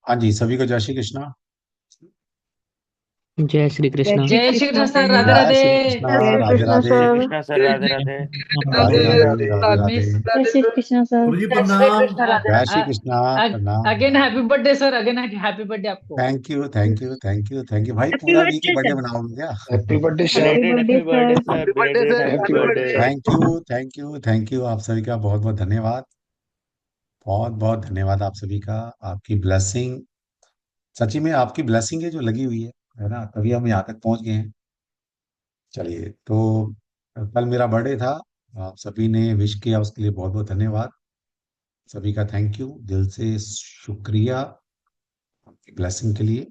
हाँ जी, सभी को जय श्री कृष्णा। जय श्री जय कृष्णा। श्री जय श्री कृष्णा कृष्ण सर, राधे सर। जय राधे। श्री कृष्णा। जय Shri Radhe Krishna Radhe. Shri sir. Krishna sir, Radhe Radhe. Radhe Radhe Radhe Radhe Radhe. Miss. जय श्री कृष्णा सर। गुरु जी जय श्री प्रणाम। कृष्ण, राधे जय श्री कृष्णा। राधे। प्रणाम। Again happy birthday sir, again happy birthday आपको। Thank you thank you thank you thank you भाई, हैप्पी पूरा वीक ही बर्थडे बर्थडे सर। मनाओगे हैप्पी क्या? Birthday sir. Happy belated birthday happy birthday sir. Sir, belated happy happy birthday birthday. Sir. Thank you thank you thank you, आप सभी का बहुत बहुत धन्यवाद। बहुत बहुत धन्यवाद आप सभी का। आपकी ब्लेसिंग, सच्ची में आपकी ब्लेसिंग है जो लगी हुई है ना, तभी हम यहाँ तक पहुंच गए हैं। चलिए तो, कल मेरा बर्थडे था। आप सभी ने विश किया, उसके लिए बहुत बहुत धन्यवाद। सभी का थैंक यू, दिल से शुक्रिया आपकी ब्लेसिंग के लिए।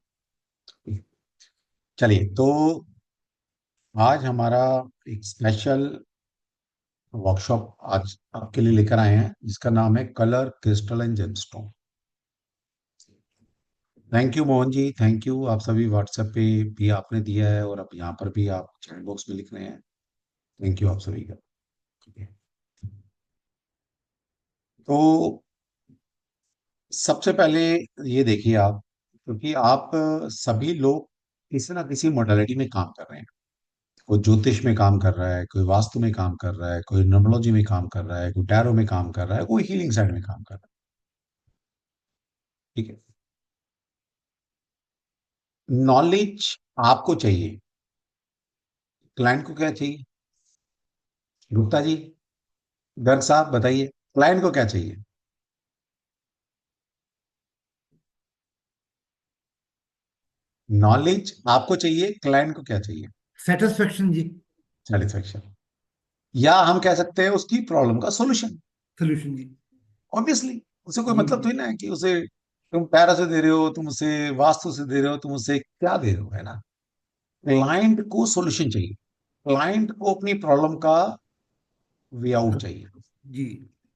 चलिए तो, आज हमारा एक स्पेशल वर्कशॉप आज आपके लिए लेकर आए हैं, जिसका नाम है colour crystal and gemstone. Thank you Mohan ji, thank you. आप सभी व्हाट्सएप पे भी आपने दिया है, और अब यहाँ पर भी आप चैट बॉक्स में लिख रहे हैं। थैंक यू आप सभी का। ठीक है। तो सबसे पहले ये देखिए आप, क्योंकि आप सभी लोग किसी ना किसी मोडालिटी में काम कर रहे हैं। कोई ज्योतिष में काम कर रहा है, कोई वास्तु में काम कर रहा है, कोई न्यूमरोलॉजी में काम कर रहा है, कोई टैरो में काम कर रहा है, कोई हीलिंग साइड में काम कर रहा है। ठीक है। नॉलेज आपको चाहिए, क्लाइंट को क्या चाहिए? गुप्ता जी, गर्ग साहब बताइए, क्लाइंट को क्या चाहिए? नॉलेज आपको चाहिए, क्लाइंट को क्या चाहिए? सेटिस्फेक्शन जी। सेटिस्फेक्शन, या हम कह सकते हैं उसकी प्रॉब्लम का सॉल्यूशन। सोल्यूशन जी। ऑब्वियसली, उसे कोई जी मतलब थोड़ी ना है कि उसे तुम पैरा से दे रहे हो, तुम उसे वास्तु से दे रहे हो, तुम उसे क्या दे रहे हो, है ना। क्लाइंट को सॉल्यूशन चाहिए, क्लाइंट को अपनी प्रॉब्लम का वे आउट चाहिए। जी।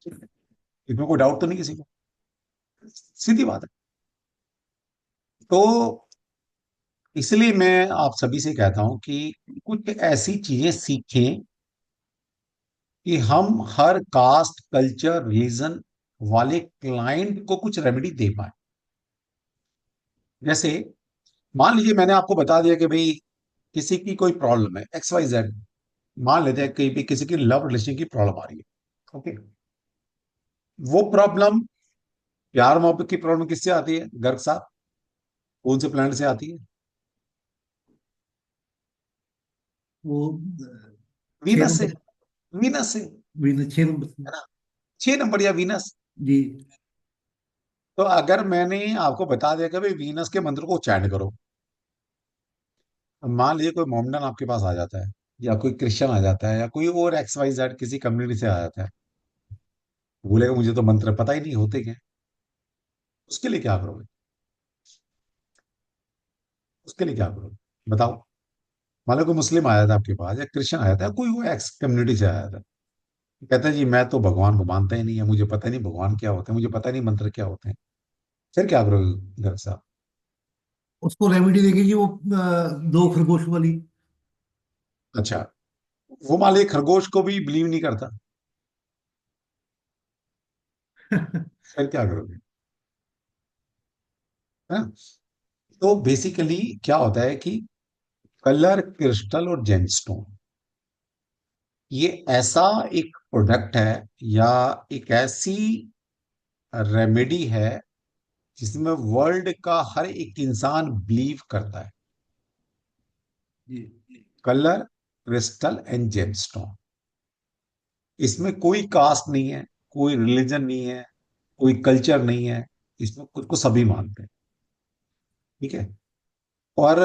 इसमें कोई डाउट तो नहीं किसी को? सीधी बात है। तो इसलिए मैं आप सभी से कहता हूं कि कुछ ऐसी चीजें सीखें कि हम हर कास्ट कल्चर रिलीजन वाले क्लाइंट को कुछ रेमेडी दे पाए। जैसे मान लीजिए मैंने आपको बता दिया कि भाई किसी की कोई प्रॉब्लम है एक्स वाई जेड। मान लेते हैं कहीं भी किसी की लव रिलेशन की प्रॉब्लम आ रही है। ओके। वो प्रॉब्लम, प्यार मोहब्बत की प्रॉब्लम किससे आती है गर्ग साहब? कौन से प्लैनेट से आती है? वो छह वीनस से। नंबर। वीनस से, वीनस 6 नंबर से। है ना। 6 नंबर या वीनस। जी। तो अगर मैंने आपको बता दिया कि भाई वीनस के मंत्र को उच्चारण करो, अब मान लीजिए कोई मोमडन आपके पास आ जाता है, या कोई क्रिश्चियन आ जाता है, या कोई और एक्स वाई जेड किसी कम्युनिटी से आ जाता है, बोलेगा मुझे तो मंत्र पता ही नहीं होते क्या। उसके लिए क्या करोगे? उसके लिए क्या करोगे बताओ? मान लो कोई मुस्लिम आया था आपके पास, या क्रिश्चियन आया था, कोई वो एक्स कम्युनिटी से आया था, कहता है जी मैं तो भगवान को मानता ही नहीं है, मुझे पता नहीं भगवान क्या होते हैं, मुझे पता नहीं मंत्र क्या होते हैं। फिर क्या करोगे घर साहब? उसको रेमेडी देंगे जी, वो दो खरगोश वाली। अच्छा, वो मान लीजिए खरगोश को भी बिलीव नहीं करता, फिर क्या करोगे? है ना? तो बेसिकली क्या होता है कि कलर क्रिस्टल और जेमस्टोन, ये ऐसा एक प्रोडक्ट है, या एक ऐसी रेमेडी है जिसमें वर्ल्ड का हर एक इंसान बिलीव करता है। जी। कलर क्रिस्टल एंड जेमस्टोन, इसमें कोई कास्ट नहीं है, कोई रिलीजन नहीं है, कोई कल्चर नहीं है, इसमें खुद को सभी मानते हैं। ठीक है। और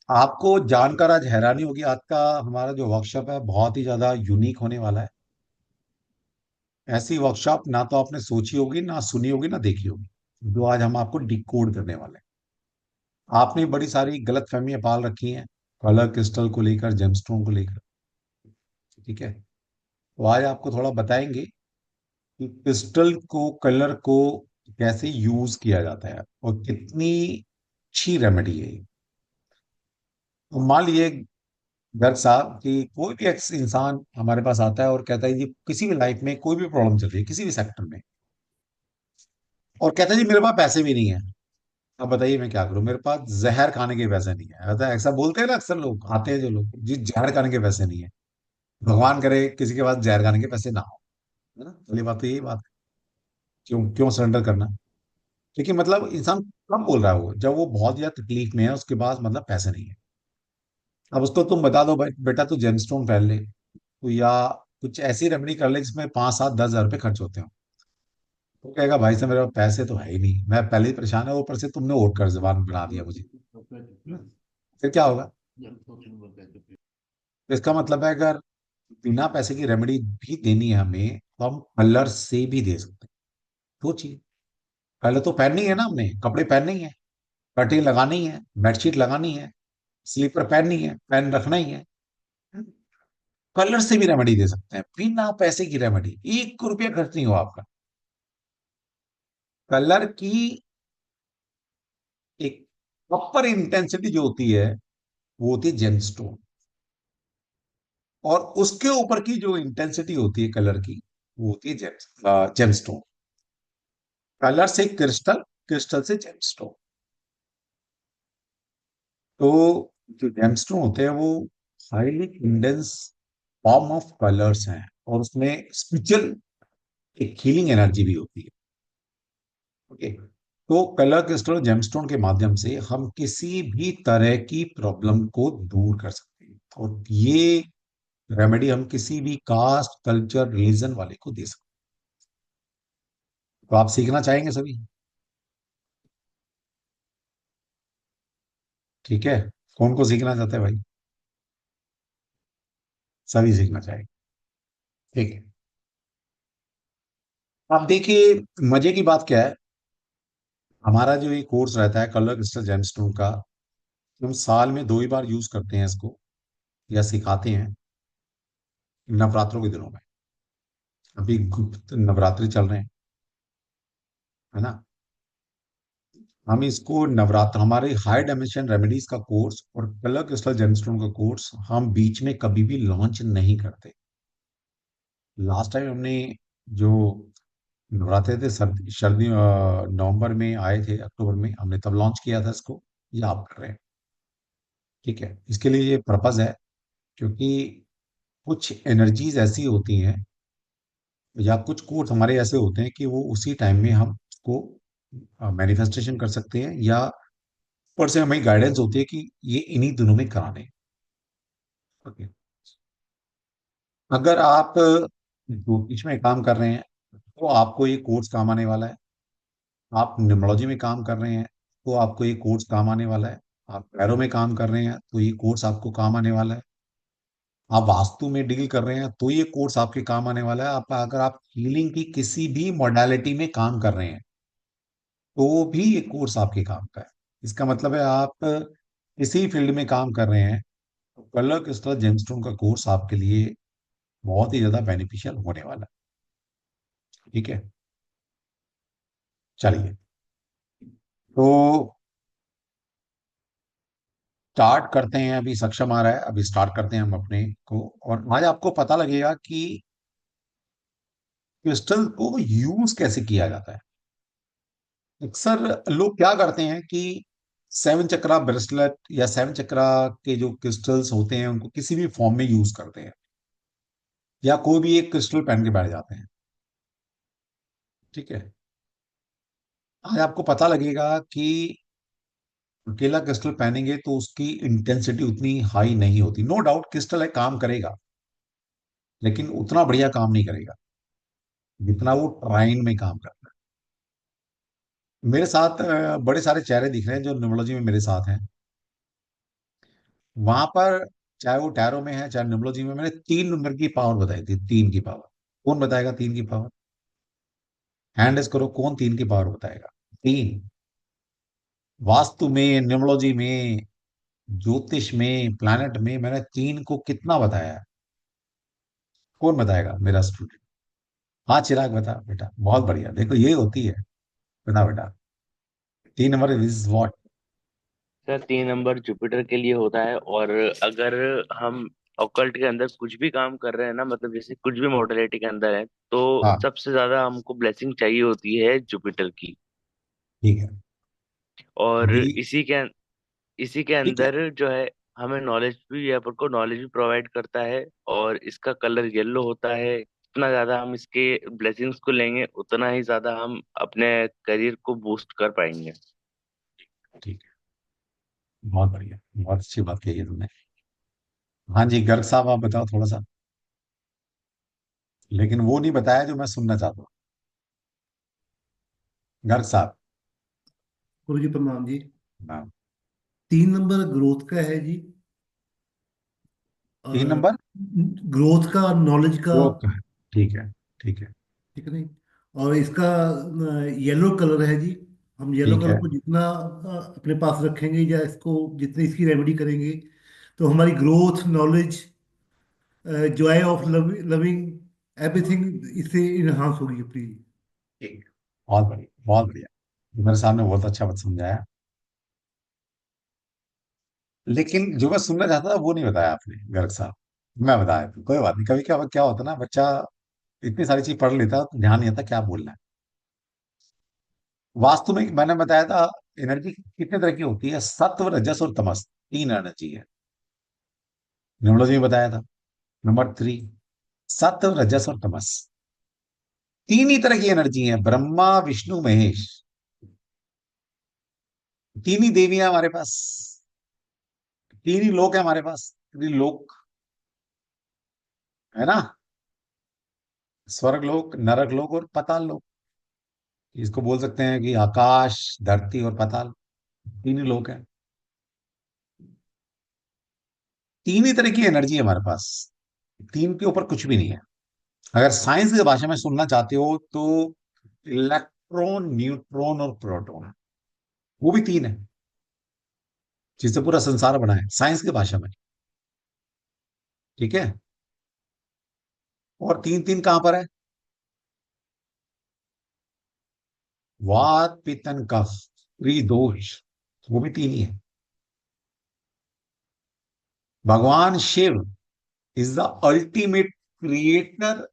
आपको जानकर आज हैरानी होगी, आज का हमारा जो वर्कशॉप है बहुत ही ज्यादा यूनिक होने वाला है। ऐसी वर्कशॉप ना तो आपने सोची होगी, ना सुनी होगी, ना देखी होगी, जो आज हम आपको डिकोड करने वाले हैं। आपने बड़ी सारी गलत फहमियां पाल रखी हैं कलर क्रिस्टल को लेकर, जेमस्टोन को लेकर। ठीक है। तो आज आपको थोड़ा बताएंगे कि क्रिस्टल को, कलर को कैसे यूज किया जाता है, और कितनी अच्छी रेमेडी है ये। तो मान लीजिए गर्ग साहब कि कोई भी एक्स इंसान हमारे पास आता है और कहता है जी किसी भी लाइफ में कोई भी प्रॉब्लम चल रही है, किसी भी सेक्टर में, और कहता है जी मेरे पास पैसे भी नहीं है। अब बताइए मैं क्या करूं, मेरे पास जहर खाने के पैसे नहीं है, ऐसा ऐसा बोलते हैं ना अक्सर लोग, आते हैं जो लोग जी जहर खाने के पैसे नहीं है। भगवान करे किसी के पास जहर खाने के पैसे ना हो, है ना, पहली बात तो यही बात है। क्यों क्यों सरेंडर करना। देखिए मतलब इंसान कब बोल रहा है, वो जब वो बहुत ज्यादा तकलीफ में है, उसके पास मतलब पैसे नहीं है। अब उसको तुम बता दो भाई बेटा तू जेमस्टोन पहन ले, तो या कुछ ऐसी रेमेडी कर ले जिसमें 5 7 10 हज़ार रुपये खर्च होते हो। तो कहेगा भाई साहब मेरे पास पैसे तो है ही नहीं, मैं पहले ही परेशान है, ऊपर से तुमने और कर्ज जबान बना दिया मुझे। फिर क्या होगा। तो इसका मतलब है अगर बिना पैसे की रेमेडी भी देनी है हमें, तो हम कलर से भी दे सकते हैं। सोचिए, पहले तो पहननी है ना, हमने कपड़े पहनने ही है, कर्टेन लगानी है, बेडशीट लगानी है, स्लीपर पहननी है, पेन रखना ही है। कलर से भी रेमेडी दे सकते हैं, बिना पैसे की रेमेडी, 1 रुपया खर्च नहीं हुआ आपका। कलर की एक प्रॉपर इंटेंसिटी जो होती है, वो होती है जेमस्टोन। और उसके ऊपर की जो इंटेंसिटी होती है कलर की, वो होती है जेमस्टोन। कलर से क्रिस्टल, क्रिस्टल से जेमस्टोन। तो जो जेमस्टोन होते हैं वो highly condense form of colours हैं, और उसमें स्पिरिचुअल एक हीलिंग एनर्जी भी होती है। ओके। तो कलर क्रिस्टल जेमस्टोन के माध्यम से हम किसी भी तरह की प्रॉब्लम को दूर कर सकते हैं, और ये रेमेडी हम किसी भी कास्ट कल्चर रिलीजन वाले को दे सकते हैं। तो आप सीखना चाहेंगे सभी। ठीक है। कौन को सीखना चाहते हैं भाई। सभी सीखना चाहेंगे। ठीक है। अब देखिए मजे की बात क्या है, हमारा जो ये कोर्स रहता है कलर क्रिस्टल जेमस्टोन का, हम साल में 2 ही बार यूज करते हैं इसको, या सिखाते हैं, नवरात्रों के दिनों में। अभी गुप्त नवरात्रि चल रहे हैं, है ना। हम इसको नवरात्र, हमारे हाई डायमेंशन रेमेडीज का कोर्स और कलर क्रिस्टल जेमस्टोन का कोर्स हम बीच में कभी भी लॉन्च नहीं करते। लास्ट टाइम हमने जो नवरात्रे थे, सर्दी सर्दी नवंबर में आए थे, अक्टूबर में हमने तब लॉन्च किया था इसको, ये आप कर रहे हैं। ठीक है, इसके लिए ये पर्पज है, क्योंकि कुछ एनर्जीज ऐसी होती हैं, या कुछ कोर्स हमारे ऐसे होते हैं कि वो उसी टाइम में हम उसको मैनिफेस्टेशन कर सकते हैं, या ऊपर से हमें गाइडेंस होती है कि ये इन्हीं दिनों में कराने हैं। ओके। अगर आप ज्योतिष में काम कर रहे हैं तो आपको ये कोर्स काम आने वाला है। आप न्यूमरोलॉजी में काम कर रहे हैं तो आपको ये कोर्स काम आने वाला है। आप पैरों में काम कर रहे हैं तो ये कोर्स आपको काम आने वाला है। आप वास्तु में डील कर रहे हैं तो ये कोर्स आपके काम आने वाला है। आप अगर आप हीलिंग की किसी भी मोडालिटी में काम कर रहे हैं तो भी ये कोर्स आपके काम का है। इसका मतलब है आप किसी फील्ड में काम कर रहे हैं तो कलर क्रिस्टल जेमस्टोन का कोर्स आपके लिए बहुत ही ज्यादा बेनिफिशियल होने वाला है। ठीक है। चलिए, तो स्टार्ट करते हैं। अभी सक्षम आ रहा है, अभी स्टार्ट करते हैं हम अपने को। और आज आपको पता लगेगा कि क्रिस्टल को यूज कैसे किया जाता है। अक्सर लोग क्या करते हैं कि 7 चक्रा ब्रेसलेट या 7 चक्रा के जो क्रिस्टल्स होते हैं उनको किसी भी फॉर्म में यूज करते हैं, या कोई भी एक क्रिस्टल पहन के बैठ जाते हैं। ठीक है। आज आपको पता लगेगा कि अकेला क्रिस्टल पहनेंगे तो उसकी इंटेंसिटी उतनी हाई नहीं होती। नो डाउट क्रिस्टल है, काम करेगा, लेकिन उतना बढ़िया काम नहीं करेगा जितना वो ट्राइन में काम करता है। मेरे साथ बड़े सारे चेहरे दिख रहे हैं जो न्यूमरोलॉजी में मेरे साथ हैं। वहां पर चाहे वो टैरो में है चाहे न्यूमरोलॉजी में, मैंने 3 नंबर की पावर बताई थी, 3 की पावर। कौन बताएगा 3 की पावर। हैंड रेस करो, कौन 3 की पावर बताएगा। 3। वास्तु में, न्यूमरोलॉजी में, ज्योतिष में, प्लैनेट में मैंने 3 को कितना बताया है। कौन बताएगा मेरा स्टूडेंट। हाँ चिराग बता बेटा, बहुत बढ़िया, देखो ये होती है। बता बेटा, 3 number is what. Sir 3 number Jupiter के लिए होता है। और अगर हम ऑकल्ट के अंदर कुछ भी काम कर रहे हैं ना, मतलब जैसे कुछ भी मॉडलिटी के अंदर है, तो हाँ। सबसे ज्यादा हमको ब्लेसिंग चाहिए होती है जुपिटर की। ठीक है। और अभी इसी के ठीक है। अंदर जो है हमें नॉलेज भी, ये अपन को नॉलेज भी प्रोवाइड करता है। और इसका कलर येलो होता है। जितना ज्यादा हम इसके ब्लेसिंग्स को लेंगे उतना ही ज्यादा हम अपने करियर को बूस्ट कर पाएंगे। ठीक है, बहुत बढ़िया, बहुत अच्छी बात कही है तुमने। हाँ जी, गर्ग साहब आप बताओ थोड़ा सा, लेकिन वो नहीं बताया जो मैं सुनना चाहता हूँ। गर्ग साहब। गुरु जी प्रणाम जी। हाँ। 3 नंबर ग्रोथ का है जी। तीन और नंबर ग्रोथ का, नॉलेज का। ग्रोथ का है। ठीक है। ठीक है। ठीक है नहीं। और इसका येलो कलर है जी। हम येलो ठीक कलर है। को जितना अपने पास रखेंगे या इसको जितनी इसकी रेमेडी करेंगे तो हमारी growth, knowledge, Joy of loving, everything इससे इनहांस होगी अपनी। ठीक है, बहुत बढ़िया, बहुत बढ़िया। मेरे सामने बहुत अच्छा बात समझाया, लेकिन जो मैं सुनना चाहता था वो नहीं बताया आपने गर्ग साहब। मैं बताया तो कोई बात नहीं, कभी क्या क्या होता है ना, बच्चा इतनी सारी चीज पढ़ लेता है तो ध्यान नहीं आता क्या बोलना है। वास्तु में मैंने बताया था, एनर्जी कितने तरह की होती है, सत्व, रजस और तमस, तीन एनर्जी है। न्यूमरोलॉजी में बताया था। नंबर 3, सत्व, रजस और तमस, तीन ही तरह की एनर्जी है। ब्रह्मा, विष्णु, महेश, तीन ही देवियां हमारे पास, तीन ही लोक है हमारे पास, तीन ही लोक, है ना। स्वर्ग लोक, नरक लोक और पाताल लोक। इसको बोल सकते हैं कि आकाश, धरती और पाताल, तीन ही लोक है। तीन ही तरह की एनर्जी है हमारे पास, तीन के ऊपर कुछ भी नहीं है। अगर साइंस की भाषा में सुनना चाहते हो तो इलेक्ट्रॉन, न्यूट्रॉन और प्रोटॉन, वो भी तीन है, जिससे पूरा संसार बना है साइंस की भाषा में। ठीक है। और तीन तीन कहां पर है? वात, पित्तन, कफ, त्रिदोष, वो भी तीन ही है। भगवान Shiva is the ultimate creator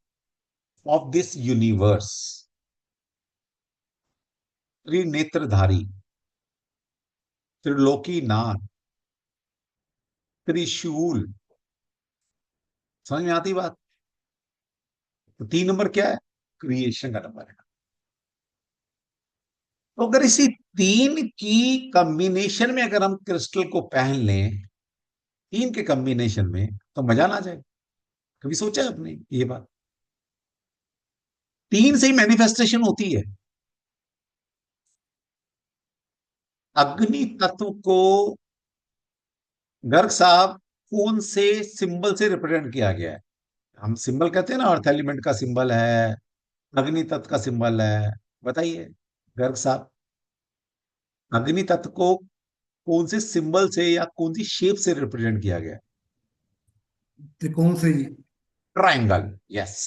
of this universe, त्रिनेत्रधारी, त्रिलोकी नाथ, त्रिशूल। समझ में आती बात? तो 3 नंबर क्या है? क्रिएशन का नंबर है। तो अगर इसी तीन की कॉम्बिनेशन में अगर हम क्रिस्टल को पहन लें, तीन के कॉम्बिनेशन में, तो मजा ना आ जाए? कभी सोचा है आपने ये बात? तीन से ही मैनिफेस्टेशन होती है। अग्नि तत्व को गर्ग साहब कौन से सिंबल से रिप्रेजेंट किया गया है? हम सिंबल कहते हैं ना, अर्थ एलिमेंट का सिंबल है, अग्नि तत्व का सिंबल है। बताइए गर्ग साहब, अग्नि तत्व को कौन से सिंबल से या कौन सी शेप से रिप्रेजेंट किया गया है? त्रिकोण से जी। Triangle, yes.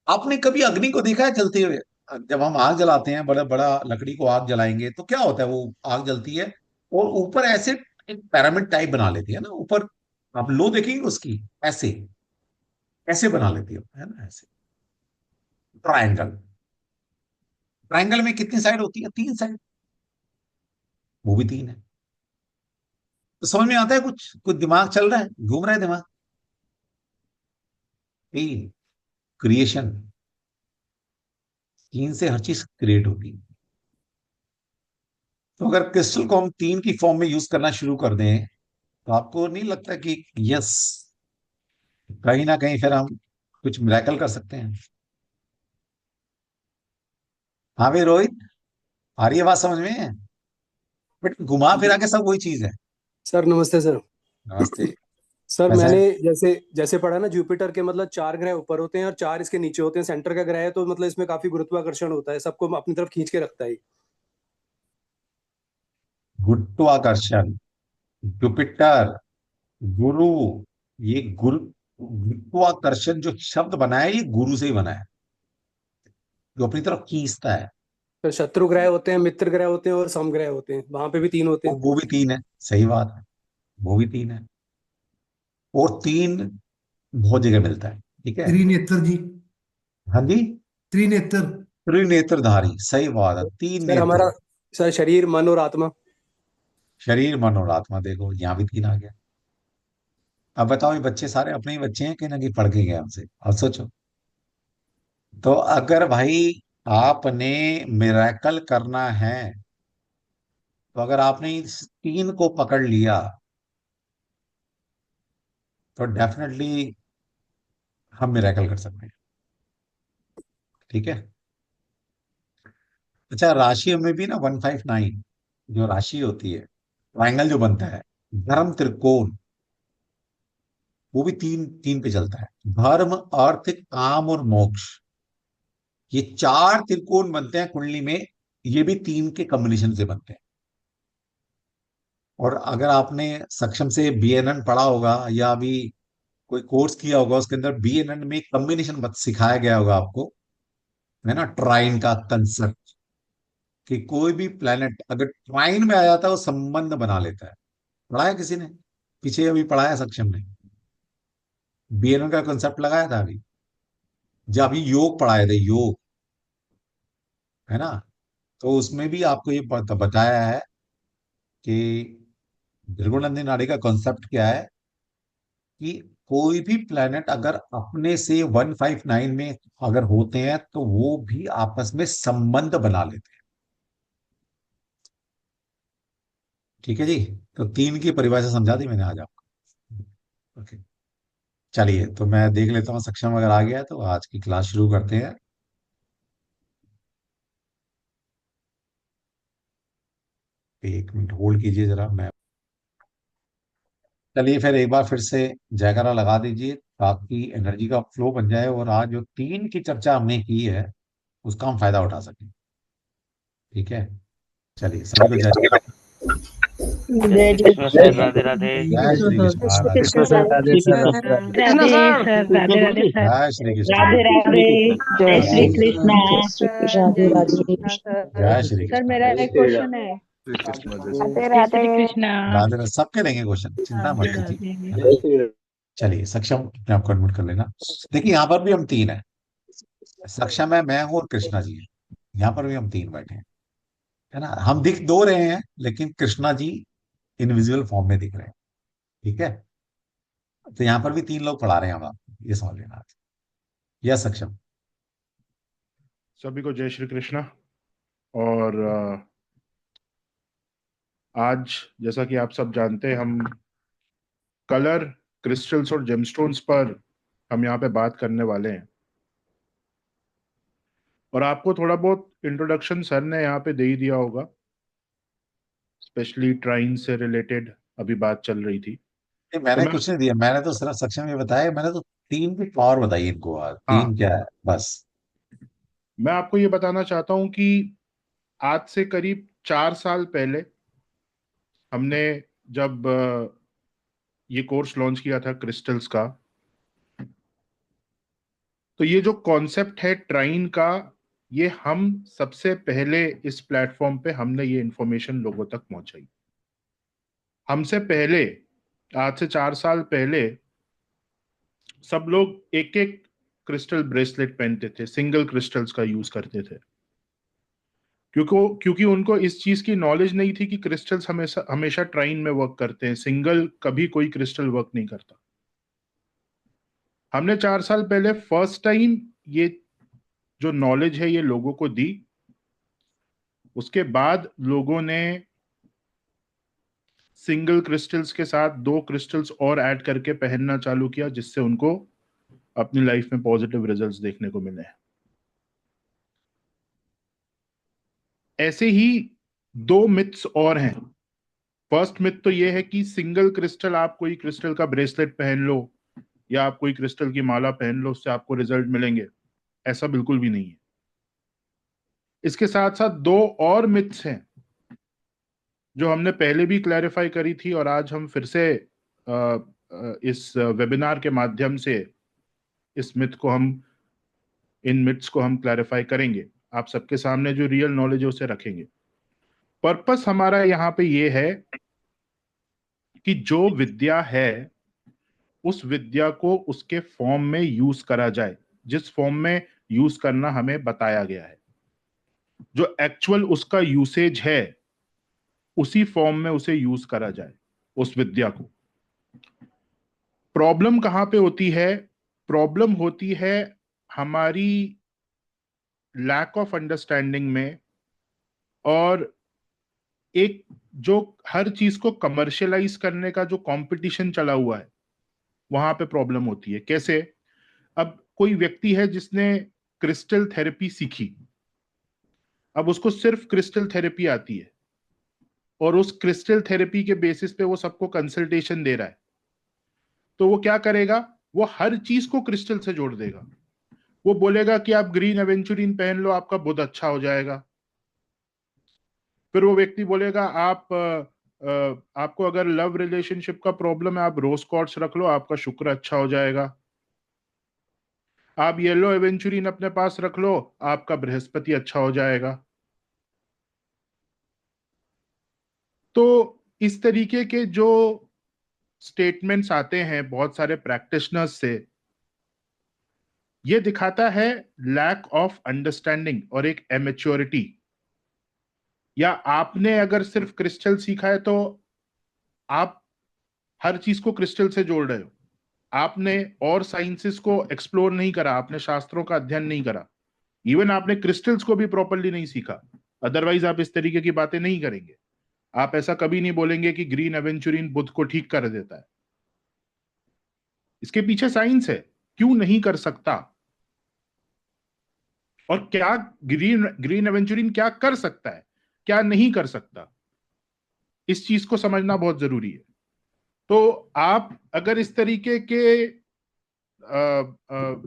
आपने कभी अग्नि को देखा है जलते हुए? जब हम आग जलाते हैं, बड़ा बड़ा लकड़ी को आग जलाएंगे तो क्या होता है, वो आग जलती है और ऊपर ऐसे एक पिरामिड टाइप बना लेती है ना ऊपर। आप लो देखेंगे उसकी, ऐसे ऐसे बना लेती है ना, ऐसे। ट्रायंगल, ट्रायंगल में कितनी साइड होती है? 3 साइड, वो भी तीन है। तो समझ में आता है कुछ कुछ? दिमाग चल रहा है, घूम रहा है दिमाग? तीन, क्रिएशन, तीन से हर चीज क्रिएट होती है। तो अगर क्रिस्टल को हम तीन की फॉर्म में यूज करना शुरू कर दें, तो आपको नहीं लगता कि यस, कहीं ना कहीं फिर हम कुछ मिराकल कर सकते हैं? हाँ भाई रोहित, आ रही है बात समझ में? बट घुमा फिरा के सब वही चीज है। सर नमस्ते सर। नमस्ते। सर कैसा मैंने है? जैसे जैसे पढ़ा ना, जुपिटर के मतलब 4 ग्रह ऊपर होते हैं और 4 इसके नीचे होते हैं। सेंटर का ग्रह है तो मतलब इसमें काफी गुरुत्वाकर्षण होता है, सबको अपनी तरफ खींच के रखता है। गुरुत्वाकर्षण, जुपिटर, गुरु, ये गुरुत्वाकर्षण जो शब्द बना है ये गुरु से ही बना है, जो अपनी तरफ खींचता है। फिर शत्रु ग्रह होते हैं, मित्र ग्रह होते हैं और समग्रह होते हैं, वहां पे भी 3 होते हैं। वो भी तीन है, सही बात है, वो भी तीन है। और तीन बहुत जगह मिलता है। ठीक है। त्रिनेत्र जी। हाँ जी। त्रिनेत्र। त्रिनेत्रधारी, सही बात है, तीन सर नेत्र। हमारा, सर शरीर, मन और आत्मा। शरीर, मन और आत्मा, देखो यहाँ भी तीन आ गया। अब बताओ, ये बच्चे सारे अपने ही बच्चे हैं कि ना, कि पढ़ के गए हमसे? अब सोचो। तो अगर भाई आपने मिरेकल करना है, तो अगर आपने इस तीन को पकड़ लिया, तो डेफिनेटली हम मिरेकल कर सकते हैं। ठीक है। अच्छा, राशियों में भी ना 159 जो राशि होती है, ट्राइंगल जो बनता है, धर्म त्रिकोण, वो भी तीन तीन पे चलता है। धर्म, अर्थ, काम और मोक्ष, ये चार त्रिकोण बनते हैं कुंडली में। ये भी तीन के कॉम्बिनेशन से बनते हैं। और अगर आपने सक्षम से बीएनएन पढ़ा होगा, या अभी कोई कोर्स किया होगा, उसके अंदर बीएनएन में कॉम्बिनेशन सिखाया गया होगा आपको, है ना, ट्राइन का कंसेप्ट, कि कोई भी प्लेनेट अगर ट्राइन में आ जाता है वो संबंध बना लेता है। पढ़ा है किसी ने? पीछे अभी पढ़ाया सक्षम ने, बीएनएन का कंसेप्ट लगाया था अभी, जब अभी योग पढ़ाए थे, योग, है ना। तो उसमें भी आपको ये बताया है कि त्रिगुणात्मक नाड़ी का कॉन्सेप्ट क्या है, कि कोई भी प्लेनेट अगर अपने से 159 में अगर होते हैं, तो वो भी आपस में संबंध बना लेते हैं। ठीक है जी। तो तीन की परिभाषा समझा दी मैंने आज आपको। ओके। चलिए, तो मैं देख लेता हूँ सक्षम अगर आ गया है, तो आज की क्लास शुरू करते हैं। एक मिनट होल्ड कीजिए जरा, मैं, चलिए फिर एक बार फिर से जयकारा लगा दीजिए, ताकि एनर्जी का फ्लो बन जाए, और आज जो तीन की चर्चा हमने की है उसका हम फायदा उठा सकें। ठीक है। चलिए, सभी को जय, जय जय श्री श्री कृष्ण सर, कृष्ण। राधे राधे। जय श्री कृष्ण जय श्री महाराज। Krishna sir, Radhe sir, Radhe Radhe. Krishna sir. Radhe sir, Radhe Radhe sir. जय श्री कृष्ण। राधे राधे। जय जय श्री श्री जय कृष्ण, कृष्णा। जय श्री कृष्ण, राधे जय श्री राधे। कृष्ण। जय श्री सर कृष्ण। मेरा एक क्वेश्चन है। श्री कृष्ण जय श्री राधे कृष्ण। जय श्री कृष्णा। राधे राधे, सबके देंगे क्वेश्चन, चिंता मत राधे कीजिए, राधे। है ना। चलिए, सक्षम अपने आप को अनम्यूट कर लेना। देखिए, यहाँ पर भी हम तीन है, सक्षम है, मैं हूं और कृष्णा जी है। यहाँ पर भी हम तीन बैठे हैं, है ना। हम दिख दो रहे हैं, लेकिन कृष्णा जी इनविजिबल फॉर्म में दिख रहे हैं। ठीक है। तो यहाँ पर भी तीन लोग पढ़ा रहे हैं हम आपको, ये समझ लेना। यस सक्षम। सभी को जय श्री कृष्ण। और आज जैसा कि आप सब जानते हैं, हम कलर, क्रिस्टल्स और जेमस्टोन्स पर हम यहाँ पे बात करने वाले हैं। और आपको थोड़ा बहुत इंट्रोडक्शन सर ने यहाँ पे दे ही दिया होगा, स्पेशली ट्राइन से रिलेटेड अभी बात चल रही थी। नहीं, तो मैंने मैं, कुछ नहीं दिया, मैंने तो सिर्फ सक्षम ये बताया, मैंने तो तीन की पावर बताई इनको, आज हाँ, तीन क्या है बस। मैं आपको ये बताना चाहता हूँ कि आज से करीब 4 साल पहले हमने जब ये कोर्स लॉन्च किया था क्रिस्टल्स का, तो ये जो कॉन्सेप्ट है ट्राइन का, ये हम सबसे पहले इस प्लेटफॉर्म पे हमने ये इंफॉर्मेशन लोगों तक पहुंचाई। हमसे पहले, आज से 4 साल पहले, सब लोग एक एक क्रिस्टल ब्रेसलेट पहनते थे, सिंगल क्रिस्टल्स का यूज करते थे, क्योंकि उनको इस चीज की नॉलेज नहीं थी कि क्रिस्टल्स हमेशा हमेशा ट्राइन में वर्क करते हैं, सिंगल कभी कोई क्रिस्टल वर्क नहीं करता। हमने 4 साल पहले फर्स्ट टाइम ये जो नॉलेज है ये लोगों को दी। उसके बाद लोगों ने सिंगल क्रिस्टल्स के साथ 2 क्रिस्टल्स और ऐड करके पहनना चालू किया, जिससे उनको अपनी लाइफ में पॉजिटिव रिजल्ट्स देखने को मिले। ऐसे ही 2 मिथ्स और हैं। फर्स्ट मिथ तो ये है कि सिंगल क्रिस्टल, आप कोई क्रिस्टल का ब्रेसलेट पहन लो या आप कोई क्रिस्टल की माला पहन लो, उससे आपको रिजल्ट मिलेंगे। ऐसा बिल्कुल भी नहीं है। इसके साथ साथ 2 और मिथ्स हैं जो हमने पहले भी क्लैरिफाई करी थी, और आज हम फिर से इस वेबिनार के माध्यम से इस मिथ को हम इन मिथ्स को हम क्लैरिफाई करेंगे। आप सबके सामने जो रियल नॉलेज है उसे रखेंगे। पर्पस हमारा यहाँ पे ये है कि जो विद्या है उस विद्या को उसके फॉर्म में यूज करा जाए, जिस फॉर्म में यूज करना हमें बताया गया है। जो एक्चुअल उसका यूसेज है उसी फॉर्म में उसे यूज करा जाए उस विद्या को। प्रॉब्लम कहां पे होती है? प्रॉब्लम होती है हमारी लैक ऑफ अंडरस्टैंडिंग में, और एक जो हर चीज को कमर्शियलाइज करने का जो कंपटीशन चला हुआ है वहां पे प्रॉब्लम होती है। कैसे? अब कोई व्यक्ति है जिसने क्रिस्टल थेरेपी सीखी, अब उसको सिर्फ क्रिस्टल थेरेपी आती है और उस क्रिस्टल थेरेपी के बेसिस पे वो सबको कंसल्टेशन दे रहा है, तो वो क्या करेगा? वो हर चीज को क्रिस्टल से जोड़ देगा। वो बोलेगा कि आप ग्रीन एवेंचुरिन पहन लो, आपका बुध अच्छा हो जाएगा। फिर वो व्यक्ति बोलेगा आपको अगर लव रिलेशनशिप का प्रॉब्लम है, आप रोज क्वार्ट्ज रख लो, आपका शुक्र अच्छा हो जाएगा। आप येलो एवेंचुरिन अपने पास रख लो, आपका बृहस्पति अच्छा हो जाएगा। तो इस तरीके के जो स्टेटमेंट्स आते हैं बहुत सारे प्रैक्टिशनर्स से, ये दिखाता है लैक ऑफ अंडरस्टैंडिंग और एक एमेच्योरिटी। या आपने अगर सिर्फ क्रिस्टल सीखा है तो आप हर चीज को क्रिस्टल से जोड़ रहे हो, आपने और साइंसेस को एक्सप्लोर नहीं करा, आपने शास्त्रों का अध्ययन नहीं करा, इवन आपने क्रिस्टल्स को भी प्रॉपरली नहीं सीखा, अदरवाइज आप इस तरीके की बातें नहीं करेंगे। आप ऐसा कभी नहीं बोलेंगे कि ग्रीन एवेंचुरिन बुध को ठीक कर देता है। इसके पीछे साइंस है, क्यों नहीं कर सकता, और क्या ग्रीन एवेंचुरिन क्या कर सकता है, क्या नहीं कर सकता, इस चीज को समझना बहुत जरूरी है। तो आप अगर इस तरीके के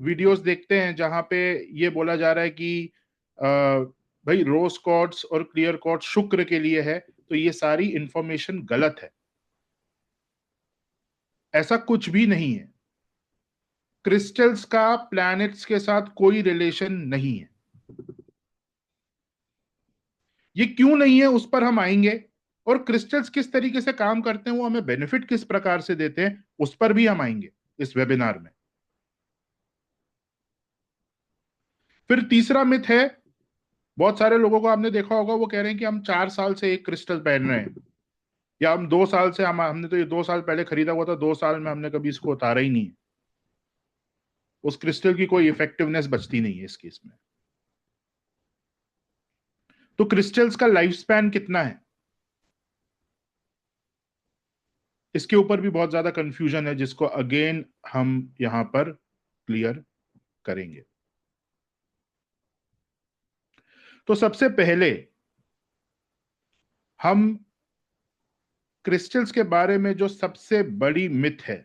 वीडियोस देखते हैं जहां पे ये बोला जा रहा है कि भाई रोज क्वार्ट्ज और क्लियर क्वार्ट्ज शुक्र के लिए है, तो ये सारी इंफॉर्मेशन गलत है। ऐसा कुछ भी नहीं है। क्रिस्टल्स का प्लैनेट्स के साथ कोई रिलेशन नहीं है। ये क्यों नहीं है उस पर हम आएंगे, और क्रिस्टल्स किस तरीके से काम करते हैं, वो हमें बेनिफिट किस प्रकार से देते हैं, उस पर भी हम आएंगे इस वेबिनार में। फिर तीसरा मिथ है, बहुत सारे लोगों को आपने देखा होगा, वो कह रहे हैं कि हम 4 साल से एक क्रिस्टल पहन रहे हैं, या हम 2 साल से, हमने तो ये 2 साल पहले खरीदा हुआ था, 2 साल में हमने कभी इसको उतारा ही नहीं है। उस क्रिस्टल की कोई इफेक्टिवनेस बचती नहीं है इस केस में। तो क्रिस्टल्स का लाइफ स्पैन कितना है, इसके ऊपर भी बहुत ज्यादा कंफ्यूजन है, जिसको अगेन हम यहां पर क्लियर करेंगे। तो सबसे पहले हम क्रिस्टल्स के बारे में जो सबसे बड़ी मिथ है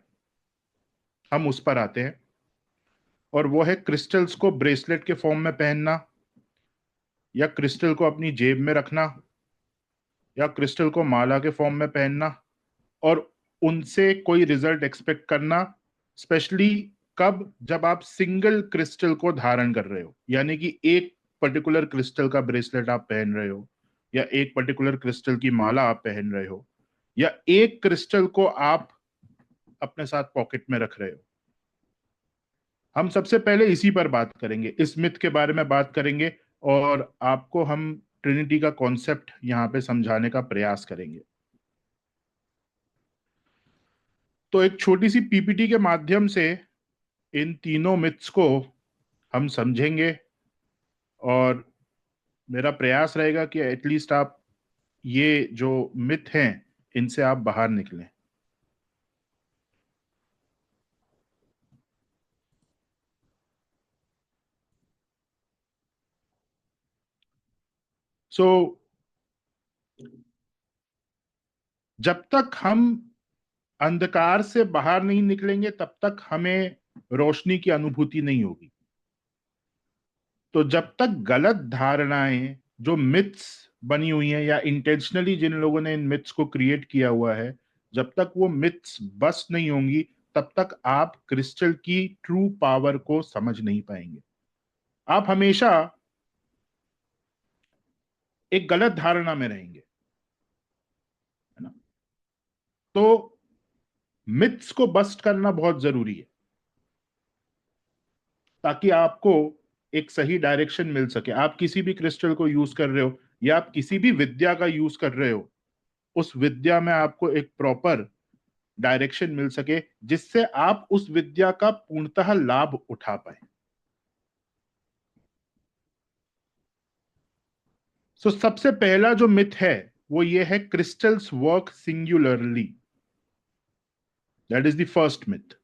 हम उस पर आते हैं, और वो है क्रिस्टल्स को ब्रेसलेट के फॉर्म में पहनना, या क्रिस्टल को अपनी जेब में रखना, या क्रिस्टल को माला के फॉर्म में पहनना, और उनसे कोई रिजल्ट एक्सपेक्ट करना। स्पेशली कब? जब आप सिंगल क्रिस्टल को धारण कर रहे हो, यानी कि एक पर्टिकुलर क्रिस्टल का ब्रेसलेट आप पहन रहे हो, या एक पर्टिकुलर क्रिस्टल की माला आप पहन रहे हो, या एक क्रिस्टल को आप अपने साथ पॉकेट में रख रहे हो। हम सबसे पहले इसी पर बात करेंगे, इस मिथ के बारे में बात करेंगे, और आपको हम ट्रिनिटी का कॉन्सेप्ट यहां पे समझाने का प्रयास करेंगे। तो एक छोटी सी पीपीटी के माध्यम से इन तीनों मिथ्स को हम समझेंगे, और मेरा प्रयास रहेगा कि एटलीस्ट आप ये जो मिथ हैं इनसे आप बाहर निकलें। सो जब तक हम अंधकार से बाहर नहीं निकलेंगे तब तक हमें रोशनी की अनुभूति नहीं होगी। तो जब तक गलत धारणाएं, जो मिथ्स बनी हुई हैं, या इंटेंशनली जिन लोगों ने इन मिथ्स को क्रिएट किया हुआ है, जब तक वो मिथ्स बस्ट नहीं होंगी तब तक आप क्रिस्टल की ट्रू पावर को समझ नहीं पाएंगे। आप हमेशा एक गलत धारणा में रहेंगे, है ना? तो मिथ्स को बस्ट करना बहुत जरूरी है, ताकि आपको एक सही डायरेक्शन मिल सके। आप किसी भी क्रिस्टल को यूज कर रहे हो या आप किसी भी विद्या का यूज कर रहे हो, उस विद्या में आपको एक प्रॉपर डायरेक्शन मिल सके जिससे आप उस विद्या का पूर्णतः लाभ उठा पाए। सो सबसे पहला जो मिथ है वो ये है, crystals work singularly. That is the first myth,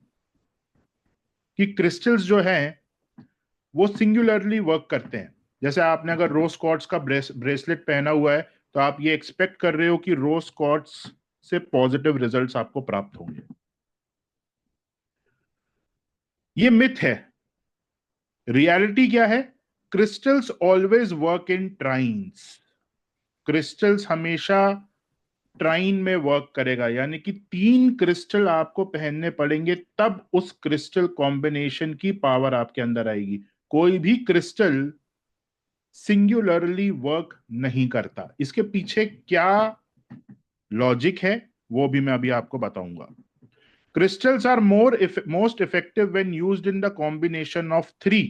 कि क्रिस्टल्स जो हैं वो सिंगुलरली वर्क करते हैं। जैसे आपने अगर रोज क्वार्ट्ज का ब्रेसलेट पहना हुआ है तो आप ये एक्सपेक्ट कर रहे हो कि रोज क्वार्ट्ज से पॉजिटिव रिजल्ट्स आपको प्राप्त होंगे। ये मिथ है। रियलिटी क्या है? Crystals always work in trines. Crystals हमेशा ट्राइन में वर्क करेगा, यानी कि 3 क्रिस्टल आपको पहनने पड़ेंगे तब उस क्रिस्टल कॉम्बिनेशन की पावर आपके अंदर आएगी। कोई भी क्रिस्टल सिंगुलरली वर्क नहीं करता। इसके पीछे क्या लॉजिक है वो भी मैं अभी आपको बताऊंगा। Crystals are most effective when used in the combination of 3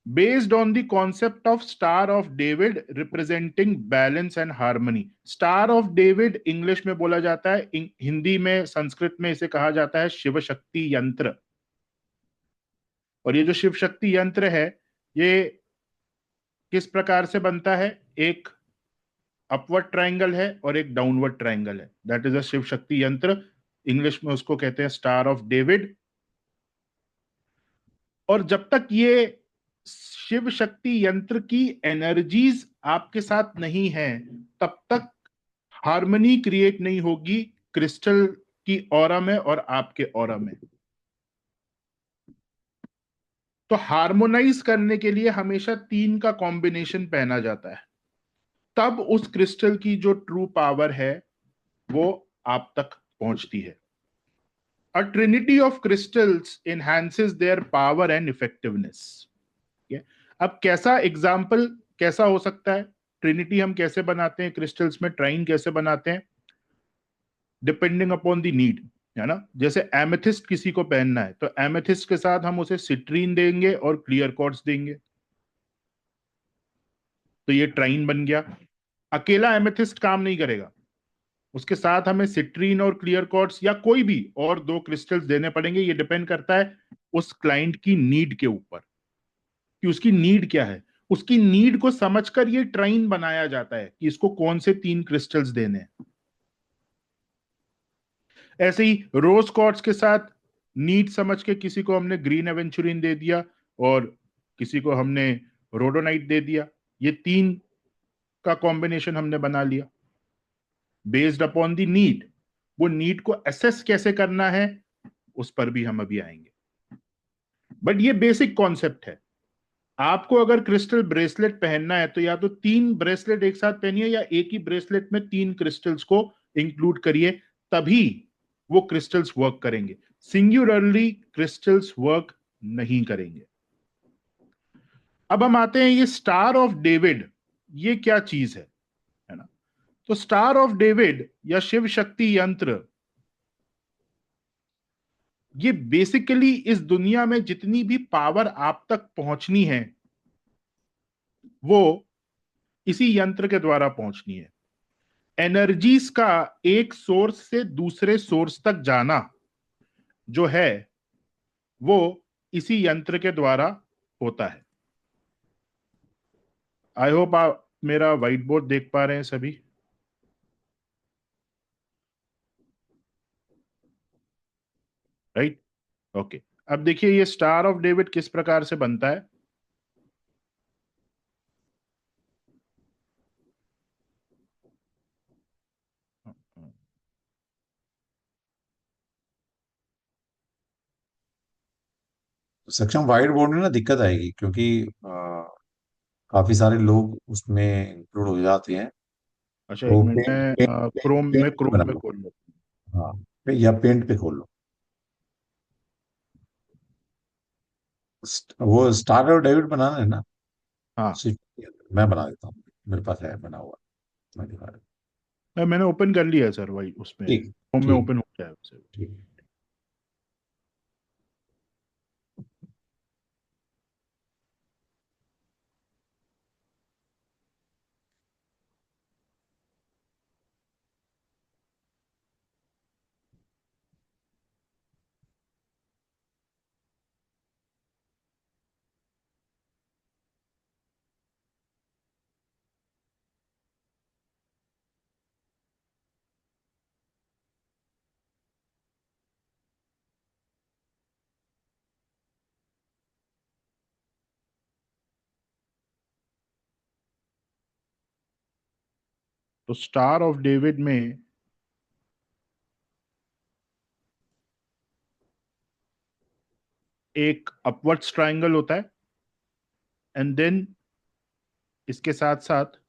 based on the concept of Star of David representing balance and harmony. Star of David English में बोला जाता है, हिंदी में संस्कृत में इसे कहा जाता है शिव शक्ति यंत्र। और ये जो शिव शक्ति यंत्र है ये किस प्रकार से बनता है? एक अपवर्ड ट्रायंगल है और एक डाउनवर्ड ट्रायंगल है। That is a Shiv Shakti यंत्र। इंग्लिश में उसको कहते हैं स्टार ऑफ डेविड। और जब तक ये शिव शक्ति यंत्र की एनर्जीज आपके साथ नहीं है तब तक हार्मनी क्रिएट नहीं होगी क्रिस्टल की ऑरा में और आपके ऑरा में। तो हार्मोनाइज करने के लिए हमेशा 3 का कॉम्बिनेशन पहना जाता है, तब उस क्रिस्टल की जो ट्रू पावर है वो आप तक पहुंचती है। A trinity of crystals enhances their power and effectiveness. अब कैसा एग्जाम्पल कैसा हो सकता है? ट्रिनिटी हम कैसे बनाते हैं क्रिस्टल्स में, ट्राइन कैसे बनाते हैं? डिपेंडिंग अपॉन द नीड, है ना। जैसे एमेथिस्ट किसी को पहनना है तो एमेथिस्ट के साथ हम उसे सिट्रीन देंगे और क्लियर क्वार्ट्ज देंगे, तो ये ट्राइन बन गया। अकेला एमेथिस्ट काम नहीं करेगा, उसके साथ हमें सिट्रीन और क्लियर क्वार्ट्ज या कोई भी और 2 क्रिस्टल्स देने पड़ेंगे। ये डिपेंड करता है उस क्लाइंट की नीड के ऊपर कि उसकी नीड क्या है। उसकी नीड को समझकर ये ट्राइन बनाया जाता है कि इसको कौन से 3 क्रिस्टल्स देने हैं। ऐसे ही रोज क्वार्ट्ज के साथ नीड समझ के किसी को हमने ग्रीन एवेंचुरिन दे दिया और किसी को हमने रोडोनाइट दे दिया। ये 3 का कॉम्बिनेशन हमने बना लिया बेस्ड अपॉन द नीड। वो नीड को असेस कैसे करना है उस पर भी हम अभी आएंगे, बट ये बेसिक कॉन्सेप्ट है। आपको अगर क्रिस्टल ब्रेसलेट पहनना है तो या तो 3 ब्रेसलेट एक साथ पहनिए या एक ही ब्रेसलेट में 3 क्रिस्टल्स को इंक्लूड करिए, तभी वो क्रिस्टल्स वर्क करेंगे। सिंगुलरली क्रिस्टल्स वर्क नहीं करेंगे। अब हम आते हैं ये स्टार ऑफ डेविड, ये क्या चीज है ना। तो स्टार ऑफ डेविड या शिव शक्ति यंत्र, ये बेसिकली इस दुनिया में जितनी भी पावर आप तक पहुंचनी है वो इसी यंत्र के द्वारा पहुंचनी है। एनर्जीज का एक सोर्स से दूसरे सोर्स तक जाना जो है वो इसी यंत्र के द्वारा होता है। आई होप आप मेरा व्हाइट बोर्ड देख पा रहे हैं सभी। Right, okay. अब देखिए ये स्टार ऑफ डेविड किस प्रकार से बनता है। सक्षम वाइट बोर्ड में ना दिक्कत आएगी क्योंकि काफी सारे लोग उसमें इंक्लूड हो जाते हैं। अच्छा एक तो मिनट पेंट में पेंट क्रोम पेंट में पे बना क्रोम में लो। खोल लो। हाँ, या पेंट पे खोल लो। वो स्टार और डेविड बनाना है ना। हाँ मैं बना देता हूँ, मेरे पास है बना हुआ, मैं दिखा रहा हूँ। मैंने ओपन कर लिया है सर, वही उसमें ठीक क्रोम में ठीक ओपन हो गया है। ठीक। तो स्टार ऑफ डेविड में एक अपवर्ड्स ट्रायंगल होता है एंड देन इसके साथ साथ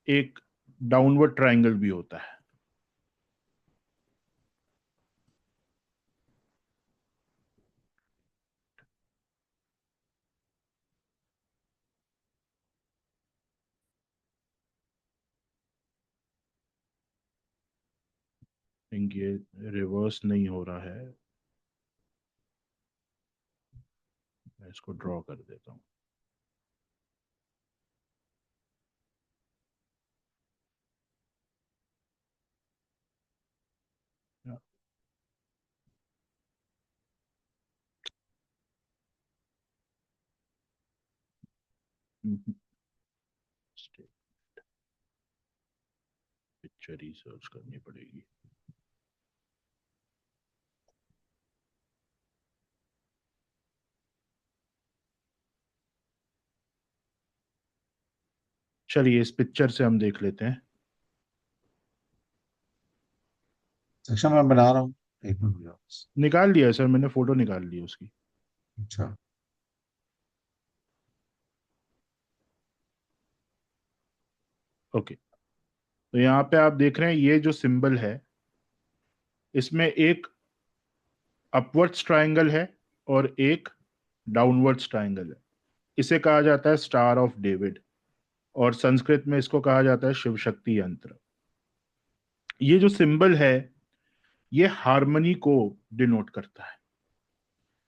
एक डाउनवर्ड ट्रायंगल भी होता है। ये रिवर्स नहीं हो रहा है, मैं इसको ड्रॉ कर देता हूं। पिक्चर ही सर्च करनी पड़ेगी। चलिए इस पिक्चर से हम देख लेते हैं। सेक्शन मैं बना रहा हूँ, एक मिनट रुको। निकाल लिया सर, मैंने फोटो निकाल ली उसकी। अच्छा, ओके, तो यहाँ पे आप देख रहे हैं ये जो सिंबल है इसमें एक अपवर्ड्स ट्रायंगल है और एक डाउनवर्ड्स ट्रायंगल है। इसे कहा जाता है स्टार ऑफ डेविड और संस्कृत में इसको कहा जाता है शिव शक्ति यंत्र। ये जो सिंबल है ये हार्मनी को डिनोट करता है।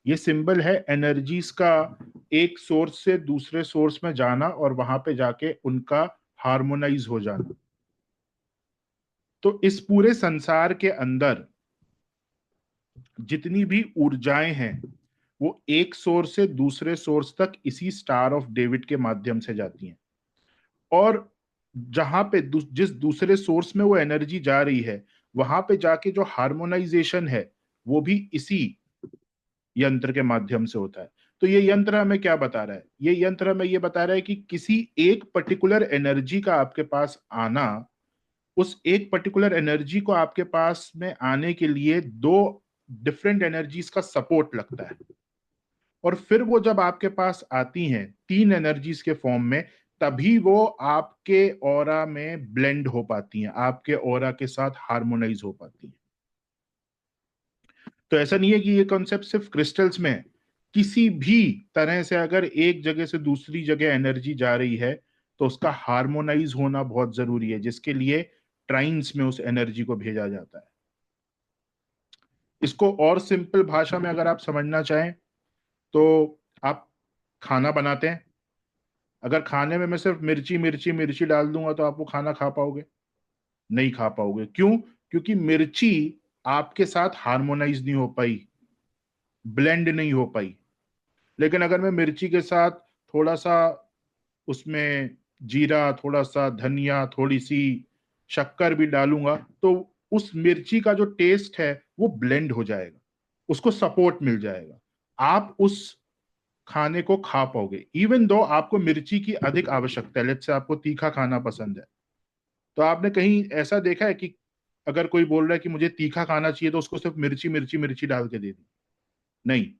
ये सिंबल है एनर्जीज का एक सोर्स से दूसरे सोर्स में जाना और वहां पे जाके उनका हार्मोनाइज हो जाना। तो इस पूरे संसार के अंदर जितनी भी ऊर्जाएं हैं वो एक सोर्स से दूसरे सोर्स तक इसी स्टार ऑफ डेविड के माध्यम से जाती हैं और जहां पे जिस दूसरे सोर्स में वो एनर्जी जा रही है वहां पे जाके जो हार्मोनाइजेशन है वो भी इसी यंत्र के माध्यम से होता है। तो ये यंत्र हमें क्या बता रहा है? ये यंत्र हमें ये बता रहा है कि किसी एक पर्टिकुलर एनर्जी का आपके पास आना, उस एक पर्टिकुलर एनर्जी को आपके पास में आने के लिए दो डिफरेंट एनर्जीज का सपोर्ट लगता है और फिर वो जब आपके पास आती हैं तीन एनर्जीज के फॉर्म में, तभी वो आपके ऑरा में ब्लेंड हो पाती हैं, आपके ऑरा के साथ हार्मोनाइज हो पाती हैं। तो ऐसा नहीं है कि ये कॉन्सेप्ट सिर्फ क्रिस्टल्स में है, किसी भी तरह से अगर एक जगह से दूसरी जगह एनर्जी जा रही है तो उसका हार्मोनाइज होना बहुत जरूरी है, जिसके लिए ट्राइन्स में उस एनर्जी को भेजा जाता है। इसको और सिंपल भाषा में अगर आप समझना चाहें तो आप खाना बनाते हैं, अगर खाने में मैं सिर्फ मिर्ची मिर्ची मिर्ची डाल दूंगा तो आप वो खाना खा पाओगे? नहीं खा पाओगे। क्यों? क्योंकि मिर्ची आपके साथ हार्मोनाइज नहीं हो पाई, ब्लेंड नहीं हो पाई। लेकिन अगर मैं मिर्ची के साथ थोड़ा सा उसमें जीरा, थोड़ा सा धनिया, थोड़ी सी शक्कर भी डालूंगा तो उस मिर्ची का जो टेस्ट है वो ब्लेंड हो जाएगा, उसको सपोर्ट मिल जाएगा, आप उस खाने को खा पाओगे। इवन दो आपको मिर्ची की अधिक आवश्यकता है, लेट्स से आपको तीखा खाना पसंद है, तो आपने कहीं ऐसा देखा है कि अगर कोई बोल रहा है कि मुझे तीखा खाना चाहिए तो उसको सिर्फ मिर्ची मिर्ची मिर्ची डाल के दे दी? नहीं,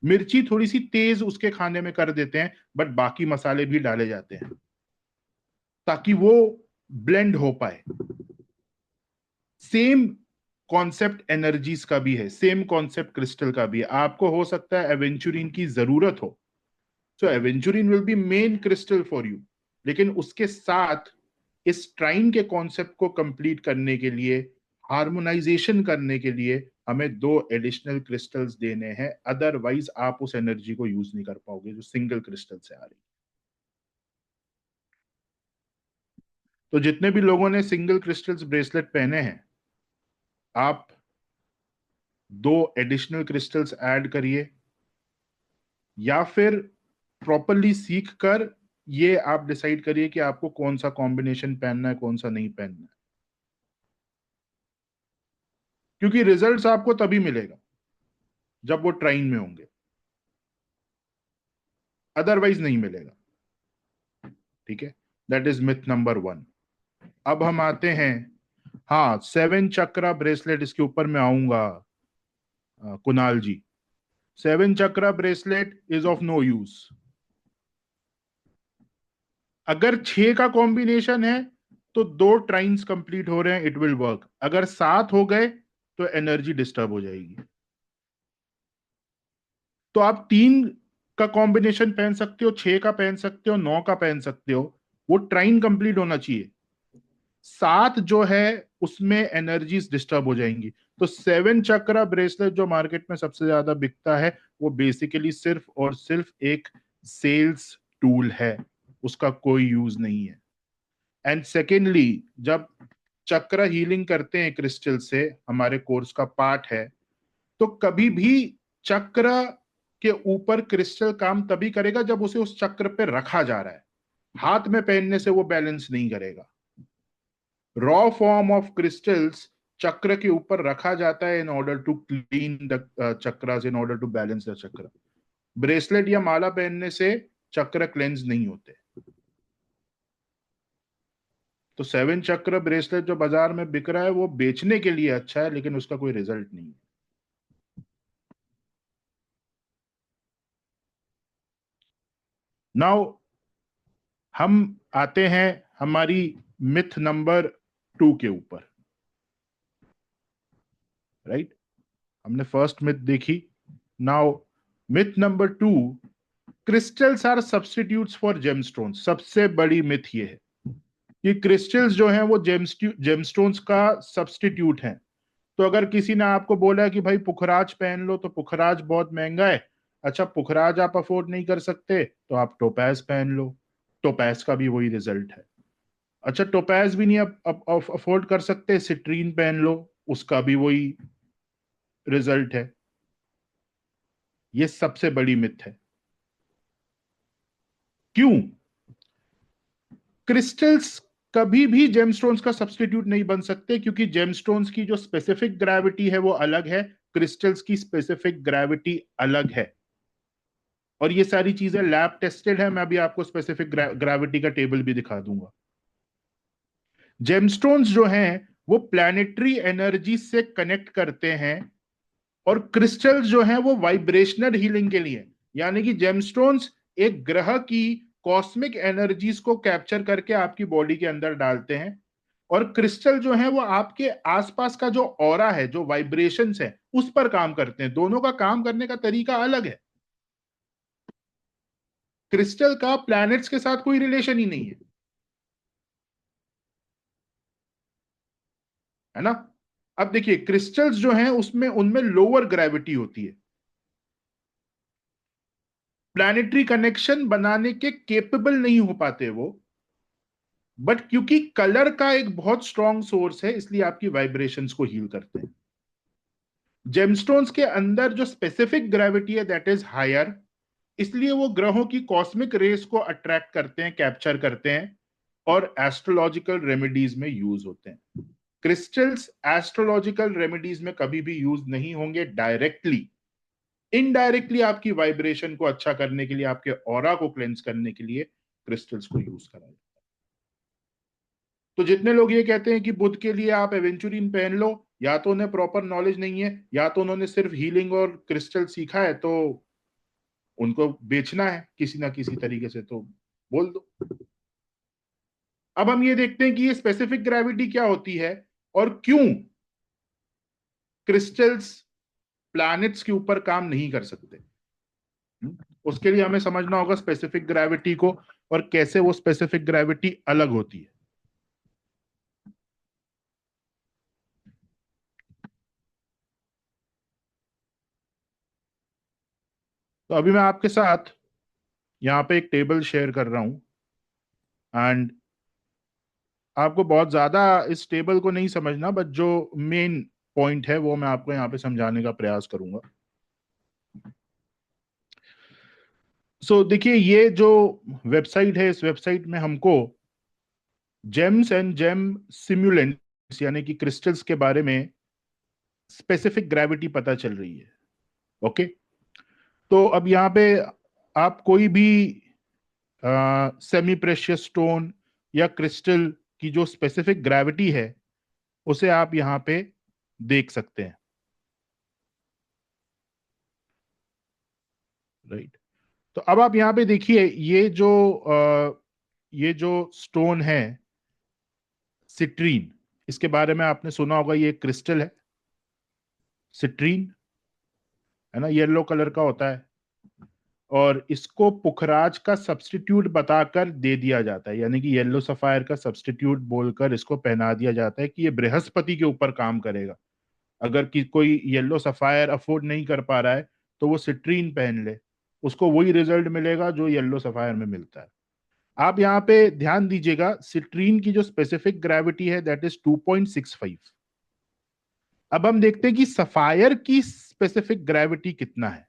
मिर्ची थोड़ी सी तेज उसके खाने में कर देते हैं, बट बाकी मसाले भी डाले जाते हैं ताकि वो ब्लेंड हो पाए। सेम कॉन्सेप्ट एनर्जीज का भी है, सेम कॉन्सेप्ट क्रिस्टल का भी है। आपको हो सकता है एवेंचुरिन की जरूरत हो, so aventurine will be main crystal for you, लेकिन उसके साथ इस ट्राइन के कॉन्सेप्ट को कंप्लीट करने के लिए, हार्मोनाइजेशन करने के लिए हमें दो एडिशनल क्रिस्टल्स देने हैं, अदरवाइज आप उस एनर्जी को यूज नहीं कर पाओगे जो सिंगल क्रिस्टल से आ रही। तो जितने भी लोगों ने सिंगल क्रिस्टल्स ब्रेसलेट पहने हैं, आप दो एडिशनल क्रिस्टल्स ऐड करिए या फिर प्रॉपरली सीख कर ये आप डिसाइड करिए कि आपको कौन सा कॉम्बिनेशन पहनना है, कौन सा नहीं पहनना है, क्योंकि रिजल्ट्स आपको तभी मिलेगा जब वो ट्राइन में होंगे, अदरवाइज नहीं मिलेगा। ठीक है, दैट इज मिथ नंबर 1। अब हम आते हैं, हाँ 7 चक्रा ब्रेसलेट, इसके ऊपर मैं आऊंगा Kunal ji. 7 chakra bracelet is of no use. अगर 6 का कॉम्बिनेशन है तो 2 ट्राइन्स कंप्लीट हो रहे हैं, इट विल वर्क। अगर 7 हो गए तो एनर्जी डिस्टर्ब हो जाएगी। तो आप 3 का कॉम्बिनेशन पहन सकते हो, 6 का पहन सकते हो, 9 का पहन सकते हो, वो ट्राइन कंप्लीट होना चाहिए। 7 जो है उसमें एनर्जीज डिस्टर्ब हो जाएंगी। तो 7 चक्रा ब्रेसलेट जो मार्केट में सबसे ज्यादा बिकता है वो बेसिकली सिर्फ और सिर्फ एक सेल्स टूल है, उसका कोई यूज नहीं है। एंड सेकेंडली, जब चक्र हीलिंग करते हैं क्रिस्टल से, हमारे कोर्स का पार्ट है, तो कभी भी चक्र के ऊपर क्रिस्टल काम तभी करेगा जब उसे उस चक्र पे रखा जा रहा है। हाथ में पहनने से वो बैलेंस नहीं करेगा। रॉ फॉर्म ऑफ क्रिस्टल्स चक्र के ऊपर रखा जाता है in order to clean the chakras, in order to balance the chakra. Bracelet या माला पहनने से चक्र क्लेंस नहीं होते। तो 7 चक्र ब्रेसलेट जो बाजार में बिक रहा है वो बेचने के लिए अच्छा है, लेकिन उसका कोई रिजल्ट नहीं है। नाउ हम आते हैं हमारी मिथ नंबर 2 के ऊपर, राइट? हमने फर्स्ट मिथ देखी। Now myth number 2, crystals are substitutes for gemstones. सबसे बड़ी मिथ ये है कि क्रिस्टल्स जो हैं वो जेमस्टोन्स का सब्स्टिट्यूट हैं। तो अगर किसी ने आपको बोला कि भाई पुखराज पहन लो, तो पुखराज बहुत महंगा है, अच्छा पुखराज आप अफोर्ड नहीं कर सकते तो आप टोपैज पहन लो, टोपैज का भी वही रिजल्ट है। अच्छा टोपैज भी नहीं आप अफोर्ड कर सकते, सिट्रीन पहन लो, उसका भी वही रिजल्ट है। ये सबसे बड़ी मिथ है। क्यों? क्रिस्टल्स कभी भी जेमस्टोन्स का सब्स्टिट्यूट नहीं बन सकते, क्योंकि जेमस्टोन्स की जो स्पेसिफिक ग्रेविटी है वो अलग है, क्रिस्टल्स की स्पेसिफिक ग्रेविटी अलग है। और ये सारी चीजें लैब टेस्टेड है। मैं अभी आपको स्पेसिफिक ग्रेविटी का टेबल भी दिखा दूंगा। जेमस्टोन्स जो हैं वो प्लैनेटरी एनर्जी से कनेक्ट करते हैं, और क्रिस्टल्स जो हैं वो वाइब्रेशनल हीलिंग के लिए, यानी कि जेमस्टोन्स एक ग्रह की कॉस्मिक एनर्जीज को कैप्चर करके आपकी बॉडी के अंदर डालते हैं, और क्रिस्टल जो है वो आपके आसपास का जो ऑरा है, जो वाइब्रेशंस है, उस पर काम करते हैं। दोनों का काम करने का तरीका अलग है। क्रिस्टल का प्लैनेट्स के साथ कोई रिलेशन ही नहीं है ना? अब देखिए क्रिस्टल्स जो हैं उसमें उनमें लोअर ग्रेविटी होती है, प्लैनेटरी कनेक्शन बनाने के केपेबल नहीं हो पाते वो, बट क्योंकि कलर का एक बहुत स्ट्रॉन्ग सोर्स है इसलिए आपकी वाइब्रेशंस को हील करते हैं। जेमस्टोन्स के अंदर जो स्पेसिफिक ग्रेविटी है दैट इज हायर, इसलिए वो ग्रहों की कॉस्मिक रेस को अट्रैक्ट करते हैं, कैप्चर करते हैं, और एस्ट्रोलॉजिकल रेमेडीज में यूज होते हैं। क्रिस्टल्स एस्ट्रोलॉजिकल रेमेडीज में कभी भी यूज नहीं होंगे डायरेक्टली। इनडायरेक्टली आपकी वाइब्रेशन को अच्छा करने के लिए, आपके ऑरा को क्लेंस करने के लिए क्रिस्टल्स को यूज करा जाता है। तो जितने लोग ये कहते हैं कि बुध के लिए आप एवेंचुरिन पहन लो, या तो उन्हें प्रॉपर नॉलेज नहीं है, या तो उन्होंने सिर्फ हीलिंग और क्रिस्टल सीखा है, तो उनको बेचना है किसी ना किसी तरीके से, तो बोल दो। अब हम ये देखते हैं कि ये स्पेसिफिक ग्रेविटी क्या होती है और क्यों क्रिस्टल्स प्लैनेट्स के ऊपर काम नहीं कर सकते। उसके लिए हमें समझना होगा स्पेसिफिक ग्रेविटी को, और कैसे वो स्पेसिफिक ग्रेविटी अलग होती है। तो अभी मैं आपके साथ यहाँ पे एक टेबल शेयर कर रहा हूं, एंड आपको बहुत ज्यादा इस टेबल को नहीं समझना, बट जो मेन पॉइंट है वो मैं आपको यहाँ पे समझाने का प्रयास करूंगा। सो देखिए, ये जो वेबसाइट है, इस वेबसाइट में हमको जेम्स एंड जेम सिमुलेंट्स यानी कि क्रिस्टल्स के बारे में स्पेसिफिक ग्रेविटी पता चल रही है। ओके, तो अब यहाँ पे आप कोई भी सेमी प्रेशियस स्टोन, या क्रिस्टल की जो स्पेसिफिक ग्रेविटी है उसे आप यहां पे देख सकते हैं, राइट। तो अब आप यहां पे देखिए, ये जो स्टोन है सिट्रीन, इसके बारे में आपने सुना होगा, ये एक क्रिस्टल है सिट्रीन, है ना, येलो कलर का होता है, और इसको पुखराज का सब्स्टिट्यूट बताकर दे दिया जाता है, यानी कि येलो सफायर का सब्स्टिट्यूट बोलकर इसको पहना दिया जाता है कि ये बृहस्पति के ऊपर काम करेगा। अगर कोई येलो सफायर अफोर्ड नहीं कर पा रहा है तो वो सिट्रीन पहन ले, उसको वही रिजल्ट मिलेगा जो येलो सफायर में मिलता है। आप यहाँ पे ध्यान दीजिएगा, सिट्रीन की जो स्पेसिफिक ग्रेविटी है दैट इज 2.65। अब हम देखते हैं कि सफायर की स्पेसिफिक ग्रेविटी कितना है।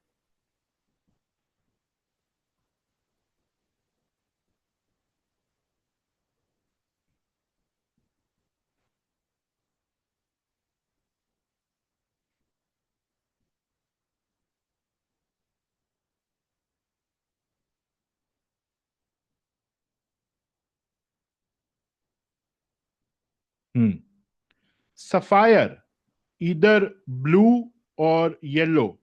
सफायर इधर ब्लू और येलो,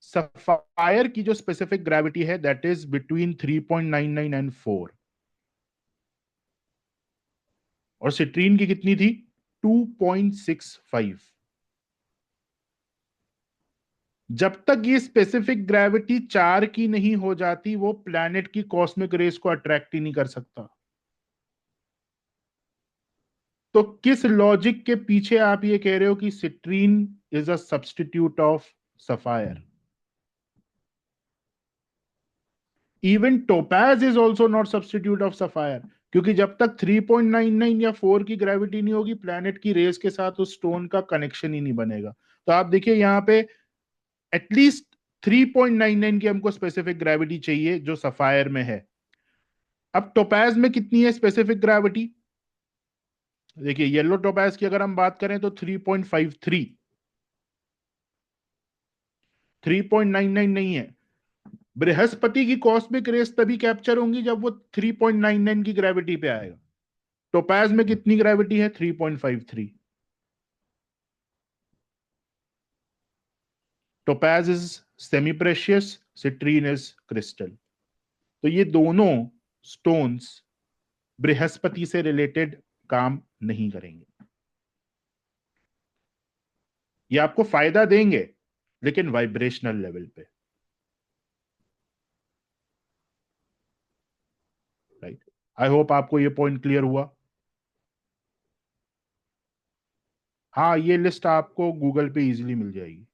सफायर की जो स्पेसिफिक ग्रेविटी है दैट इज बिटवीन 3.99 एंड 4, और सिट्रीन की कितनी थी 2.65। जब तक ये स्पेसिफिक ग्रेविटी 4 की नहीं हो जाती वो प्लैनेट की कॉस्मिक रेस को अट्रैक्ट ही नहीं कर सकता। तो किस लॉजिक के पीछे आप ये कह रहे हो कि citrine is a substitute of sapphire? Even topaz is also not substitute of sapphire, क्योंकि जब तक 3.99 या 4 की ग्रेविटी नहीं होगी प्लैनेट की रेस के साथ उस स्टोन का कनेक्शन ही नहीं बनेगा। तो आप देखिए यहां पे एटलीस्ट 3.99 की हमको स्पेसिफिक ग्रेविटी चाहिए जो सफायर में है। अब टोपैज में कितनी है स्पेसिफिक ग्रेविटी? देखिए येलो टोपैज की अगर हम बात करें तो 3.53, 3.99 नहीं है। बृहस्पति की कॉस्मिक रेस तभी कैप्चर होंगी जब वो 3.99 की ग्रेविटी पे आएगा। टोपैज में कितनी ग्रेविटी है 3.53। Topaz is semi precious, citrine is crystal. तो ये दोनों स्टोन्स बृहस्पति से रिलेटेड काम नहीं करेंगे। ये आपको फायदा देंगे लेकिन वाइब्रेशनल लेवल पे, राइट। आई होप आपको ये पॉइंट क्लियर हुआ। हाँ, ये लिस्ट आपको गूगल पे इजीली मिल जाएगी,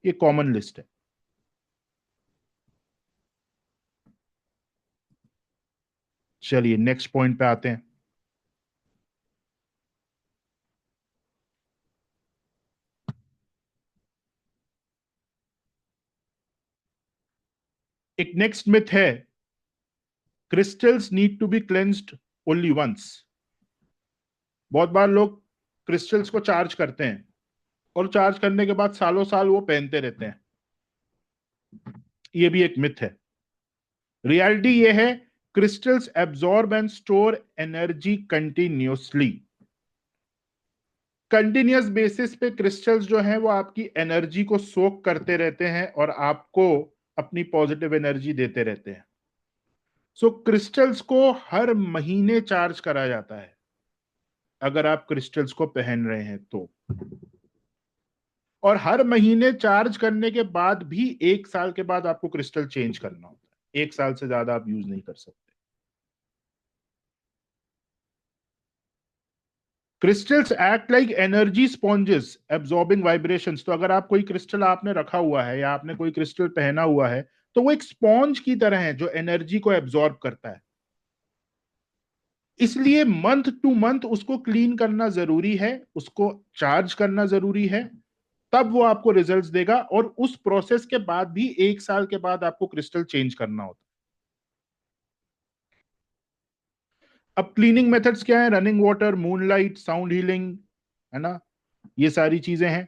ये कॉमन लिस्ट है। चलिए नेक्स्ट पॉइंट पे आते हैं। एक नेक्स्ट मिथ है, crystals need to be cleansed only once. बहुत बार लोग क्रिस्टल्स को चार्ज करते हैं और चार्ज करने के बाद सालों साल वो पहनते रहते हैं, ये भी एक मिथ है। रियलिटी ये है, crystals absorb and store energy continuously. Continuous basis पे क्रिस्टल्स जो हैं वो आपकी एनर्जी को सोक करते रहते हैं और आपको अपनी पॉजिटिव एनर्जी देते रहते हैं। सो क्रिस्टल्स को हर महीने चार्ज करा जाता है अगर आप क्रिस्टल्स को पहन रहे हैं तो, और हर महीने चार्ज करने के बाद भी 1 साल के बाद आपको क्रिस्टल चेंज करना होता है। 1 साल से ज्यादा आप यूज नहीं कर सकते। Crystals act like energy sponges absorbing vibrations. तो अगर आप कोई क्रिस्टल आपने रखा हुआ है या आपने कोई क्रिस्टल पहना हुआ है तो वो एक स्पॉन्ज की तरह है जो एनर्जी को एब्जॉर्ब करता है। इसलिए मंथ टू मंथ उसको क्लीन करना जरूरी है, उसको चार्ज करना जरूरी है, तब वो आपको रिजल्ट्स देगा। और उस प्रोसेस के बाद भी 1 साल के बाद आपको क्रिस्टल चेंज करना होता है। अब क्लीनिंग मेथड्स क्या है? Running water, moonlight, sound healing, है ना, ये सारी चीजें हैं।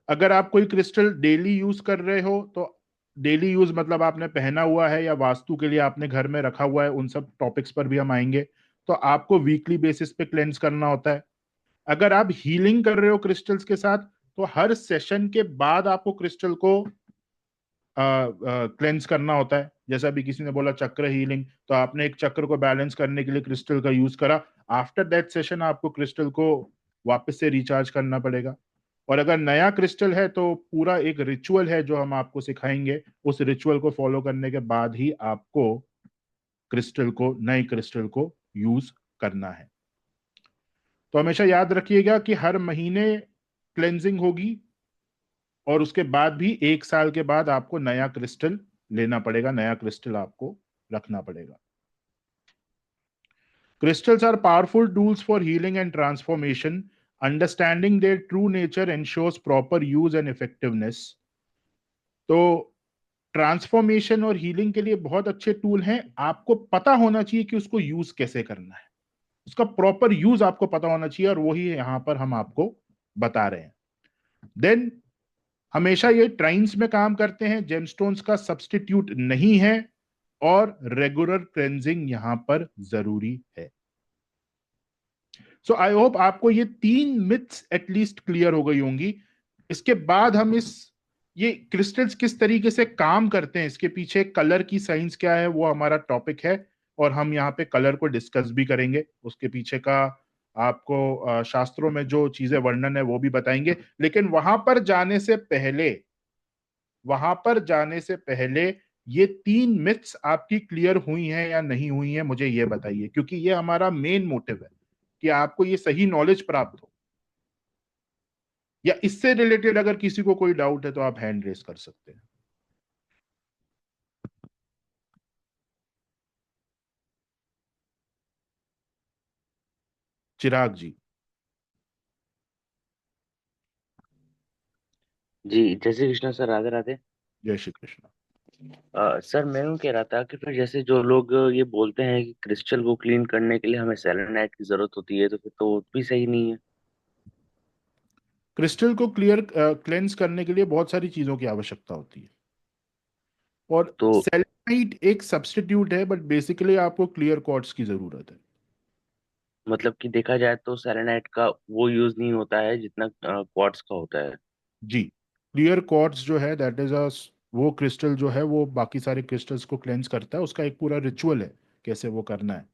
अगर आप कोई क्रिस्टल डेली यूज कर रहे हो तो डेली यूज मतलब आपने पहना हुआ है या वास्तु के लिए आपने घर में रखा हुआ है, उन सब टॉपिक्स पर भी हम आएंगे। तो आपको वीकली बेसिस पे क्लेंस करना होता है। अगर आप हीलिंग कर रहे हो क्रिस्टल्स के साथ, तो हर सेशन के बाद आपको क्रिस्टल को क्लेंस करना होता है। जैसा अभी किसी ने बोला चक्र हीलिंग, तो आपने एक चक्र को बैलेंस करने के लिए क्रिस्टल का यूज करा। आफ्टर दैट सेशन आपको क्रिस्टल को वापस से रिचार्ज करना पड़ेगा। और अगर नया क्रिस्टल है तो पूरा एक रिचुअल है जो हम आपको सिखाएंगे। उस रिचुअल को फॉलो करने के बाद ही आपको नए क्रिस्टल को यूज करना है। तो हमेशा याद रखिएगा कि हर महीने क्लेंजिंग होगी, और उसके बाद भी 1 साल के बाद आपको नया क्रिस्टल लेना पड़ेगा, नया क्रिस्टल आपको रखना पड़ेगा। Crystals are powerful tools for healing and transformation. Understanding their true nature ensures proper use and effectiveness. तो ट्रांसफॉर्मेशन और हीलिंग के लिए बहुत अच्छे टूल हैं। आपको पता होना चाहिए कि उसको यूज कैसे करना है, उसका प्रॉपर यूज आपको पता होना चाहिए, और वही यहां पर हम आपको बता रहे हैं। देन हमेशा ये ट्राइन्स में काम करते हैं, जेमस्टोन्स का सब्स्टिट्यूट नहीं है, और रेगुलर क्लेंजिंग यहां पर जरूरी है। सो आई होप आपको ये 3 मिथ्स एटलीस्ट क्लियर हो गई होंगी। इसके बाद हम ये क्रिस्टल्स किस तरीके से काम करते हैं, इसके पीछे कलर की साइंस क्या है, वो हमारा टॉपिक है, और हम यहाँ पे कलर को डिस्कस भी करेंगे। उसके पीछे का आपको शास्त्रों में जो चीजें वर्णन है वो भी बताएंगे। लेकिन वहां पर जाने से पहले ये 3 मिथ्स आपकी क्लियर हुई हैं या नहीं हुई हैं, मुझे ये बताइए, क्योंकि ये हमारा मेन मोटिव है कि आपको ये सही नॉलेज प्राप्त हो। या इससे रिलेटेड अगर किसी को कोई डाउट है तो आप हैंड रेस कर सकते हैं। चिराग जी। जी जय श्री कृष्ण सर, राधे राधे। जय श्री कृष्ण। सर मैं यूँ कह रहा था कि फिर जैसे जो लोग ये बोलते हैं कि क्रिस्टल को क्लीन करने के लिए हमें सेलेनाइट की जरूरत होती है, तो फिर तो वो भी सही नहीं है। क्रिस्टल को क्लेंस करने के लिए बहुत सारी चीजों की आवश्यकता होती है, और तो सेलेनाइट एक सब्स्टिट्यूट है, बट बेसिकली आपको क्लियर क्वार्ट्ज की जरूरत है। मतलब कि देखा जाए तो सेलेनाइट का वो यूज नहीं होता है जितना क्वार्ट्ज का होता है। जी, क्लियर क्वार्ट्ज जो है दैट इज अ वो क्रिस्टल जो है वो बाकी सारे क्रिस्टल्स को क्लेंस करता है। उसका एक पूरा रिचुअल है कैसे वो करना है।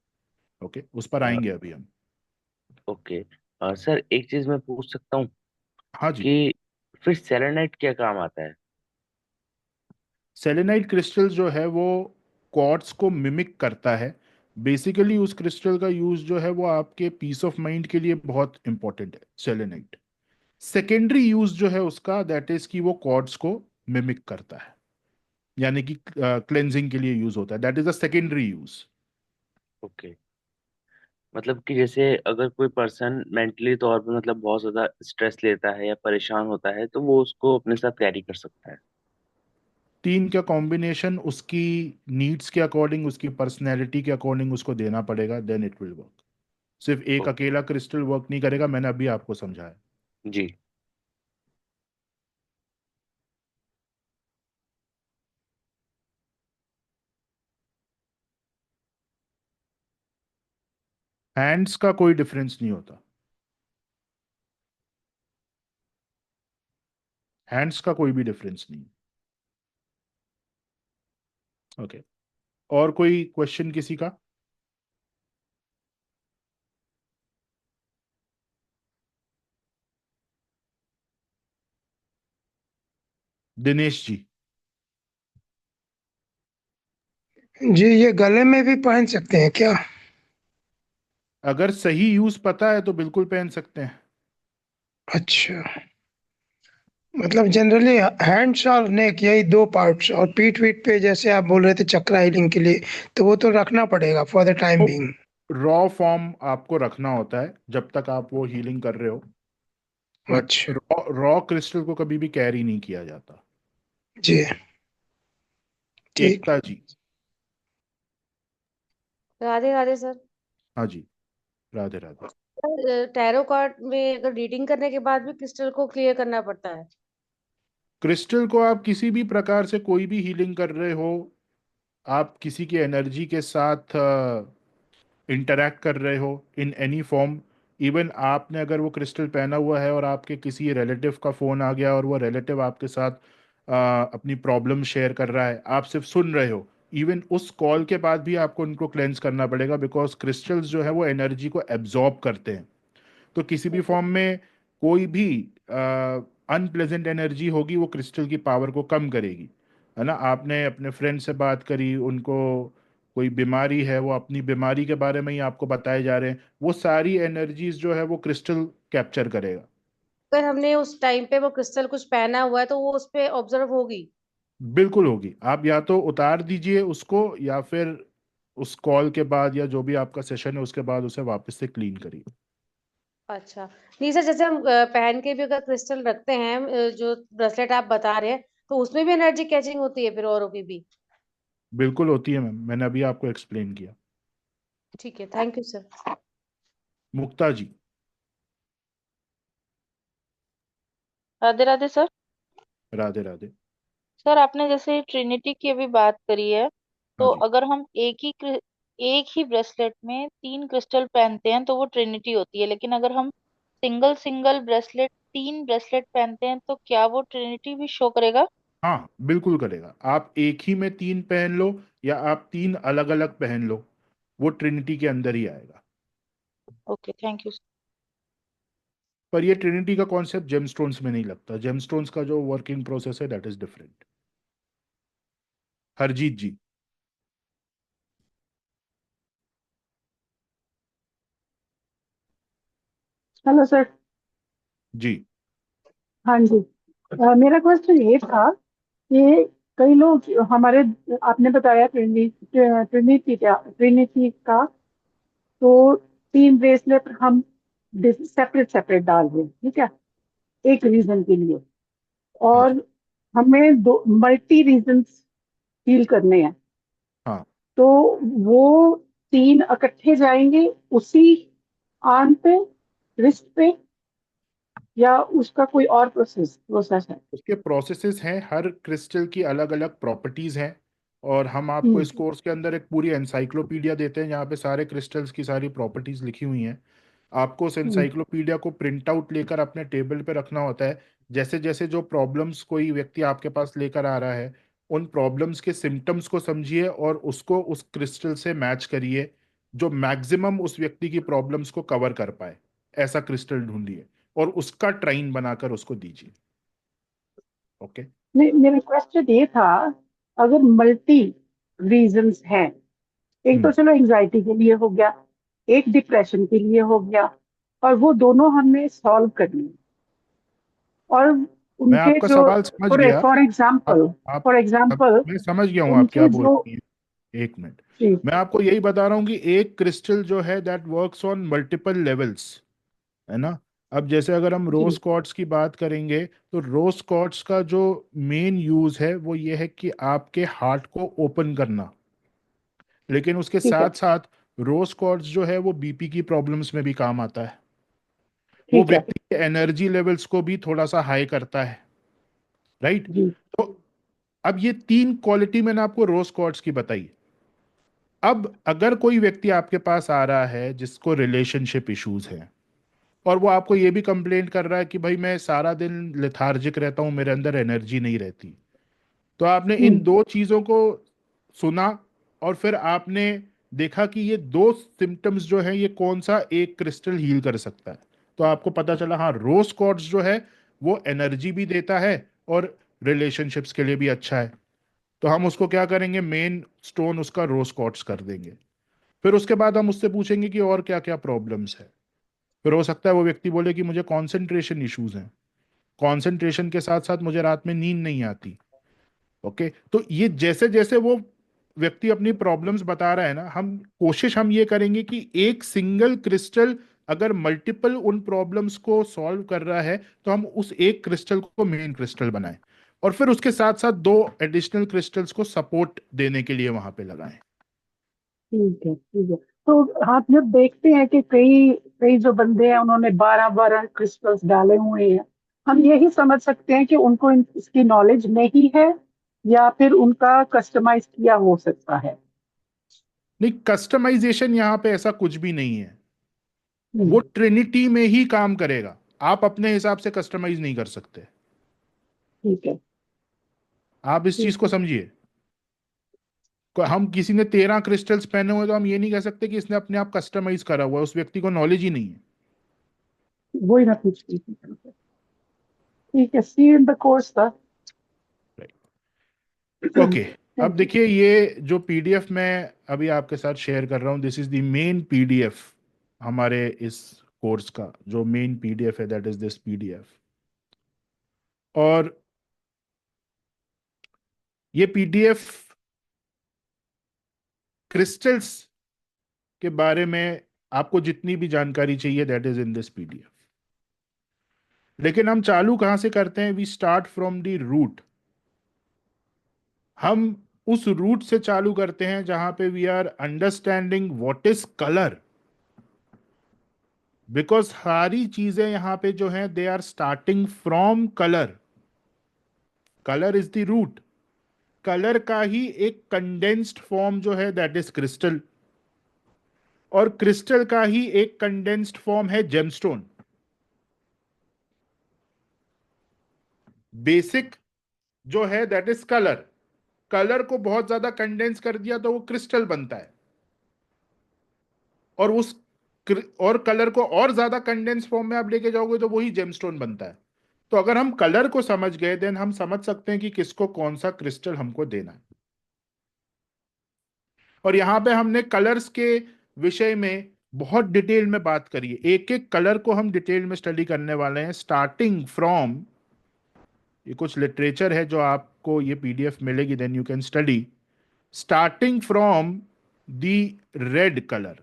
ओके, उस पर अ, आएंगे अभी हम। ओके। सर एक चीज मैं पूछ सकता हूँ हाँ जी। कि फिर सेलेनाइट क्या काम आता है? सेलेनाइट क्रिस्टल जो है वो क्वार्ट्ज को मिमिक करता है। बेसिकली उस क्रिस्टल का यूज जो है वो आपके पीस ऑफ माइंड के लिए बहुत इंपॉर्टेंट है। सेलेनाइट सेकेंडरी यूज जो है उसका दैट इज कि वो क्वार्ट्ज को मिमिक करता है, यानी कि क्लेंजिंग के लिए यूज होता है। That is a secondary use. Okay. मतलब कि जैसे अगर कोई पर्सन मेंटली तौर पे मतलब बहुत ज्यादा स्ट्रेस लेता है या परेशान होता है, तो वो उसको अपने साथ कैरी कर सकता है। 3 का कॉम्बिनेशन उसकी नीड्स के अकॉर्डिंग, उसकी पर्सनैलिटी के अकॉर्डिंग उसको देना पड़ेगा, देन इट विल वर्क। सिर्फ एक ओके। अकेला क्रिस्टल वर्क नहीं करेगा, मैंने अभी आपको समझाया। जी। हैंड्स का कोई डिफरेंस नहीं होता। हैंड्स का कोई भी डिफरेंस नहीं। ओके, और कोई क्वेश्चन किसी का? दिनेश जी। जी ये गले में भी पहन सकते हैं क्या? अगर सही यूज पता है तो बिल्कुल पहन सकते हैं। अच्छा, मतलब जनरली हैंड्स और नेक यही दो पार्ट्स, और पीठ वीठ पे जैसे आप बोल रहे थे चक्रा हीलिंग के लिए, तो वो तो रखना पड़ेगा for the time being. Raw form आपको रखना होता है जब तक आप वो हीलिंग कर रहे हो, बट अच्छा रॉ क्रिस्टल को कभी भी कैरी नहीं किया जाता। जी, ठीक। एकता जी। राधे राधे सर। हाँ जी, Radhe Radhe. Sir tarot card में अगर रीडिंग करने के बाद भी क्रिस्टल को क्लियर करना पड़ता है? क्रिस्टल को आप किसी भी प्रकार से कोई भी हीलिंग कर रहे हो, आप किसी की एनर्जी के साथ इंटरैक्ट कर रहे हो इन एनी फॉर्म, इवन आपने अगर वो क्रिस्टल पहना हुआ है और आपके किसी रिलेटिव का फोन आ गया और वो रिलेटिव आपके साथ अपनी प्रॉब्लम शेयर कर रहा है, आप सिर्फ सुन रहे हो, इवन उस कॉल के बाद भी आपको उनको क्लेंस करना पड़ेगा, बिकॉज क्रिस्टल्स जो है वो एनर्जी को एब्जॉर्ब करते हैं। तो किसी भी फॉर्म में कोई भी अनप्लेजेंट एनर्जी होगी वो क्रिस्टल की पावर को कम करेगी, है ना। आपने अपने फ्रेंड से बात करी, उनको कोई बीमारी है, वो अपनी बीमारी के बारे में ही आपको बताए जा रहे हैं, वो सारी एनर्जीज जो है वो क्रिस्टल कैप्चर करेगा। अगर हमने उस टाइम पे वो क्रिस्टल कुछ पहना हुआ है तो वो उस पे ऑब्जर्व होगी। बिल्कुल होगी। आप या तो उतार दीजिए उसको, या फिर उस कॉल के बाद या जो भी आपका सेशन है उसके बाद उसे वापस से क्लीन करिए। अच्छा, नहीं सर, जैसे हम पहन के भी अगर क्रिस्टल रखते हैं, जो ब्रेसलेट आप बता रहे हैं, तो उसमें भी एनर्जी कैचिंग होती है फिर औरों की भी? बिल्कुल होती है मैम, मैंने अभी आपको एक्सप्लेन किया। ठीक है, thank you sir. Mukta ji. Radhe Radhe sir. Radhe Radhe. Sir आपने जैसे ट्रिनिटी की अभी बात करी है, हाँ तो जी। अगर हम एक ही ब्रेसलेट में 3 क्रिस्टल पहनते हैं तो वो ट्रिनिटी होती है, लेकिन अगर हम सिंगल सिंगल ब्रेसलेट 3 ब्रेसलेट पहनते हैं तो क्या वो ट्रिनिटी भी शो करेगा? हाँ बिल्कुल करेगा। आप एक ही में 3 पहन लो या आप 3 अलग अलग पहन लो, वो ट्रिनिटी के अंदर ही आएगा। Okay, thank you. पर ये ट्रिनिटी का कॉन्सेप्ट जेमस्टोन्स में नहीं लगता। जेमस्टोन्स का जो वर्किंग प्रोसेस है that is different. Harjeet ji. Hello sir. जी। हाँ जी। मेरा क्वेश्चन ये था कि कई लोग हमारे, आपने बताया ट्रिनिटी का, तो 3 ब्रेसलेट हम सेपरेट सेपरेट डाल रहे हैं, ठीक है, एक रीजन के लिए, हाँ और जी। हमें दो मल्टी रीजन्स फील करने हैं, हाँ। तो वो 3 इकट्ठे जाएंगे उसी आर्म पे, रिस्ट पे, या उसका कोई और प्रोसेस है? उसके प्रोसेसेस हैं, हर क्रिस्टल की अलग अलग प्रॉपर्टीज हैं, और हम आपको हम्म। इस कोर्स के अंदर एक पूरी एनसाइक्लोपीडिया देते हैं जहाँ पे सारे क्रिस्टल्स की सारी प्रॉपर्टीज लिखी हुई हैं। आपको उस हम्म। एनसाइक्लोपीडिया को प्रिंट आउट लेकर अपने टेबल पे रखना होता है। जैसे जैसे जो प्रॉब्लम्स कोई व्यक्ति आपके पास लेकर आ रहा है, उन प्रॉब्लम्स के सिम्टम्स को समझिए और उसको उस क्रिस्टल से मैच करिए जो मैक्सिमम उस व्यक्ति की प्रॉब्लम्स को कवर कर पाए। ऐसा क्रिस्टल ढूंढिए और उसका ट्राइन बनाकर उसको दीजिए। ओके। नहीं, मेरा क्वेश्चन ये था, अगर मल्टी रीजंस हैं, एक तो हम्म। चलो एंजाइटी के लिए हो गया, एक डिप्रेशन के लिए हो गया, और वो दोनों हमने सॉल्व करनी है, और मैं उनके आपका जो, सवाल समझ फॉर गया। फॉर आप एग्जाम्पल आप फॉर एग्जाम्पल मैं समझ गया हूँ आप क्या उनके बोल जो, रही हैं। एक मिनट। जी, मैं आपको यही बता रहा हूँ कि एक क्रिस्टल जो है that works on multiple levels, है ना। अब जैसे अगर हम जी, रोज क्वार्ट्ज की बात करेंगे, तो रोज क्वार्ट्ज का जो मेन यूज है वो ये है कि आपके हार्ट को ओपन करना, लेकिन उसके ठीक है, साथ साथ रोज क्वार्ट्ज जो है वो बीपी की प्रॉब्लम्स में भी काम आता है। वो ठीक है, व्यक्ति के एनर्जी लेवल्स को भी थोड़ा सा हाई करता है, राइट। जी, तो अब ये 3 क्वालिटी मैंने आपको रोज क्वार्ट्ज की बताई। अब अगर कोई व्यक्ति आपके पास आ रहा है जिसको रिलेशनशिप इश्यूज हैं, और वो आपको ये भी कंप्लेंट कर रहा है कि भाई मैं सारा दिन लेथार्जिक रहता हूं, मेरे अंदर एनर्जी नहीं रहती, तो आपने इन हम्म, 2 चीजों को सुना और फिर आपने देखा कि ये 2 सिम्टम्स जो है ये कौन सा एक क्रिस्टल हील कर सकता है, तो आपको पता चला हाँ रोज क्वार्ट्ज जो है वो एनर्जी भी देता है और रिलेशनशिप्स के लिए भी अच्छा है। तो हम उसको क्या करेंगे, मेन स्टोन उसका रोज क्वार्ट्ज कर देंगे। फिर उसके बाद हम उससे पूछेंगे कि और क्या क्या प्रॉब्लम्स है। फिर हो सकता है वो व्यक्ति बोले कि मुझे कंसंट्रेशन इश्यूज हैं, कंसंट्रेशन के साथ साथ मुझे रात में नींद नहीं आती। ओके, तो ये जैसे जैसे वो व्यक्ति अपनी प्रॉब्लम्स बता रहा है ना, हम ये करेंगे कि एक सिंगल क्रिस्टल अगर मल्टीपल उन प्रॉब्लम्स को सॉल्व कर रहा है तो हम उस एक क्रिस्टल को मेन क्रिस्टल बनाएं, और फिर उसके साथ साथ 2 एडिशनल क्रिस्टल्स को सपोर्ट देने के लिए वहां पे लगाएं। ठीक है, ठीक है। तो आप जब देखते हैं कि कई कई जो बंदे हैं उन्होंने 12 12 क्रिस्टल्स डाले हुए हैं, हम यही समझ सकते हैं कि उनको इसकी नॉलेज नहीं है या फिर उनका कस्टमाइज किया हो सकता है। नहीं, कस्टमाइजेशन यहाँ पे ऐसा कुछ भी नहीं है। वो हम्म, ट्रिनिटी में ही काम करेगा, आप अपने हिसाब से कस्टमाइज नहीं कर सकते। ठीक है। आप इस चीज ठीक को है। समझिए। हम किसी ने 13 क्रिस्टल्स पहने हुए तो हम ये नहीं कह सकते कि इसने अपने आप कस्टमाइज करा हुआ है, उस व्यक्ति को नॉलेज ही नहीं है। वही मैं पूछ रही थी। ठीक है, सी इन द कोर्स था। ओके, अब थैंक यू। देखिए ये जो पीडीएफ मैं अभी आपके साथ शेयर कर रहा हूं, this is the main PDF हमारे इस कोर्स का। जो मेन पीडीएफ है दैट इज दिस पीडीएफ। और ये पीडीएफ क्रिस्टल्स के बारे में आपको जितनी भी जानकारी चाहिए that is in this PDF. लेकिन हम चालू कहां से करते हैं? We start from the root. हम उस रूट से चालू करते हैं जहां पे we are understanding what is colour. Because सारी चीजें यहां पे जो है they are starting from colour. Colour is the root. Colour का ही एक कंडेंस्ड फॉर्म जो है दैट इज क्रिस्टल, और क्रिस्टल का ही एक कंडेंस्ड फॉर्म है जेमस्टोन। बेसिक जो है दैट इज कलर। कलर को बहुत ज्यादा कंडेंस कर दिया तो वो क्रिस्टल बनता है, और और कलर को और ज्यादा कंडेंस फॉर्म में आप लेके जाओगे तो वही जेमस्टोन बनता है। तो अगर हम कलर को समझ गए देन हम समझ सकते हैं कि किसको कौन सा क्रिस्टल हमको देना है। और यहां पे हमने कलर्स के विषय में बहुत डिटेल में बात करी है। एक एक कलर को हम डिटेल में स्टडी करने वाले हैं, स्टार्टिंग फ्रॉम, ये कुछ लिटरेचर है जो आपको ये पीडीएफ मिलेगी, then you can study starting from the red colour.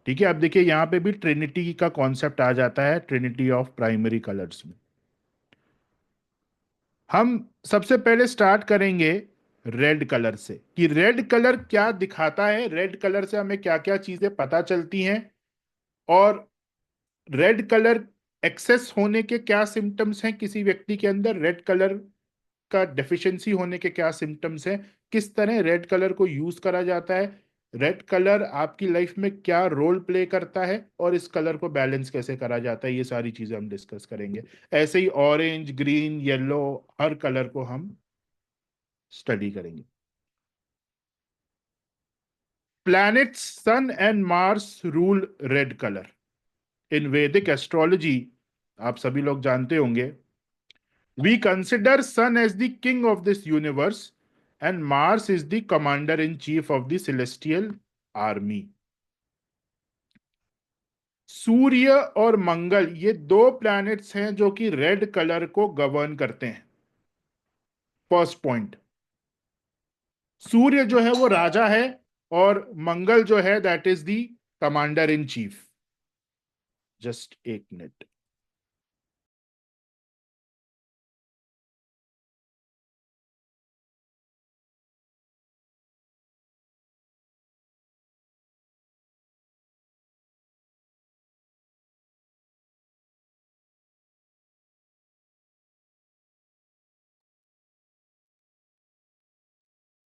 ठीक है, अब देखिए यहां पे भी ट्रिनिटी का कॉन्सेप्ट आ जाता है, ट्रिनिटी ऑफ प्राइमरी कलर्स में। हम सबसे पहले स्टार्ट करेंगे रेड कलर से, कि रेड कलर क्या दिखाता है, रेड कलर से हमें क्या क्या चीजें पता चलती हैं, और रेड कलर एक्सेस होने के क्या सिम्टम्स हैं किसी व्यक्ति के अंदर, रेड कलर का डेफिशिएंसी होने के क्या सिम्टम्स हैं, किस तरह रेड कलर को यूज करा जाता है, रेड कलर आपकी लाइफ में क्या रोल प्ले करता है, और इस कलर को बैलेंस कैसे करा जाता है, ये सारी चीजें हम डिस्कस करेंगे। ऐसे ही ऑरेंज, ग्रीन, येलो, हर कलर को हम स्टडी करेंगे। Planets sun and Mars rule red colour. In Vedic astrology आप सभी लोग जानते होंगे, we consider sun as the king of this universe and Mars is the commander in chief of the celestial army. सूर्य और मंगल ये दो प्लैनेट्स हैं जो कि रेड कलर को गवर्न करते हैं। फर्स्ट पॉइंट, सूर्य जो है वो राजा है और मंगल जो है that is the commander in chief. Just एक मिनट।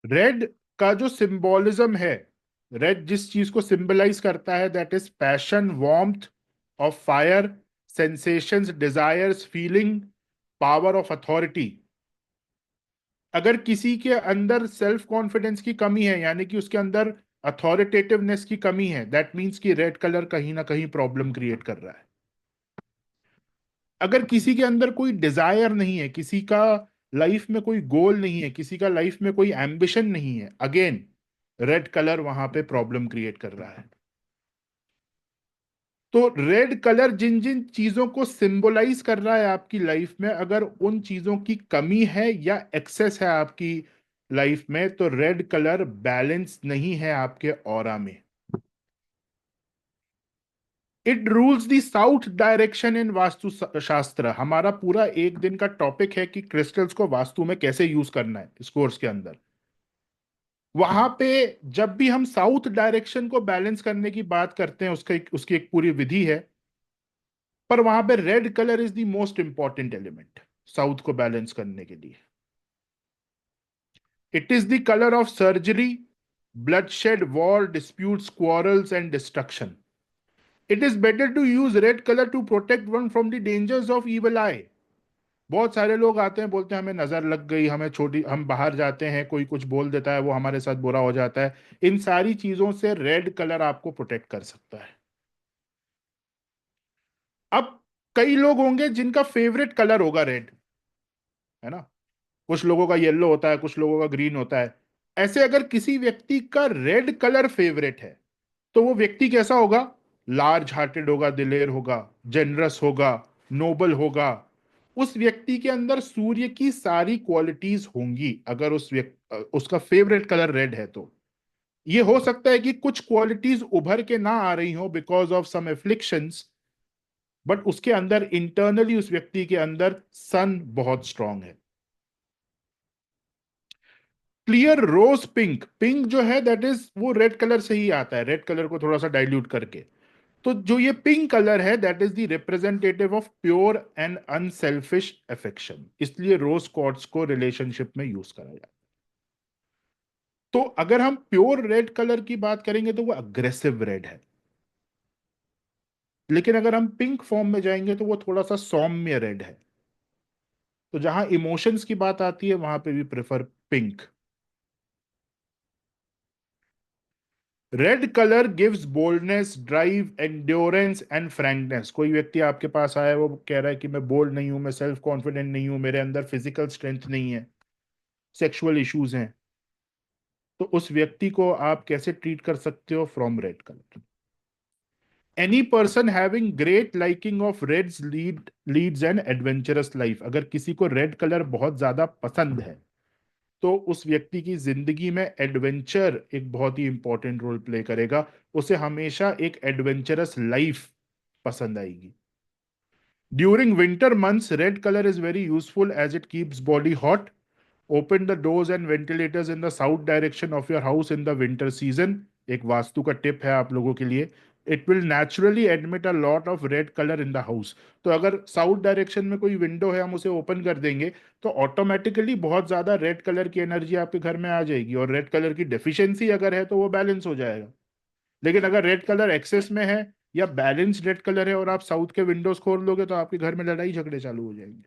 रेड का जो सिंबोलिज्म है, रेड जिस चीज को सिंबलाइज करता है that is passion, warmth of fire, sensations, desires, feeling, power of authority. अगर किसी के अंदर सेल्फ कॉन्फिडेंस की कमी है, यानी कि उसके अंदर अथॉरिटेटिवनेस की कमी है, दैट मीन्स कि रेड कलर कहीं ना कहीं प्रॉब्लम क्रिएट कर रहा है। अगर किसी के अंदर कोई डिजायर नहीं है, किसी का लाइफ में कोई गोल नहीं है, किसी का लाइफ में कोई एम्बिशन नहीं है, अगेन रेड कलर वहां पे प्रॉब्लम क्रिएट कर रहा है। तो रेड कलर जिन जिन चीजों को सिंबलाइज कर रहा है आपकी लाइफ में, अगर उन चीजों की कमी है या एक्सेस है आपकी लाइफ में, तो रेड कलर बैलेंस नहीं है आपके ऑरा में। It rules the south direction in vastu शास्त्र। हमारा पूरा एक दिन का टॉपिक है कि क्रिस्टल्स को वास्तु में कैसे यूज करना है इस कोर्स के अंदर। वहां पे जब भी हम साउथ डायरेक्शन को बैलेंस करने की बात करते हैं, उसकी एक पूरी विधि है। पर वहां पे red colour is the most important element south को बैलेंस करने के लिए। It is the colour of surgery, bloodshed, war, disputes, quarrels, and destruction. It is better to use red color to protect one from the dangers of evil eye. बहुत सारे लोग आते हैं, बोलते हैं हमें नजर लग गई, हमें छोटी, हम बाहर जाते हैं, कोई कुछ बोल देता है, वो हमारे साथ बुरा हो जाता है। इन सारी चीजों से रेड कलर आपको प्रोटेक्ट कर सकता है। अब कई लोग होंगे जिनका फेवरेट कलर होगा रेड, है ना, कुछ लोगों का येलो होता है, कुछ लोगों का ग्रीन होता है। ऐसे अगर किसी व्यक्ति का रेड कलर फेवरेट है तो वो व्यक्ति कैसा होगा? लार्ज हार्टेड होगा, दिलेर होगा, जेनरस होगा, नोबल होगा। उस व्यक्ति के अंदर सूर्य की सारी क्वालिटीज होंगी अगर उसका फेवरेट कलर रेड है तो। ये हो सकता है कि कुछ क्वालिटीज उभर के ना आ रही हो because of some afflictions, but उसके अंदर इंटरनली उस व्यक्ति के अंदर सन बहुत स्ट्रांग है। क्लियर रोज पिंक, पिंक जो है दैट इज वो रेड कलर से ही आता है, रेड कलर को थोड़ा सा डाइल्यूट करके। तो जो ये पिंक कलर है that is the representative of pure and unselfish affection, इसलिए रोज क्वार्ट्ज को रिलेशनशिप में यूज करा जाता है। तो अगर हम प्योर रेड कलर की बात करेंगे तो वो अग्रेसिव रेड है, लेकिन अगर हम पिंक फॉर्म में जाएंगे तो वो थोड़ा सा सौम्य रेड है। तो जहां इमोशंस की बात आती है वहां पे भी prefer pink. Red colour gives boldness, drive, endurance and frankness. कोई व्यक्ति आपके पास आया, वो कह रहा है कि मैं बोल्ड नहीं हूं, मैं सेल्फ कॉन्फिडेंट नहीं हूं, मेरे अंदर फिजिकल स्ट्रेंथ नहीं है, सेक्सुअल इश्यूज हैं, तो उस व्यक्ति को आप कैसे ट्रीट कर सकते हो? From red colour. Any person having great liking of reds leads an adventurous life. अगर किसी को रेड कलर बहुत ज्यादा पसंद है तो उस व्यक्ति की जिंदगी में एडवेंचर एक बहुत ही इंपॉर्टेंट रोल प्ले करेगा, उसे हमेशा एक एडवेंचरस लाइफ पसंद आएगी। During winter months red colour is very useful as it keeps body hot. Open the doors and ventilators in the south direction of your house in the winter season. एक वास्तु का tip है आप लोगों के लिए। It will naturally admit a lot of red colour in the house. तो अगर south direction में कोई विंडो है, हम उसे ओपन कर देंगे तो ऑटोमेटिकली बहुत ज्यादा रेड कलर की एनर्जी आपके घर में आ जाएगी, और रेड कलर की डेफिशिएंसी अगर है तो वो बैलेंस हो जाएगा। लेकिन अगर रेड कलर एक्सेस में है या बैलेंस्ड रेड कलर है और आप साउथ के विंडोज खोल लोगे तो आपके घर में लड़ाई झगड़े चालू हो जाएंगे।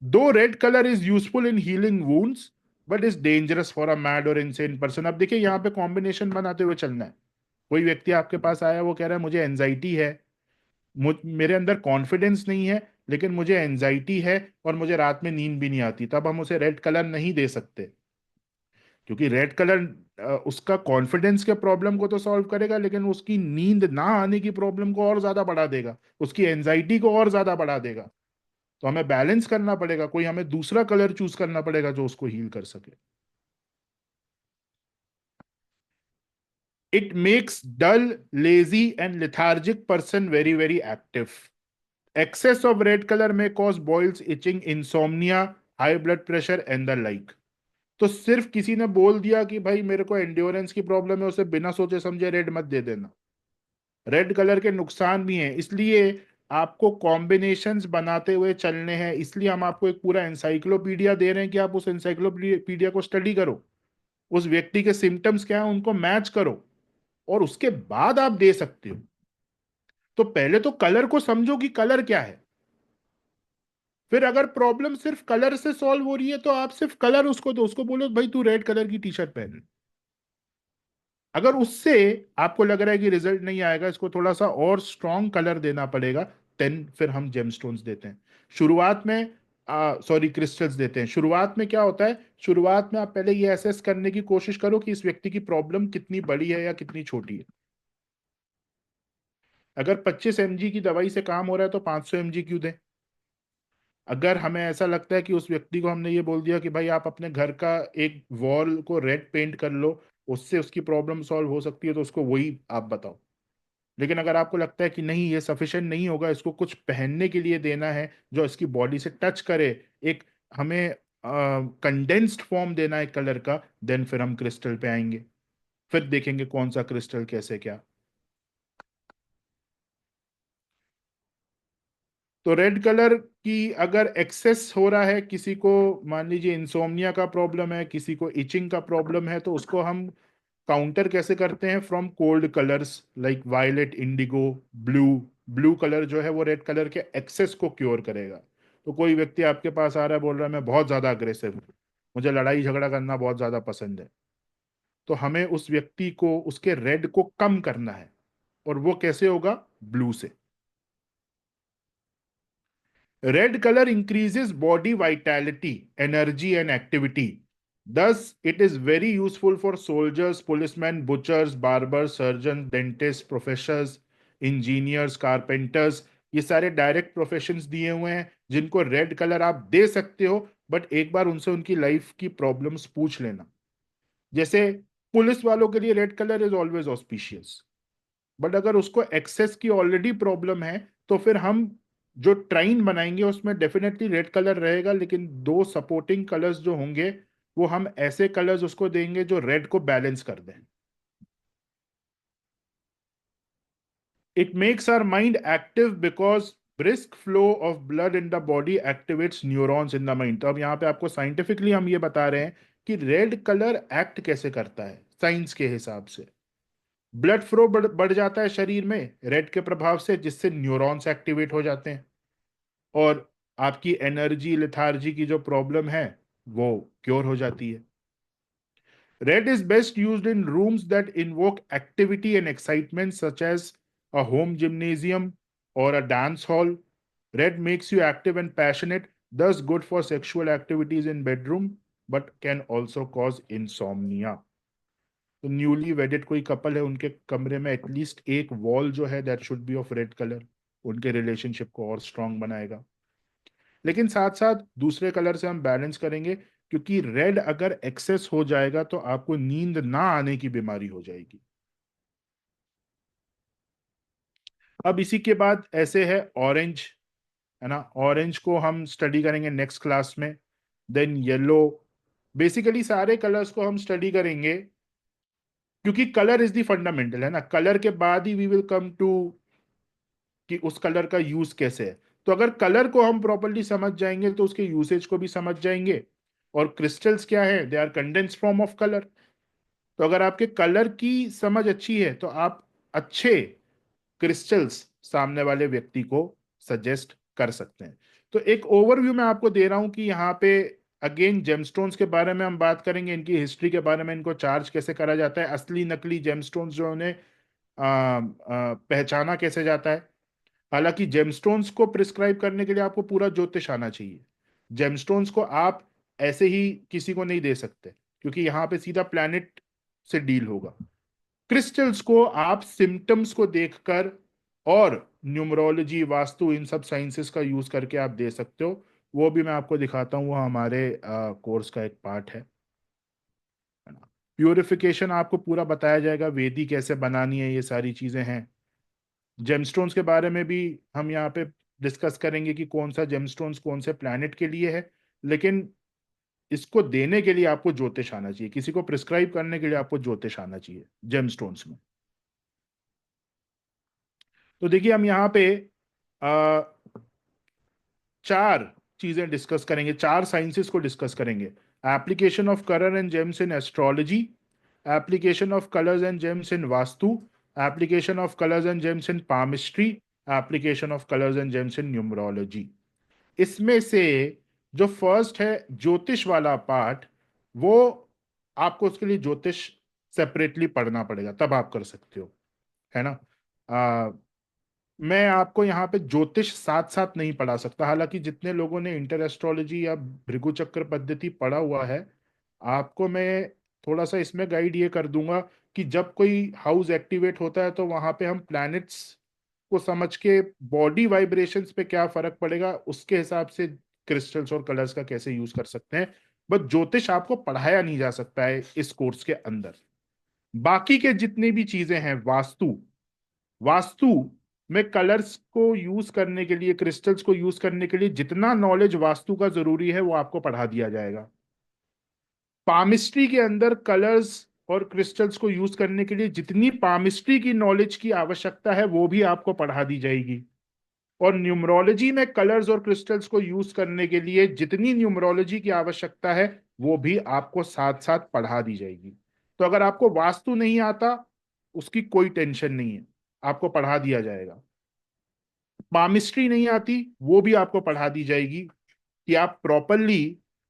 दो red colour is useful in healing wounds but is dangerous for a mad और इनसेन पर्सन। अब देखिए यहाँ पे कॉम्बिनेशन बनाते हुए चलना है। कोई व्यक्ति आपके पास आया, वो कह रहा है मुझे एंजाइटी है, मेरे अंदर कॉन्फिडेंस नहीं है, लेकिन मुझे एंजाइटी है और मुझे रात में नींद भी नहीं आती, तब हम उसे रेड कलर नहीं दे सकते, क्योंकि रेड कलर उसका कॉन्फिडेंस के प्रॉब्लम को तो सॉल्व करेगा लेकिन उसकी नींद ना आने की प्रॉब्लम को और ज्यादा बढ़ा देगा, उसकी एंजाइटी को और ज्यादा बढ़ा देगा। तो हमें बैलेंस करना पड़ेगा, कोई हमें दूसरा कलर चूज करना पड़ेगा जो उसको हील कर सके। It makes dull, lazy and lethargic person very very active. Excess of red colour में cause boils, itching, insomnia, high blood pressure and the like. तो सिर्फ किसी ने बोल दिया कि भाई मेरे को एंड्योरेंस की प्रॉब्लम है, उसे बिना सोचे समझे रेड मत दे देना। रेड कलर के नुकसान भी हैं, इसलिए आपको कॉम्बिनेशंस बनाते हुए चलने हैं। इसलिए हम आपको एक पूरा एनसाइक्लोपीडिया दे रहे हैं कि आप उस एनसाइक्लोपीडिया को स्टडी करो, उस व्यक्ति के सिम्टम्स क्या हैं उनको मैच करो, और उसके बाद आप दे सकते हो। तो पहले तो कलर को समझो कि कलर क्या है, फिर अगर प्रॉब्लम सिर्फ कलर से सॉल्व हो रही है तो आप सिर्फ कलर उसको दो, उसको बोलो भाई तू रेड कलर की टी शर्ट पहन। अगर उससे आपको लग रहा है कि रिजल्ट नहीं आएगा, इसको थोड़ा सा और स्ट्रॉन्ग कलर देना पड़ेगा, देन फिर हम जेमस्टोन्स देते हैं। शुरुआत में क्रिस्टल्स देते हैं। शुरुआत में क्या होता है, शुरुआत में आप पहले ये असेस करने की कोशिश करो कि इस व्यक्ति की प्रॉब्लम कितनी बड़ी है या कितनी छोटी है। अगर 25 mg की दवाई से काम हो रहा है तो 500 mg क्यों दें? अगर हमें ऐसा लगता है कि उस व्यक्ति को हमने ये बोल दिया कि भाई आप अपने घर का एक वॉल को रेड पेंट कर लो, उससे उसकी प्रॉब्लम सॉल्व हो सकती है, तो उसको वही आप बताओ। लेकिन अगर आपको लगता है कि नहीं ये सफिशिएंट नहीं होगा, इसको कुछ पहनने के लिए देना है जो इसकी बॉडी से टच करे, एक हमें कंडेंस्ड फॉर्म देना है कलर का, देन फिर हम क्रिस्टल पे आएंगे, फिर देखेंगे कौन सा क्रिस्टल कैसे क्या। तो रेड कलर की अगर एक्सेस हो रहा है, किसी को मान लीजिए इंसोम्निया का प्रॉब्लम है, किसी को इचिंग का प्रॉब्लम है, तो उसको हम काउंटर कैसे करते हैं? From cold colours like violet, indigo, blue. Blue colour जो है वो रेड कलर के एक्सेस को क्योर करेगा। तो कोई व्यक्ति आपके पास आ रहा है, बोल रहा है मैं बहुत ज्यादा अग्रेसिव हूँ, मुझे लड़ाई झगड़ा करना बहुत ज्यादा पसंद है, तो हमें उस व्यक्ति को उसके रेड को कम करना है। और वो कैसे होगा? ब्लू से। Red color increases body vitality, energy, and activity. Thus, it is very useful for soldiers, policemen, butchers, barbers, surgeons, dentists, professors, engineers, carpenters. ये सारे डायरेक्ट प्रोफेशंस दिए हुए हैं जिनको रेड कलर आप दे सकते हो, बट एक बार उनसे उनकी लाइफ की प्रॉब्लम्स पूछ लेना। जैसे पुलिस वालों के लिए red colour is always auspicious, but अगर उसको एक्सेस की ऑलरेडी प्रॉब्लम है तो फिर हम जो ट्राइन बनाएंगे उसमें डेफिनेटली रेड कलर रहेगा, लेकिन दो सपोर्टिंग कलर्स जो होंगे वो हम ऐसे कलर्स उसको देंगे जो रेड को बैलेंस कर दें। It makes our mind active because brisk flow of blood in the body activates neurons in the mind। तो अब यहाँ पे आपको साइंटिफिकली हम ये बता रहे हैं कि रेड कलर एक्ट कैसे करता है साइंस के हिसाब से। ब्लड फ्लो बढ़ जाता है शरीर में रेड के प्रभाव से, जिससे न्यूरॉन्स एक्टिवेट हो जाते हैं और आपकी एनर्जी, लेथार्जी की जो प्रॉब्लम है वो क्योर हो जाती है। Red is best used in rooms that invoke activity and excitement such as a home gymnasium और a dance hall. Red makes you active and passionate, thus good for sexual activities in bedroom but can also cause insomnia। तो newly वेडेड कोई couple है, उनके कमरे में at least एक wall जो है that should be of red colour, उनके रिलेशनशिप को और स्ट्रांग बनाएगा। लेकिन साथ साथ दूसरे कलर से हम बैलेंस करेंगे, क्योंकि रेड अगर एक्सेस हो जाएगा तो आपको नींद ना आने की बीमारी हो जाएगी। अब इसी के बाद ऐसे है ऑरेंज, है ना। ऑरेंज को हम स्टडी करेंगे नेक्स्ट क्लास में। Then yellow. बेसिकली सारे कलर्स को हम स्टडी करेंगे क्योंकि कलर इज द फंडामेंटल, है ना। कलर के बाद ही वी विल कम टू कि उस कलर का यूज कैसे है। तो अगर कलर को हम प्रॉपरली समझ जाएंगे तो उसके यूसेज को भी समझ जाएंगे। और क्रिस्टल्स क्या है? They are condensed form of colour. तो अगर आपके कलर की समझ अच्छी है तो आप अच्छे क्रिस्टल्स सामने वाले व्यक्ति को सजेस्ट कर सकते हैं। तो एक ओवरव्यू मैं आपको दे रहा हूं कि यहाँ पे अगेन जेमस्टोन्स के बारे में हम बात करेंगे, इनकी हिस्ट्री के बारे में, इनको चार्ज कैसे करा जाता है, असली नकली जेमस्टोन्स जो उन्हें पहचाना कैसे जाता है। हालांकि जेमस्टोन्स को प्रिस्क्राइब करने के लिए आपको पूरा ज्योतिष आना चाहिए। जेमस्टोन्स को आप ऐसे ही किसी को नहीं दे सकते क्योंकि यहाँ पे सीधा प्लैनेट से डील होगा। क्रिस्टल्स को आप सिम्टम्स को देखकर और न्यूमरोलॉजी, वास्तु, इन सब साइंसेस का यूज करके आप दे सकते हो। वो भी मैं आपको दिखाता हूँ, वो हमारे कोर्स का एक पार्ट है ना। प्यूरिफिकेशन आपको पूरा बताया जाएगा, वेदी कैसे बनानी है, ये सारी चीजें हैं। जेमस्टोन्स के बारे में भी हम यहाँ पे डिस्कस करेंगे कि कौन सा जेमस्टोन्स कौन से प्लैनेट के लिए है। लेकिन इसको देने के लिए आपको ज्योतिष आना चाहिए, किसी को प्रिस्क्राइब करने के लिए आपको ज्योतिष आना चाहिए जेमस्टोन्स में। तो देखिए हम यहाँ पे आ, चार चीजें डिस्कस करेंगे, चार साइंसेस को डिस्कस करेंगे। Application of colour and James in astrology, application of colours and James in vastu, application of colours and James in palmistry, application of colours and James in numerology. इसमें से जो फर्स्ट है ज्योतिष वाला पार्ट, वो आपको उसके लिए ज्योतिष सेपरेटली पढ़ना पड़ेगा, तब आप कर सकते हो, है ना। मैं आपको यहाँ पे ज्योतिष साथ साथ नहीं पढ़ा सकता। हालांकि जितने लोगों ने इंटर एस्ट्रोलॉजी या भृगु चक्र पद्धति पढ़ा हुआ है, आपको मैं थोड़ा सा इसमें गाइड ये कर दूंगा कि जब कोई हाउस एक्टिवेट होता है तो वहां पे हम प्लैनेट्स को समझ के बॉडी वाइब्रेशंस पे क्या फर्क पड़ेगा, उसके हिसाब से क्रिस्टल्स और कलर्स का कैसे यूज कर सकते हैं। बट ज्योतिष आपको पढ़ाया नहीं जा सकता है इस कोर्स के अंदर। बाकी के जितने भी चीजें हैं, वास्तु, वास्तु में कलर्स को यूज करने के लिए, क्रिस्टल्स को यूज करने के लिए जितना नॉलेज वास्तु का जरूरी है वो आपको पढ़ा दिया जाएगा। पामिस्ट्री के अंदर कलर्स और क्रिस्टल्स को यूज करने के लिए जितनी पामिस्ट्री की नॉलेज की आवश्यकता है वो भी आपको पढ़ा दी जाएगी। और न्यूमरोलॉजी में कलर्स और क्रिस्टल्स को यूज करने के लिए जितनी न्यूमरोलॉजी की आवश्यकता है वो भी आपको साथ साथ पढ़ा दी जाएगी। तो अगर आपको वास्तु नहीं आता उसकी कोई टेंशन नहीं है, आपको पढ़ा दिया जाएगा। पामिस्ट्री नहीं आती वो भी आपको पढ़ा दी जाएगी कि आप प्रॉपरली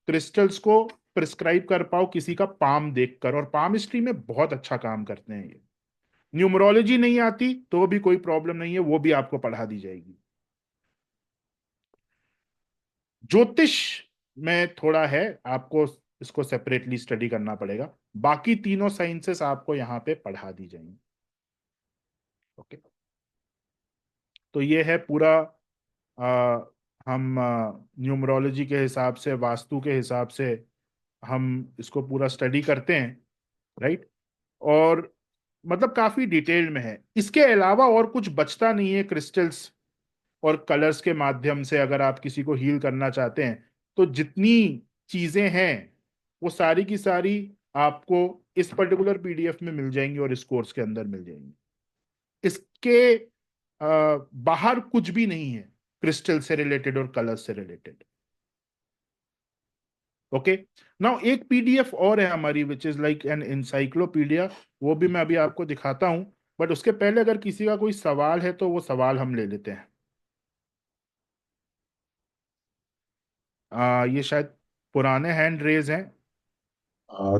क्रिस्टल्स को प्रिस्क्राइब कर पाओ किसी का पाम देखकर, और पामिस्ट्री में बहुत अच्छा काम करते हैं ये। न्यूमरोलॉजी नहीं आती तो भी कोई प्रॉब्लम नहीं है, वो भी आपको पढ़ा दी जाएगी। ज्योतिष में थोड़ा है, आपको इसको सेपरेटली स्टडी करना पड़ेगा। बाकी तीनों साइंसेस आपको यहां पे पढ़ा दी जाएंगी। ओके, तो ये है पूरा हम न्यूमरोलॉजी के हिसाब से, वास्तु के हिसाब से हम इसको पूरा स्टडी करते हैं, राइट। और मतलब काफी डिटेल में है। इसके अलावा और कुछ बचता नहीं है क्रिस्टल्स और कलर्स के माध्यम से। अगर आप किसी को हील करना चाहते हैं तो जितनी चीजें हैं वो सारी की सारी आपको इस पर्टिकुलर पीडीएफ में मिल जाएंगी और इस कोर्स के अंदर मिल जाएंगी। इसके बाहर कुछ भी नहीं है क्रिस्टल से रिलेटेड और कलर से रिलेटेड। ओके, नाउ एक पीडीएफ और है हमारी which is like an encyclopedia, वो भी मैं अभी आपको दिखाता हूं। बट उसके पहले अगर किसी का कोई सवाल है तो वो सवाल हम ले लेते हैं। ये शायद पुराने हैंड रेज हैं।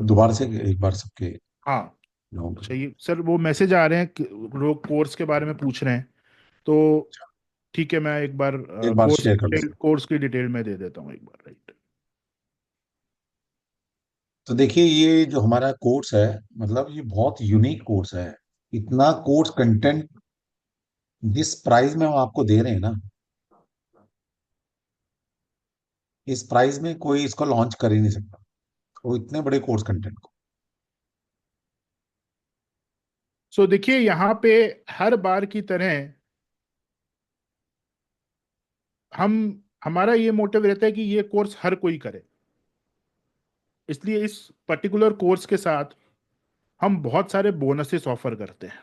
दोबारा से एक बार सबके हाँ, लोगों अच्छा, को। ये सर वो मैसेज आ रहे हैं कि लोग कोर्स के बारे में पूछ रहे हैं, तो ठीक है मैं एक बार एक बार शेयर कर दो। कोर्स की डिटेल में दे देता हूँ एक बार, राइट। तो देखिए, ये जो हमारा कोर्स है, मतलब ये बहुत यूनिक कोर्स है। इतना कोर्स कंटेंट जिस प्राइस में हम आपको दे रहे हैं ना, इस प्राइस में कोई इसको लॉन्च कर ही नहीं सकता, वो इतने बड़े कोर्स कंटेंट को। सो देखिए यहाँ पे हर बार की तरह हमारा ये मोटिव रहता है कि ये कोर्स हर कोई करे। इसलिए इस पर्टिकुलर कोर्स के साथ हम बहुत सारे बोनसेस ऑफर करते हैं,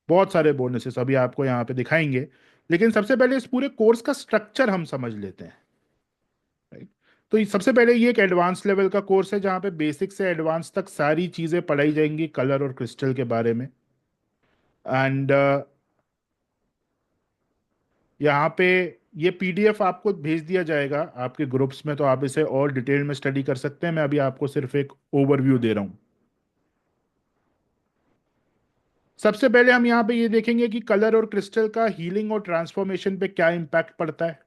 बहुत सारे बोनसेस अभी आपको यहाँ पे दिखाएंगे। लेकिन सबसे पहले इस पूरे कोर्स का स्ट्रक्चर हम समझ लेते हैं, राइट। तो सबसे पहले ये एक एडवांस लेवल का कोर्स है जहाँ पे बेसिक से एडवांस तक सारी चीजें पढ़ाई जाएंगी कलर और क्रिस्टल के बारे में। एंड यहाँ पे ये पीडीएफ आपको भेज दिया जाएगा आपके ग्रुप्स में, तो आप इसे और डिटेल में स्टडी कर सकते हैं। मैं अभी आपको सिर्फ एक ओवरव्यू दे रहा हूँ। सबसे पहले हम यहाँ पे ये देखेंगे कि कलर और क्रिस्टल का हीलिंग और ट्रांसफॉर्मेशन पे क्या इम्पैक्ट पड़ता है।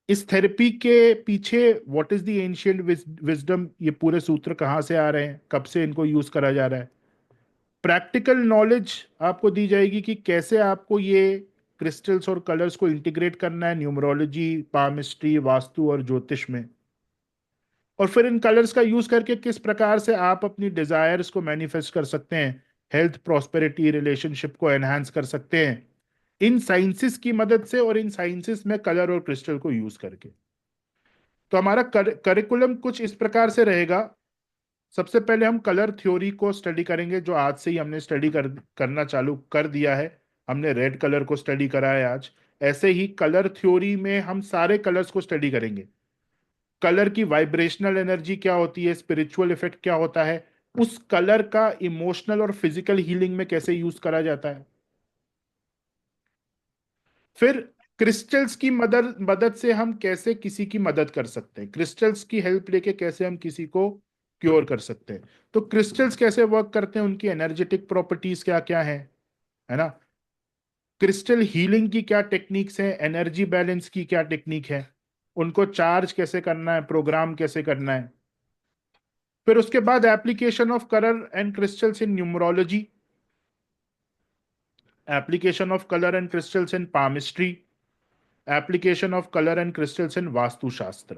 इस थेरेपी के पीछे what is the ancient wisdom, ये पूरे सूत्र कहाँ से आ रहे हैं, कब से इनको यूज करा जा रहा है। प्रैक्टिकल नॉलेज आपको दी जाएगी कि कैसे आपको ये क्रिस्टल्स और कलर्स को इंटीग्रेट करना है न्यूमरोलॉजी, पामिस्ट्री, वास्तु और ज्योतिष में। और फिर इन कलर्स का यूज करके किस प्रकार से आप अपनी डिजायर्स को मैनिफेस्ट कर सकते हैं, हेल्थ, प्रॉस्पेरिटी, रिलेशनशिप को एनहांस कर सकते हैं इन साइंसेस की मदद से और इन साइंसेस में कलर और क्रिस्टल को यूज करके। तो हमारा करिकुलम कुछ इस प्रकार से रहेगा। सबसे पहले हम कलर थ्योरी को स्टडी करेंगे, जो आज से ही हमने स्टडी करना चालू कर दिया है। हमने रेड कलर को स्टडी करा है आज। ऐसे ही कलर थ्योरी में हम सारे कलर्स को स्टडी करेंगे। कलर की वाइब्रेशनल एनर्जी क्या होती है, स्पिरिचुअल इफेक्ट क्या होता है, उस कलर का इमोशनल और फिजिकल हीलिंग में कैसे यूज करा जाता है। फिर क्रिस्टल्स की मदद मदद से हम कैसे किसी की मदद कर सकते हैं, क्रिस्टल्स की हेल्प लेके कैसे हम किसी को क्योर कर सकते हैं। तो क्रिस्टल्स कैसे वर्क करते हैं, उनकी एनर्जेटिक प्रॉपर्टीज क्या क्या है ना। क्रिस्टल हीलिंग की क्या टेक्निक्स हैं, एनर्जी बैलेंस की क्या टेक्निक है, उनको चार्ज कैसे करना है, प्रोग्राम कैसे करना है। फिर उसके बाद application of colour and crystals in numerology, application of colour and crystals in palmistry, application of colour and crystals in Vastushastra.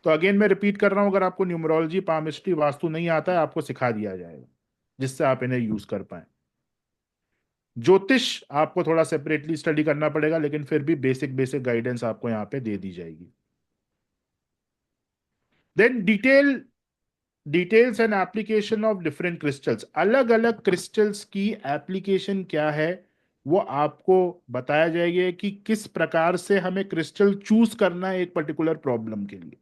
तो अगेन मैं रिपीट कर रहा हूं, अगर आपको न्यूमरोलॉजी, पामिस्ट्री, वास्तु नहीं आता है, आपको सिखा दिया जाएगा जिससे आप इन्हें यूज कर पाए। ज्योतिष आपको थोड़ा सेपरेटली स्टडी करना पड़ेगा, लेकिन फिर भी बेसिक बेसिक गाइडेंस आपको यहां पे दे दी जाएगी। Then details and application of different crystals, अलग अलग क्रिस्टल्स की एप्लीकेशन क्या है वो आपको बताया जाएगा कि किस प्रकार से हमें क्रिस्टल चूज करना है एक पर्टिकुलर प्रॉब्लम के लिए।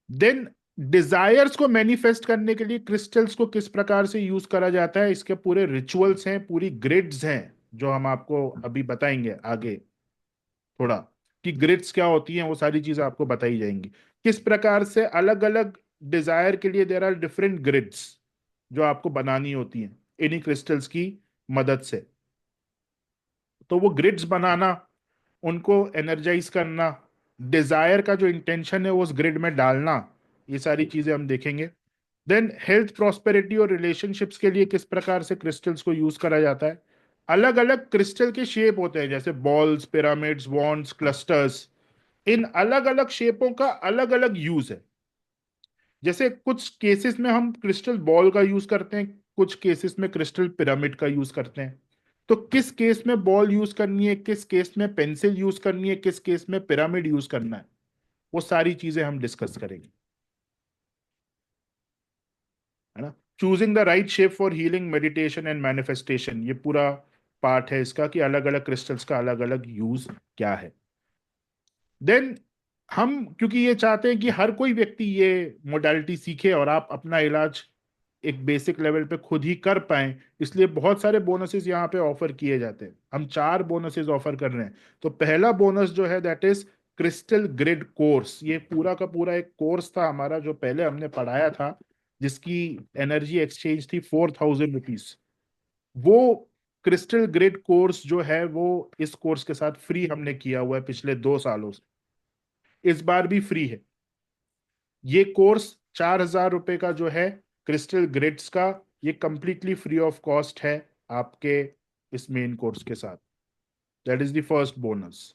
देन डिजायर्स को मैनिफेस्ट करने के लिए क्रिस्टल्स को किस प्रकार से यूज करा जाता है, इसके पूरे रिचुअल्स हैं, पूरी ग्रिड्स हैं, जो हम आपको अभी बताएंगे आगे थोड़ा, कि ग्रिड्स क्या होती हैं, वो सारी चीजें आपको बताई जाएंगी। किस प्रकार से अलग अलग डिजायर के लिए देयर आर डिफरेंट ग्रिड्स जो आपको बनानी होती हैं इन्हीं क्रिस्टल्स की मदद से। तो वो ग्रिड्स बनाना, उनको एनर्जाइज करना, डिजायर का जो इंटेंशन है वो उस ग्रिड में डालना, ये सारी चीजें हम देखेंगे। देन हेल्थ, प्रॉस्पेरिटी और रिलेशनशिप्स के लिए किस प्रकार से क्रिस्टल्स को यूज करा जाता है। अलग अलग क्रिस्टल के शेप होते हैं, जैसे बॉल्स, पिरामिड्स, वॉन्ड्स, क्लस्टर्स। इन अलग अलग शेपों का अलग अलग यूज है। जैसे कुछ केसेस में हम क्रिस्टल बॉल का यूज करते हैं, कुछ केसेस में क्रिस्टल पिरामिड का यूज करते हैं। तो किस केस में बॉल यूज करनी है, किस केस में पेंसिल यूज करनी है, किस केस में पिरामिड यूज करना है, वो सारी चीजें हम डिस्कस करेंगे, है ना। Choosing the right shape for healing, meditation and manifestation, ये पूरा पार्ट है इसका, कि अलग अलग क्रिस्टल्स का अलग अलग यूज क्या है। देन हम क्योंकि ये चाहते हैं कि हर कोई व्यक्ति ये मोडालिटी सीखे और आप अपना इलाज एक बेसिक लेवल पे खुद ही कर पाएं, इसलिए बहुत सारे बोनसेस यहाँ पे ऑफर किए जाते हैं। हम 4 बोनसेस ऑफर कर रहे हैं। तो पहला बोनस जो है that is crystal grid course. ये पूरा का पूरा एक कोर्स था हमारा जो पहले हमने पढ़ाया था, जिसकी एनर्जी एक्सचेंज थी 4000 रुपीज। वो क्रिस्टल ग्रिड कोर्स जो है वो इस कोर्स के साथ फ्री हमने किया हुआ है पिछले 2 सालों से, इस बार भी फ्री है। ये कोर्स 4000 रुपए का जो है क्रिस्टल ग्रिड्स का, ये कंप्लीटली फ्री ऑफ कॉस्ट है आपके इस मेन कोर्स के साथ। That is the first bonus.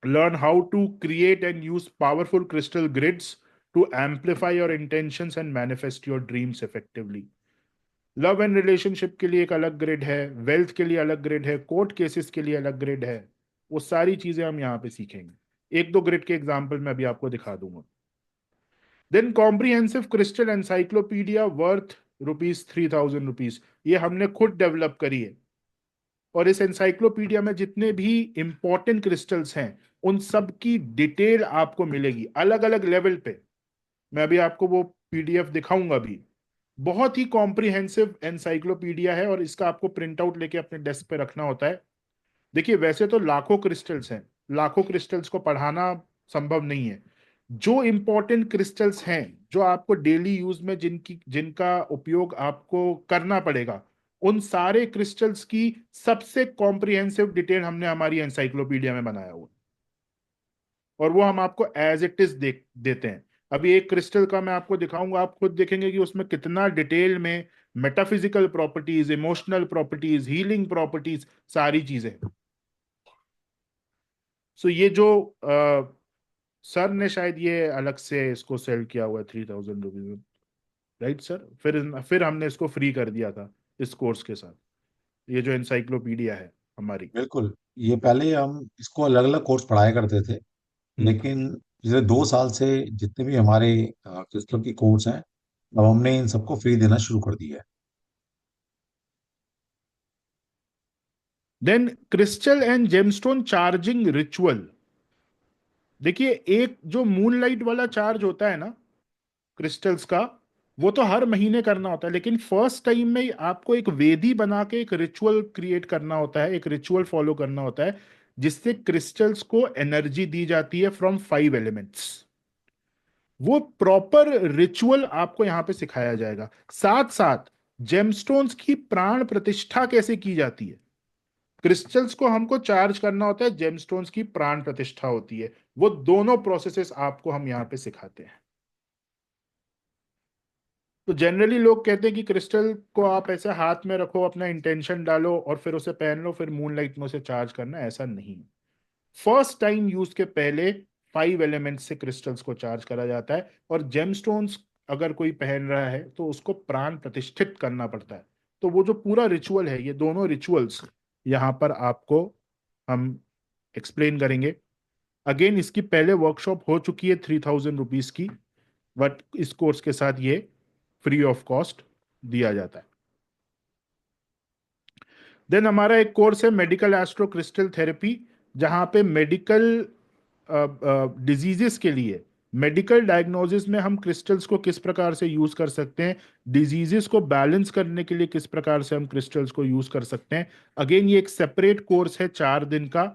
Learn how to create and use powerful crystal grids to amplify your intentions and manifest your dreams effectively. Love and relationship के लिए एक अलग grid है, वेल्थ के लिए अलग ग्रिड है, कोर्ट केसेस के लिए अलग ग्रिड है। वो सारी चीजें हम यहाँ पे सीखेंगे। 1-2 ग्रिड के एग्जाम्पल मैं अभी आपको दिखा दूंगा। Then comprehensive crystal encyclopedia worth ₹3000। ये हमने खुद डेवलप करी है, और इस एनसाइक्लोपीडिया में जितने भी इंपॉर्टेंट क्रिस्टल्स हैं उन सब की डिटेल आपको मिलेगी अलग अलग लेवल पे। मैं अभी आपको वो पीडीएफ दिखाऊंगा भी। बहुत ही कॉम्प्रिहेंसिव एनसाइक्लोपीडिया है, और इसका आपको प्रिंट आउट लेके अपने डेस्क पे रखना होता है। देखिए वैसे तो लाखों क्रिस्टल्स हैं, लाखों क्रिस्टल्स को पढ़ाना संभव नहीं है। जो इंपॉर्टेंट क्रिस्टल्स हैं, जो आपको डेली यूज में जिनका उपयोग आपको करना पड़ेगा, उन सारे क्रिस्टल्स की सबसे कॉम्प्रिहेंसिव डिटेल हमने हमारी एनसाइक्लोपीडिया में बनाया हुआ, और वो हम आपको एज इट इज देते हैं। अभी एक क्रिस्टल का मैं आपको दिखाऊंगा, आप खुद देखेंगे कि उसमें कितना डिटेल में metaphysical properties, emotional properties, healing properties, सारी चीजें। सो ये जो सर ने शायद ये अलग से इसको सेल किया हुआ है 3000 रुपीज में, राइट सर। फिर हमने इसको फ्री कर दिया था इस कोर्स के साथ, ये जो एनसाइक्लोपीडिया है हमारी। बिल्कुल। ये पहले हम इसको अलग अलग कोर्स पढ़ाया करते थे, लेकिन पिछले 2 साल से जितने भी हमारे क्रिस्टल की कोर्स हैं, अब हमने इन सबको फ्री देना शुरू कर दिया है। Then crystal and gemstone charging ritual. देखिए एक जो मूनलाइट वाला चार्ज होता है ना क्रिस्टल्स का, वो तो हर महीने करना होता है, लेकिन फर्स्ट टाइम में आपको एक वेदी बना के एक रिचुअल क्रिएट करना होता है, एक रिचुअल फॉलो करना होता है, जिससे क्रिस्टल्स को एनर्जी दी जाती है फ्रॉम 5 एलिमेंट्स। वो प्रॉपर रिचुअल आपको यहां पे सिखाया जाएगा। साथ साथ जेमस्टोन्स की प्राण प्रतिष्ठा कैसे की जाती है। क्रिस्टल्स को हमको चार्ज करना होता है, जेमस्टोन्स की प्राण प्रतिष्ठा होती है। वो दोनों प्रोसेसेस आपको हम यहां पे सिखाते हैं। तो जनरली लोग कहते हैं कि क्रिस्टल को आप ऐसे हाथ में रखो, अपना इंटेंशन डालो और फिर उसे पहन लो, फिर मूनलाइट में उसे चार्ज करना, ऐसा नहीं। फर्स्ट टाइम यूज के पहले 5 एलिमेंट्स से क्रिस्टल्स को चार्ज करा जाता है, और जेमस्टोन्स अगर कोई पहन रहा है तो उसको प्राण प्रतिष्ठित करना पड़ता है। तो वो जो पूरा रिचुअल है, ये दोनों रिचुअल्स यहां पर आपको हम एक्सप्लेन करेंगे। अगेन इसकी पहले वर्कशॉप हो चुकी है 3000 रुपीज की, बट इस कोर्स के साथ ये फ्री ऑफ कॉस्ट। दिया जाता है। देन हमारा एक कोर्स है मेडिकल एस्ट्रो क्रिस्टल थेरेपी, जहां पे मेडिकल डिजीजेस के लिए मेडिकल डायग्नोसिस में हम क्रिस्टल्स को किस प्रकार से यूज कर सकते हैं, डिजीजेस को बैलेंस करने के लिए किस प्रकार से हम क्रिस्टल्स को यूज कर सकते हैं। अगेन ये एक सेपरेट कोर्स है 4 दिन का,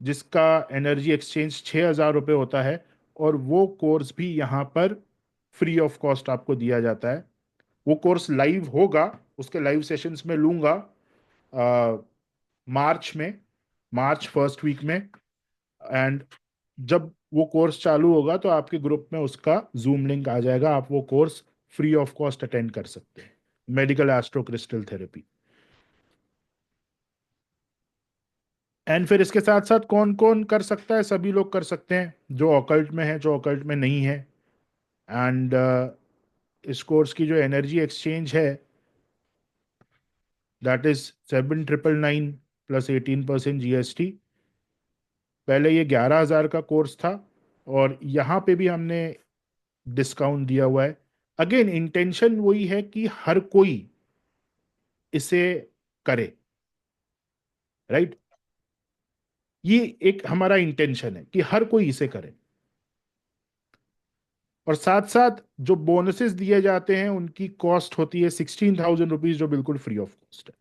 जिसका एनर्जी एक्सचेंज 6,000 रुपये होता है, और वो कोर्स भी यहाँ पर फ्री ऑफ कॉस्ट आपको दिया जाता है। वो कोर्स लाइव होगा, उसके लाइव सेशंस में लूंगा मार्च में, मार्च फर्स्ट वीक में। एंड जब वो कोर्स चालू होगा तो आपके ग्रुप में उसका जूम लिंक आ जाएगा, आप वो course free of cost attend कर सकते हैं, medical astro crystal therapy. And फिर इसके साथ साथ कौन कौन कर सकता है? सभी लोग कर सकते हैं जो ऑकल्ट में है, जो ऑकल्ट में नहीं है। एंड इस कोर्स की जो एनर्जी एक्सचेंज है दैट इज 7,999 प्लस 18% GST। पहले ये 11,000 का कोर्स था, और यहाँ पे भी हमने डिस्काउंट दिया हुआ है। अगेन इंटेंशन वही है कि हर कोई इसे करे, राइट? ये एक हमारा इंटेंशन है कि हर कोई इसे करे, और साथ साथ जो बोनसेस दिए जाते हैं उनकी कॉस्ट होती है 16,000 रुपीज, जो बिल्कुल फ्री ऑफ कॉस्ट है।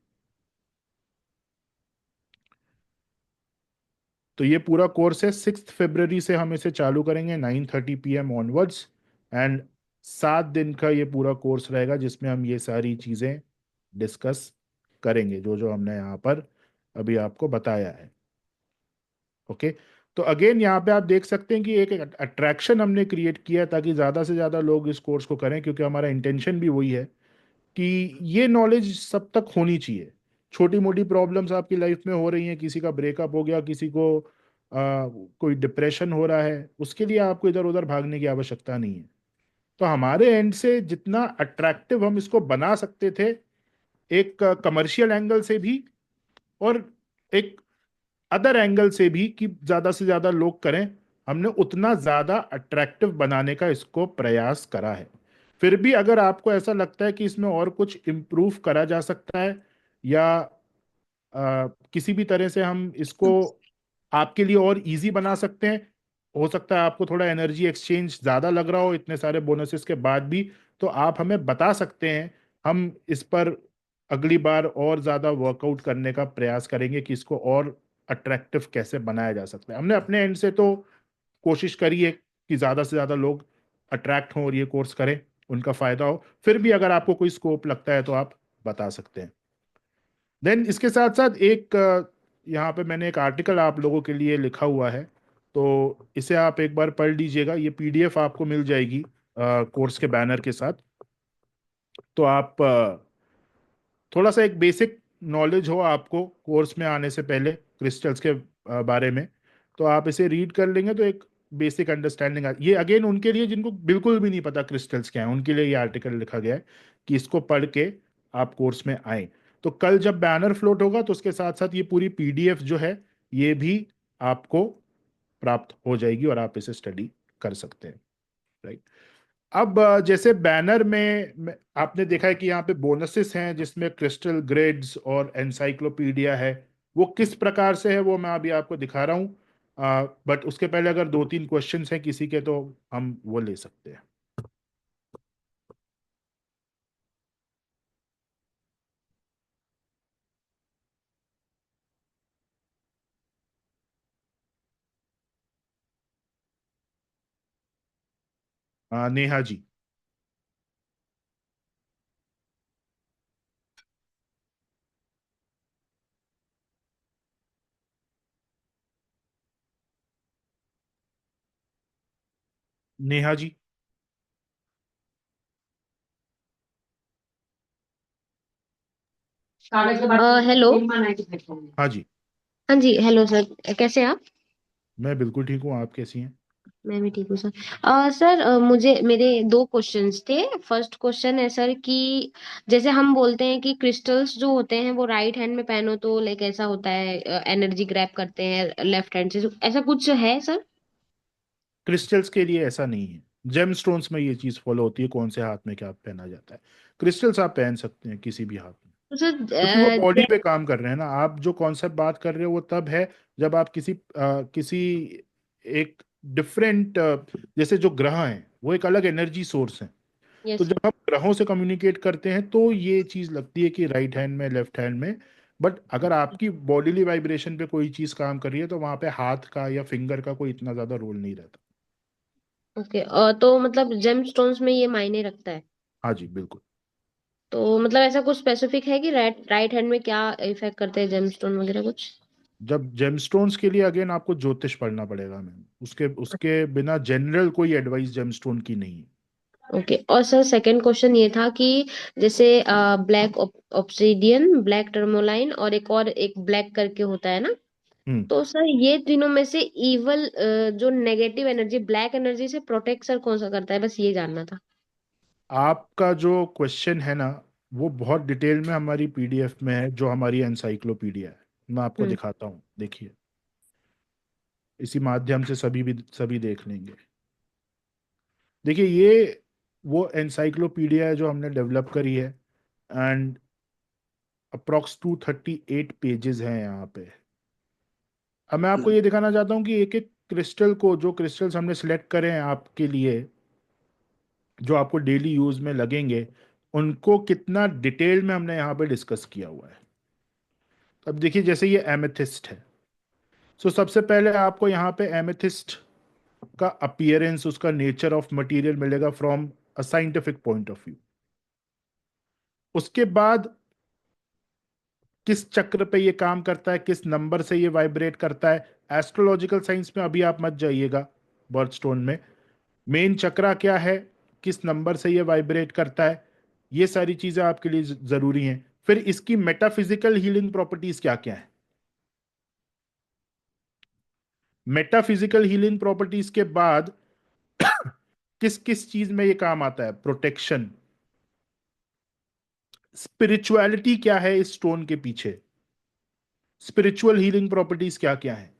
तो ये पूरा कोर्स है, 6 फरवरी से हम इसे चालू करेंगे 9:30 PM ऑनवर्ड्स। एंड 7 दिन का ये पूरा कोर्स रहेगा, जिसमें हम ये सारी चीजें डिस्कस करेंगे जो जो हमने यहाँ पर अभी आपको बताया है। ओके, तो अगेन यहाँ पे आप देख सकते हैं कि एक अट्रैक्शन हमने क्रिएट किया है ताकि ज़्यादा से ज़्यादा लोग इस कोर्स को करें, क्योंकि हमारा इंटेंशन भी वही है कि ये नॉलेज सब तक होनी चाहिए। छोटी मोटी प्रॉब्लम्स आपकी लाइफ में हो रही हैं, किसी का ब्रेकअप हो गया, किसी को कोई डिप्रेशन हो रहा है, उसके लिए आपको इधर उधर भागने की आवश्यकता नहीं है। तो हमारे एंड से जितना अट्रैक्टिव हम इसको बना सकते थे, एक कमर्शियल एंगल से भी और एक अदर एंगल से भी, कि ज्यादा से ज्यादा लोग करें, हमने उतना ज्यादा अट्रैक्टिव बनाने का इसको प्रयास करा है। फिर भी अगर आपको ऐसा लगता है कि इसमें और कुछ इम्प्रूव करा जा सकता है, या किसी भी तरह से हम इसको आपके लिए और इजी बना सकते हैं, हो सकता है आपको थोड़ा एनर्जी एक्सचेंज ज्यादा लग रहा हो इतने सारे बोनसेस के बाद भी, तो आप हमें बता सकते हैं। हम इस पर अगली बार और ज्यादा वर्कआउट करने का प्रयास करेंगे कि इसको और अट्रैक्टिव कैसे बनाया जा सकता है। हमने अपने एंड से तो कोशिश करी है कि ज्यादा से ज्यादा लोग अट्रैक्ट हों और ये कोर्स करें, उनका फायदा हो। फिर भी अगर आपको कोई स्कोप लगता है तो आप बता सकते हैं। देन इसके साथ साथ एक यहाँ पे मैंने एक आर्टिकल आप लोगों के लिए लिखा हुआ है, तो इसे आप एक बार पढ़ लीजिएगा। ये PDF आपको मिल जाएगी कोर्स के बैनर के साथ। तो आप थोड़ा सा एक बेसिक नॉलेज हो आपको कोर्स में आने से पहले क्रिस्टल्स के बारे में, तो आप इसे रीड कर लेंगे तो एक बेसिक अंडरस्टैंडिंग ये अगेन उनके लिए जिनको बिल्कुल भी नहीं पता क्रिस्टल्स क्या है, उनके लिए ये आर्टिकल लिखा गया है कि इसको पढ़ के आप कोर्स में आए। तो कल जब बैनर फ्लोट होगा तो उसके साथ साथ ये पूरी PDF जो है ये भी आपको प्राप्त हो जाएगी और आप इसे स्टडी कर सकते हैं, राइट? अब जैसे बैनर में आपने देखा है कि यहाँ पे बोनसेस हैं जिसमें क्रिस्टल ग्रेड्स और एनसाइक्लोपीडिया है। वो किस प्रकार से है वो मैं अभी आपको दिखा रहा हूँ, बट उसके पहले अगर 2-3 क्वेश्चंस हैं किसी के तो हम वो ले सकते हैं। नेहा जी। नेहा जी। हेलो। हाँ जी। हाँ जी, हेलो सर, कैसे हैं आप? मैं बिल्कुल ठीक हूँ, आप कैसी हैं? मैं भी ठीक हूँ सर। सर, मुझे मेरे दो क्वेश्चंस थे। फर्स्ट क्वेश्चन है सर कि जैसे हम बोलते हैं कि क्रिस्टल्स जो होते हैं वो राइट हैंड में पहनो तो लाइक ऐसा होता है, एनर्जी ग्रैब करते हैं लेफ्ट हैंड से, ऐसा कुछ है सर? क्रिस्टल्स के लिए ऐसा नहीं है। जेम स्टोन्स में ये चीज फॉलो होती है, कौन से हाथ में क्या पहना जाता है। क्रिस्टल्स आप पहन सकते हैं किसी भी हाथ में, तो सर क्योंकि वो बॉडी पे काम कर रहे हैं ना। आप जो कॉन्सेप्ट बात कर रहे हो वो तब है जब आप किसी एक डिफरेंट, जैसे जो ग्रह हैं वो एक अलग एनर्जी सोर्स है। तो यस जब हम ग्रहों से कम्युनिकेट करते हैं तो ये चीज लगती है कि राइट हैंड में, लेफ्ट हैंड में। बट अगर आपकी बॉडीली वाइब्रेशन पे कोई चीज काम कर रही है तो वहां पे हाथ का या फिंगर का कोई इतना ज्यादा रोल नहीं रहता। ओके, तो मतलब जेम स्टोन्स में ये मायने रखता है। हाँ जी बिल्कुल। तो मतलब ऐसा कुछ स्पेसिफिक है कि राइट राइट हैंड में क्या इफेक्ट करते हैं जेम स्टोन वगैरह कुछ? जब जेमस्टोन्स के लिए अगेन आपको ज्योतिष पढ़ना पड़ेगा मैम, उसके उसके बिना जनरल कोई एडवाइस जेमस्टोन की नहीं है। ओके, और सर सेकंड क्वेश्चन ये था कि जैसे ब्लैक ऑब्सिडियन, ब्लैक टर्मोलाइन और एक ब्लैक करके होता है ना, हम्म तो सर ये तीनों में से इवल जो नेगेटिव एनर्जी ब्लैक एनर्जी से प्रोटेक्ट सर कौन सा करता है, बस ये जानना था। आपका जो क्वेश्चन है ना वो बहुत डिटेल में हमारी पीडीएफ में है, जो हमारी एनसाइक्लोपीडिया है। मैं आपको हम्म। दिखाता हूँ, देखिए, इसी माध्यम से सभी देख लेंगे। देखिए ये वो एनसाइक्लोपीडिया है जो हमने डेवलप करी है, एंड अप्रोक्स 238 पेजेस हैं यहाँ पे। अब मैं आपको ये दिखाना चाहता हूँ कि एक एक क्रिस्टल को, जो क्रिस्टल्स हमने सिलेक्ट करे हैं आपके लिए, जो आपको डेली यूज में लगेंगे, उनको कितना डिटेल में हमने यहाँ पे डिस्कस किया हुआ है। अब देखिए जैसे ये एमेथिस्ट है, सो सबसे पहले आपको यहाँ पे एमेथिस्ट का अपीयरेंस, उसका नेचर ऑफ मटेरियल मिलेगा from a scientific point of view. उसके बाद किस चक्र पे ये काम करता है, किस नंबर से ये वाइब्रेट करता है, एस्ट्रोलॉजिकल साइंस में अभी आप मत जाइएगा, बर्थस्टोन में मेन चक्रा क्या है, किस नंबर से ये वाइब्रेट करता है, ये सारी चीजें आपके लिए जरूरी हैं। फिर इसकी मेटाफिजिकल हीलिंग प्रॉपर्टीज क्या क्या है। मेटाफिजिकल हीलिंग प्रॉपर्टीज के बाद किस किस चीज में ये काम आता है, प्रोटेक्शन, स्पिरिचुअलिटी क्या है इस स्टोन के पीछे, स्पिरिचुअल हीलिंग प्रॉपर्टीज क्या क्या है।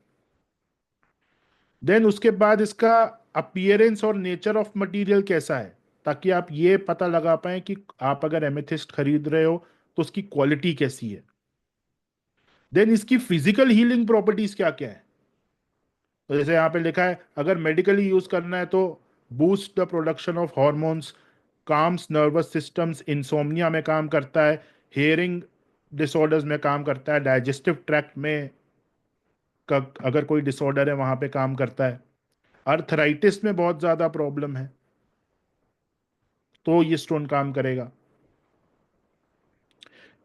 देन उसके बाद इसका अपीयरेंस और नेचर ऑफ मटेरियल कैसा है, ताकि आप ये पता लगा पाए कि आप अगर एमेथिस्ट खरीद रहे हो तो उसकी क्वालिटी कैसी है। देन इसकी फिजिकल हीलिंग प्रॉपर्टीज क्या क्या है। तो जैसे यहाँ पे लिखा है, अगर मेडिकली यूज करना है तो boost the production of hormones, calms nervous systems, insomnia में काम करता है, हेयरिंग डिसऑर्डर्स में काम करता है, डाइजेस्टिव ट्रैक्ट में अगर कोई डिसऑर्डर है वहां पे काम करता है, अर्थराइटिस में बहुत ज्यादा प्रॉब्लम है तो ये स्टोन काम करेगा।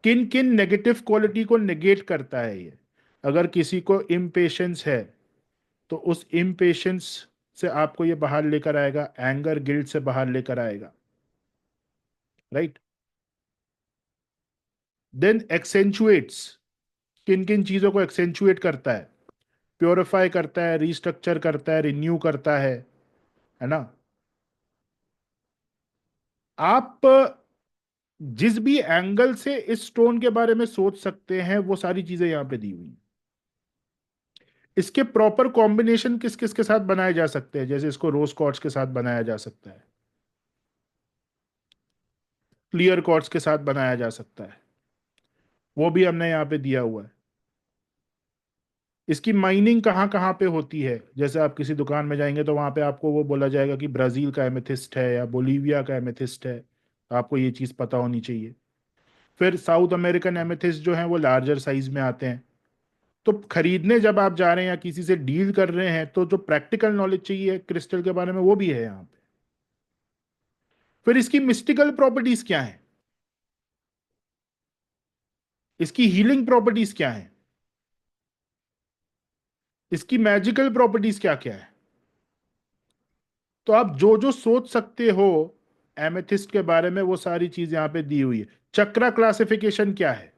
किन किन नेगेटिव क्वालिटी को नेगेट करता है ये, अगर किसी को इम्पेशंस है तो उस इम्पेशंस से आपको ये बाहर लेकर आएगा, एंगर गिल्ट से बाहर लेकर आएगा, राइट। देन एक्सेंचुएट्स, किन किन चीजों को एक्सेंचुएट करता है, प्योरीफाई करता है, रिस्ट्रक्चर करता है, रिन्यू करता है ना। आप जिस भी एंगल से इस स्टोन के बारे में सोच सकते हैं वो सारी चीजें यहां पे दी हुई हैं। इसके प्रॉपर कॉम्बिनेशन किस किस के साथ बनाए जा सकते हैं, जैसे इसको रोज क्वार्ट्ज के साथ बनाया जा सकता है, क्लियर क्वार्ट्ज के साथ बनाया जा सकता है, वो भी हमने यहाँ पे दिया हुआ है। इसकी माइनिंग कहाँ कहाँ पे होती है, जैसे आप किसी दुकान में जाएंगे तो वहां पे आपको वो बोला जाएगा कि ब्राजील का एमेथिस्ट है या बोलीविया का एमेथिस्ट है, आपको ये चीज पता होनी चाहिए। फिर साउथ अमेरिकन एमेथिस्ट जो है वो लार्जर साइज में आते हैं। तो खरीदने जब आप जा रहे हैं या किसी से डील कर रहे हैं तो जो प्रैक्टिकल नॉलेज चाहिए क्रिस्टल के बारे में वो भी है यहाँ पे। फिर इसकी मिस्टिकल प्रॉपर्टीज क्या है, इसकी हीलिंग प्रॉपर्टीज क्या है, इसकी मैजिकल प्रॉपर्टीज क्या क्या है। तो आप जो जो सोच सकते हो एमेथिस्ट के बारे में वो सारी चीज यहां पे दी हुई है। चक्रा क्लासिफिकेशन क्या है,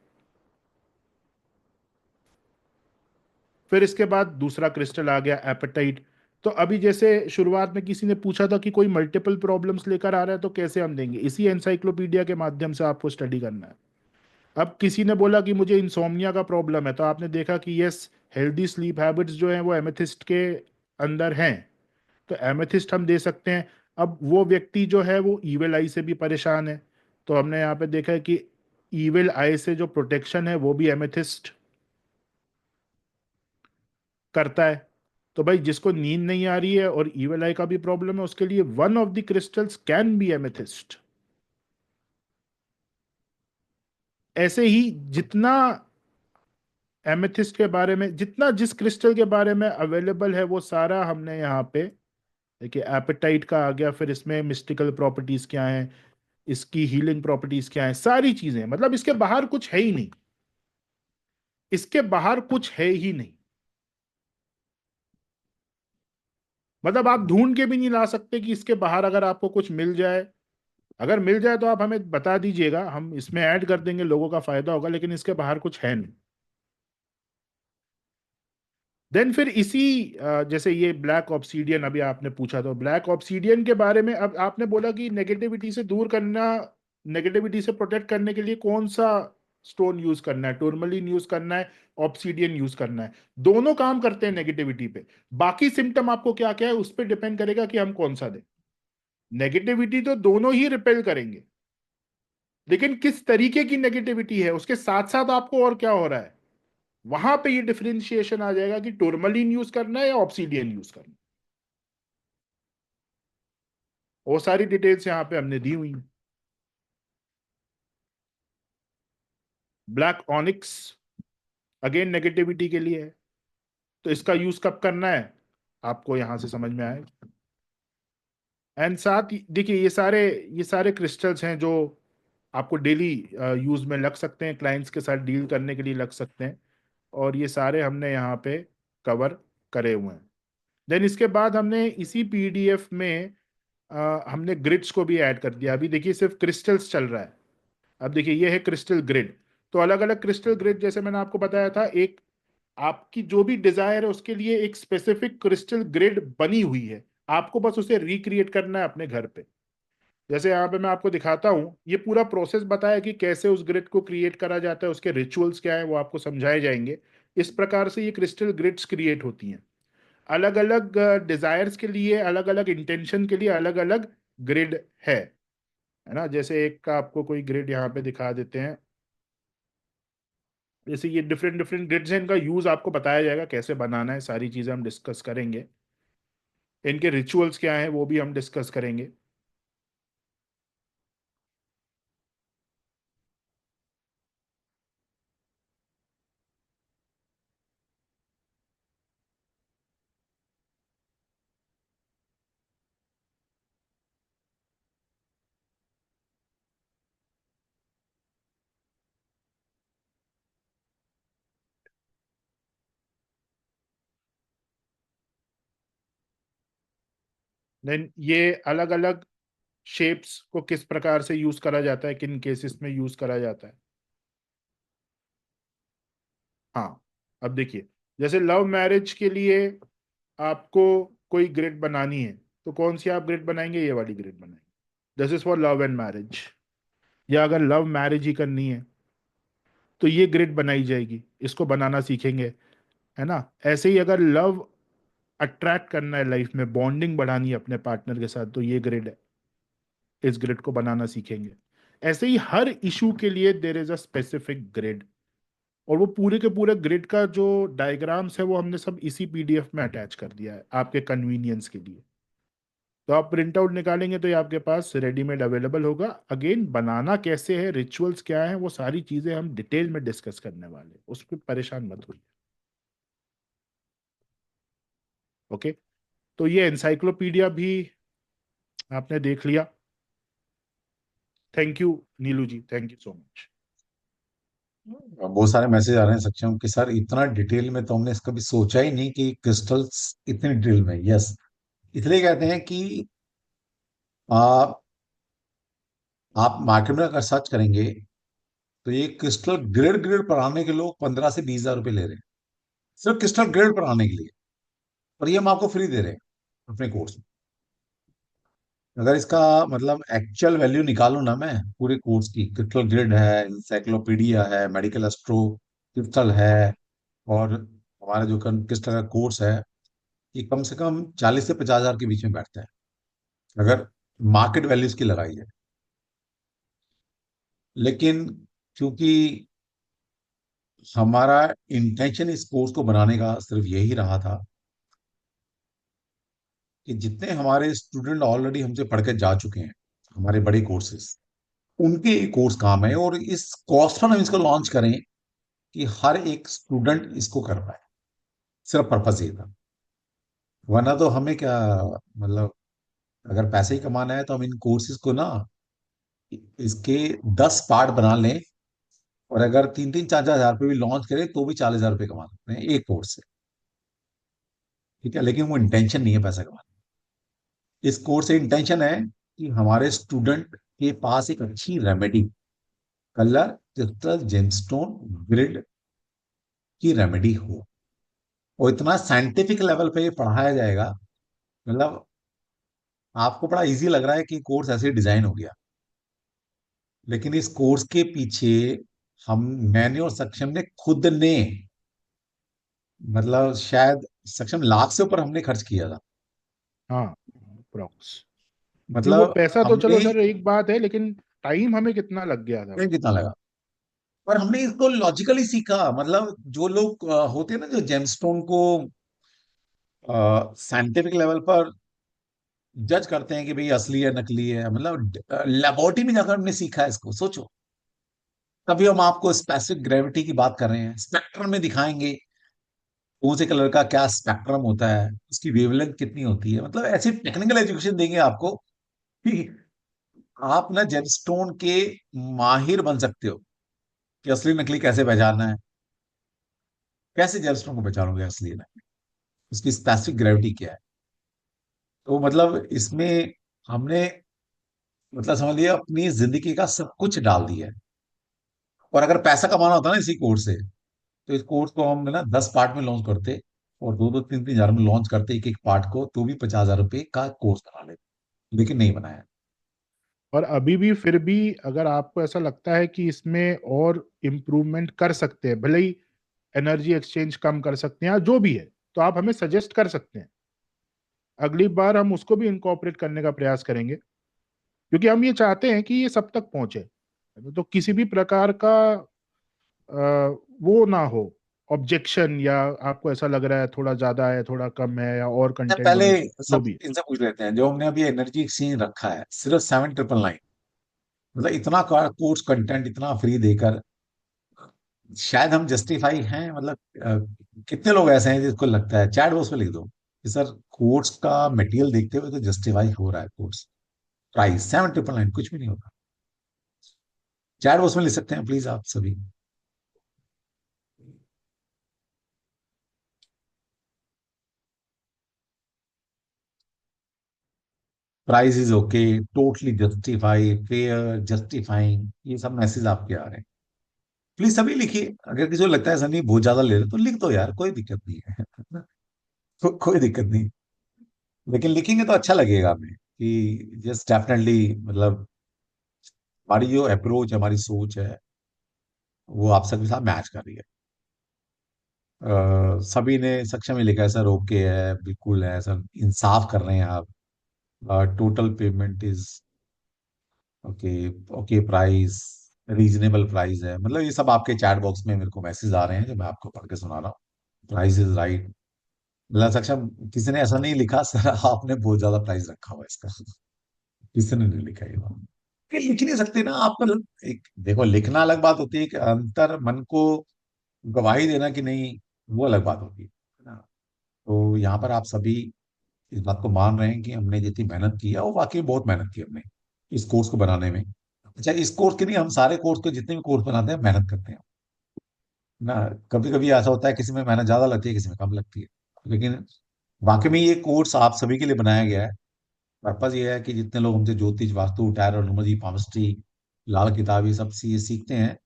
फिर इसके बाद दूसरा क्रिस्टल आ गया एपेटाइट। तो अभी जैसे शुरुआत में किसी ने पूछा था कि कोई मल्टीपल प्रॉब्लम्स लेकर आ रहा है तो कैसे हम देंगे, इसी एनसाइक्लोपीडिया के माध्यम से आपको स्टडी करना है। अब किसी ने बोला कि मुझे इंसोम्निया का प्रॉब्लम है, तो आपने देखा कि यस, हेल्दी स्लीप हैबिट्स जो हैं वो एमेथिस्ट के अंदर हैं, तो एमेथिस्ट हम दे सकते हैं। अब वो व्यक्ति जो है वो ईविल आई से भी परेशान है, तो हमने यहाँ पे देखा है कि ईविल आई से जो प्रोटेक्शन है वो भी एमेथिस्ट करता है। तो भाई जिसको नींद नहीं आ रही है और ईविल आई का भी प्रॉब्लम है, उसके लिए one of the crystals can be amethyst. ऐसे ही जितना एमेथिस्ट के बारे में, जितना जिस क्रिस्टल के बारे में अवेलेबल है वो सारा हमने यहाँ पे देखिए। एपेटाइट का आ गया, फिर इसमें मिस्टिकल प्रॉपर्टीज क्या हैं, इसकी हीलिंग प्रॉपर्टीज क्या हैं, सारी चीजें, मतलब इसके बाहर कुछ है ही नहीं, इसके बाहर कुछ है ही नहीं। मतलब आप ढूंढ के भी नहीं ला सकते कि इसके बाहर अगर आपको कुछ मिल जाए। अगर मिल जाए तो आप हमें बता दीजिएगा, हम इसमें ऐड कर देंगे, लोगों का फायदा होगा, लेकिन इसके बाहर कुछ है नहीं। देन फिर इसी जैसे ये ब्लैक ऑब्सीडियन अभी आपने पूछा, तो ब्लैक ऑब्सीडियन के बारे में अब आपने बोला कि नेगेटिविटी से दूर करना, नेगेटिविटी से प्रोटेक्ट करने के लिए कौन सा स्टोन यूज करना है, टूरमलिन यूज करना है, ऑब्सीडियन यूज करना है। दोनों काम करते हैं नेगेटिविटी पे। बाकी सिम्टम आपको क्या क्या है उस पर डिपेंड करेगा कि हम कौन सा दें। नेगेटिविटी तो दोनों ही रिपेल करेंगे, लेकिन किस तरीके की नेगेटिविटी है, उसके साथ साथ आपको और क्या हो रहा है, वहां पे ये डिफरेंशिएशन आ जाएगा कि टूरमलिन यूज करना है या ऑब्सीडियन यूज करना है। वो सारी डिटेल्स यहां पे हमने दी हुई हैं। ब्लैक ऑनिक्स अगेन नेगेटिविटी के लिए है, तो इसका यूज कब करना है आपको यहां से समझ में आएगा। एंड साथ देखिए ये सारे क्रिस्टल्स हैं जो आपको डेली यूज में लग सकते हैं, क्लाइंट्स के साथ डील करने के लिए लग सकते हैं, और ये सारे हमने यहाँ पे कवर करे हुए हैं। देन इसके बाद हमने इसी पीडीएफ में हमने ग्रिड्स को भी ऐड कर दिया। अभी देखिए सिर्फ क्रिस्टल्स चल रहा है, अब देखिए ये है क्रिस्टल ग्रिड। तो अलग अलग क्रिस्टल ग्रिड, जैसे मैंने आपको बताया था, एक आपकी जो भी डिजायर है उसके लिए एक स्पेसिफिक क्रिस्टल ग्रिड बनी हुई है, आपको बस उसे रिक्रिएट करना है अपने घर पे। जैसे यहाँ पे मैं आपको दिखाता हूँ, ये पूरा प्रोसेस बताया कि कैसे उस ग्रिड को क्रिएट करा जाता है, उसके रिचुअल्स क्या है वो आपको समझाए जाएंगे। इस प्रकार से ये क्रिस्टल ग्रिड्स क्रिएट होती हैं। अलग अलग डिजायर्स के लिए, अलग अलग इंटेंशन के लिए अलग अलग ग्रिड है ना। जैसे एक का आपको कोई ग्रिड यहाँ पे दिखा देते हैं, जैसे ये डिफरेंट डिफरेंट ग्रिड्स हैं, इनका यूज आपको बताया जाएगा कैसे बनाना है, सारी चीजें हम डिस्कस करेंगे। इनके रिचुअल्स क्या हैं वो भी हम डिस्कस करेंगे। देन ये अलग अलग शेप्स को किस प्रकार से यूज करा जाता है, किन केसेस में यूज करा जाता है। हाँ, अब देखिए जैसे लव मैरिज के लिए आपको कोई ग्रिड बनानी है, तो कौन सी आप ग्रिड बनाएंगे, ये वाली ग्रिड बनाएंगे, this is for love and marriage. या अगर लव मैरिज ही करनी है तो ये ग्रिड बनाई जाएगी, इसको बनाना सीखेंगे, है ना। ऐसे ही अगर लव अट्रैक्ट करना है, लाइफ में बॉन्डिंग बढ़ानी है अपने पार्टनर के साथ, तो ये ग्रिड है, इस ग्रिड को बनाना सीखेंगे। ऐसे ही हर इशू के लिए there is a specific grid, और वो पूरे के पूरे ग्रिड का जो डायग्राम्स है वो हमने सब इसी पीडीएफ में अटैच कर दिया है आपके कन्वीनियंस के लिए। तो आप प्रिंट आउट निकालेंगे तो ये आपके पास रेडीमेड अवेलेबल होगा। अगेन बनाना कैसे है, रिचुअल्स क्या है, वो सारी चीजें हम डिटेल में डिस्कस करने वाले हैं, उस पर परेशान मत होइए। ओके, तो ये एनसाइक्लोपीडिया भी आपने देख लिया। Thank you Neelu ji, thank you so much. बहुत सारे मैसेज आ रहे हैं सक्षम कि सर इतना डिटेल में तो हमने कभी सोचा ही नहीं कि क्रिस्टल्स इतनी डिटेल में। यस, इसलिए कहते हैं कि आप मार्केट में अगर सर्च करेंगे तो ये क्रिस्टल ग्रेड ग्रेड पढ़ाने के लोग 15 से 20 हजार रुपए ले रहे हैं, सिर्फ क्रिस्टल ग्रेड पढ़ाने के लिए। और ये हम आपको फ्री दे रहे हैं अपने कोर्स में। अगर इसका मतलब एक्चुअल वैल्यू निकालूं ना मैं पूरे कोर्स की, क्रिस्टल ग्रिड है, इंसाइक्लोपीडिया है, मेडिकल एस्ट्रो क्रिस्टल है, और हमारा जो क्रिस्टल का कोर्स है, ये कम से कम 40 से 50 हजार के बीच में बैठता है। अगर मार्केट वैल्यूज की लगाई है। लेकिन क्योंकि हमारा इंटेंशन इस कोर्स को बनाने का सिर्फ यही रहा था कि जितने हमारे स्टूडेंट ऑलरेडी हमसे पढ़ के जा चुके हैं हमारे बड़े कोर्सेज, उनके ये कोर्स काम है, और इस कॉस्ट पर हम इसको लॉन्च करें कि हर एक स्टूडेंट इसको कर पाए। सिर्फ पर्पज ये था। वरना तो हमें क्या, मतलब अगर पैसे ही कमाना है तो हम इन कोर्सेज को ना इसके 10 पार्ट बना लें, और अगर 3-3, 4-4 हज़ार रुपये भी लॉन्च करें तो भी 40,000 रुपये कमा सकते हैं एक कोर्स से। ठीक है, लेकिन वो इंटेंशन नहीं है पैसा कमाना। इस कोर्स से इंटेंशन है कि हमारे स्टूडेंट के पास एक अच्छी remedy, colour crystal gemstone grid की रेमेडी हो, और इतना साइंटिफिक लेवल पे ये पढ़ाया जाएगा। मतलब आपको बड़ा इजी लग रहा है कि कोर्स ऐसे डिजाइन हो गया, लेकिन इस कोर्स के पीछे मैंने और सक्षम ने खुद ने, मतलब शायद सक्षम लाख से ऊपर हमने खर्च किया था। हाँ, अप्रोक्स। नहीं, वो मतलब पैसा तो हमने चलो सर एक बात है, लेकिन टाइम हमें कितना लग गया था। कितना लगा, पर हमने इसको लॉजिकली सीखा। मतलब जो लोग होते हैं ना, जो जेमस्टोन को साइंटिफिक लेवल पर जज करते हैं कि भाई असली है नकली है, मतलब लेबोरेटरी में जाकर हमने सीखा है इसको। सोचो, तभी हम आपको स्पेसिफिक ग्रेविटी की बात कर रहे हैं, स्पेक्ट्रम में दिखाएंगे कौन से कलर का क्या स्पेक्ट्रम होता है, उसकी वेवलेंथ कितनी होती है। मतलब ऐसी टेक्निकल एजुकेशन देंगे आपको कि आप ना जेमस्टोन के माहिर बन सकते हो कि असली नकली कैसे पहचानना है। कैसे जेमस्टोन को पहचानोगे असली नकली, उसकी स्पेसिफिक ग्रेविटी क्या है। तो मतलब इसमें हमने, मतलब समझ लिया, अपनी जिंदगी का सब कुछ डाल दिया है। और अगर पैसा कमाना होता ना इसी कोर्स से, तो इस कोर्स को हम ना 10 पार्ट में लॉन्च करते, और 2-2, 3-3 हज़ार में लॉन्च करते एक एक पार्ट को, तो भी 50,000 रुपये का कोर्स बना लेते, लेकिन नहीं बनाया। और अभी भी फिर भी अगर आपको ऐसा लगता है कि इसमें और इम्प्रूवमेंट कर सकते हैं, भले ही एनर्जी एक्सचेंज कम कर सकते हैं या जो भी है, तो आप हमें सजेस्ट कर सकते हैं। अगली बार हम उसको भी इनकॉर्पोरेट करने का प्रयास करेंगे, क्योंकि हम ये चाहते हैं कि ये सब तक पहुंचे, तो किसी भी प्रकार का वो ना हो ऑब्जेक्शन, या आपको ऐसा लग रहा है थोड़ा ज्यादा है, थोड़ा कम है, या और कंटेंट पहले होना चाहिए, जो सब भी है। इनसे पूछ लेते हैं। जो हमने अभी एनर्जी एक्सचेंज रखा है सिर्फ 7,999, मतलब इतना कोर्स कंटेंट इतना फ्री देकर शायद हम जस्टिफाई हैं। मतलब कितने लोग ऐसे हैं जिसको लगता है, चैट बॉक्स पे लिख दो कि सर कोर्स का मटेरियल देखते हुए तो जस्टिफाई हो रहा है कोर्स। प्राइस 7,999, कुछ भी नहीं होता। चैट बॉक्स में लिख सकते हैं प्लीज आप सभी। Price is okay, totally justify, fair, justifying, ये सब मैसेज आपके आ रहे हैं। प्लीज सभी लिखिए। अगर किसी को लगता है सनी बहुत ज्यादा ले रहे तो लिख दो यार, कोई दिक्कत नहीं है। कोई दिक्कत नहीं। लेकिन लिखेंगे तो अच्छा लगेगा हमें कि जस्ट डेफिनेटली, मतलब हमारी जो अप्रोच, हमारी सोच है वो आप सबके साथ मैच कर रही है। सभी ने सक्षम ही लिखा है सर, ओके है, बिल्कुल है सर, इंसाफ कर रहे हैं आप। Total payment is okay, okay price, reasonable price है। मतलब ये सब आपके चैट बॉक्स में मेरे को मैसेज आ रहे हैं जो मैं आपको पढ़ के सुना रहा हूँ। Price is right. मतलब सक्षम, किसी ने ऐसा नहीं लिखा सर आपने बहुत ज्यादा प्राइस रखा हुआ है इसका। किसी ने नहीं लिखा ये बात। कि लिख नहीं सकते ना आप। मतलब एक देखो, लिखना अलग बात होती है, कि अंतर मन को गवाही देना कि नहीं, वो अलग बात होती है ना। तो यहाँ पर आप सभी इस बात को मान रहे हैं कि हमने जितनी मेहनत की है, वो वाकई बहुत मेहनत की हमने इस कोर्स को बनाने में। अच्छा, इस कोर्स के नहीं, हम सारे कोर्स को, जितने भी कोर्स बनाते हैं, मेहनत करते हैं ना। कभी कभी ऐसा होता है किसी में मेहनत ज्यादा लगती है, किसी में कम लगती है, लेकिन वाकई में ये कोर्स आप सभी के लिए बनाया गया है। पर्पज ये है कि जितने लोग हमसे ज्योतिष, वास्तु, टैरोनॉमर्जी, पामिस्ट्री, लाल किताब, ये सब ये सीखते हैं,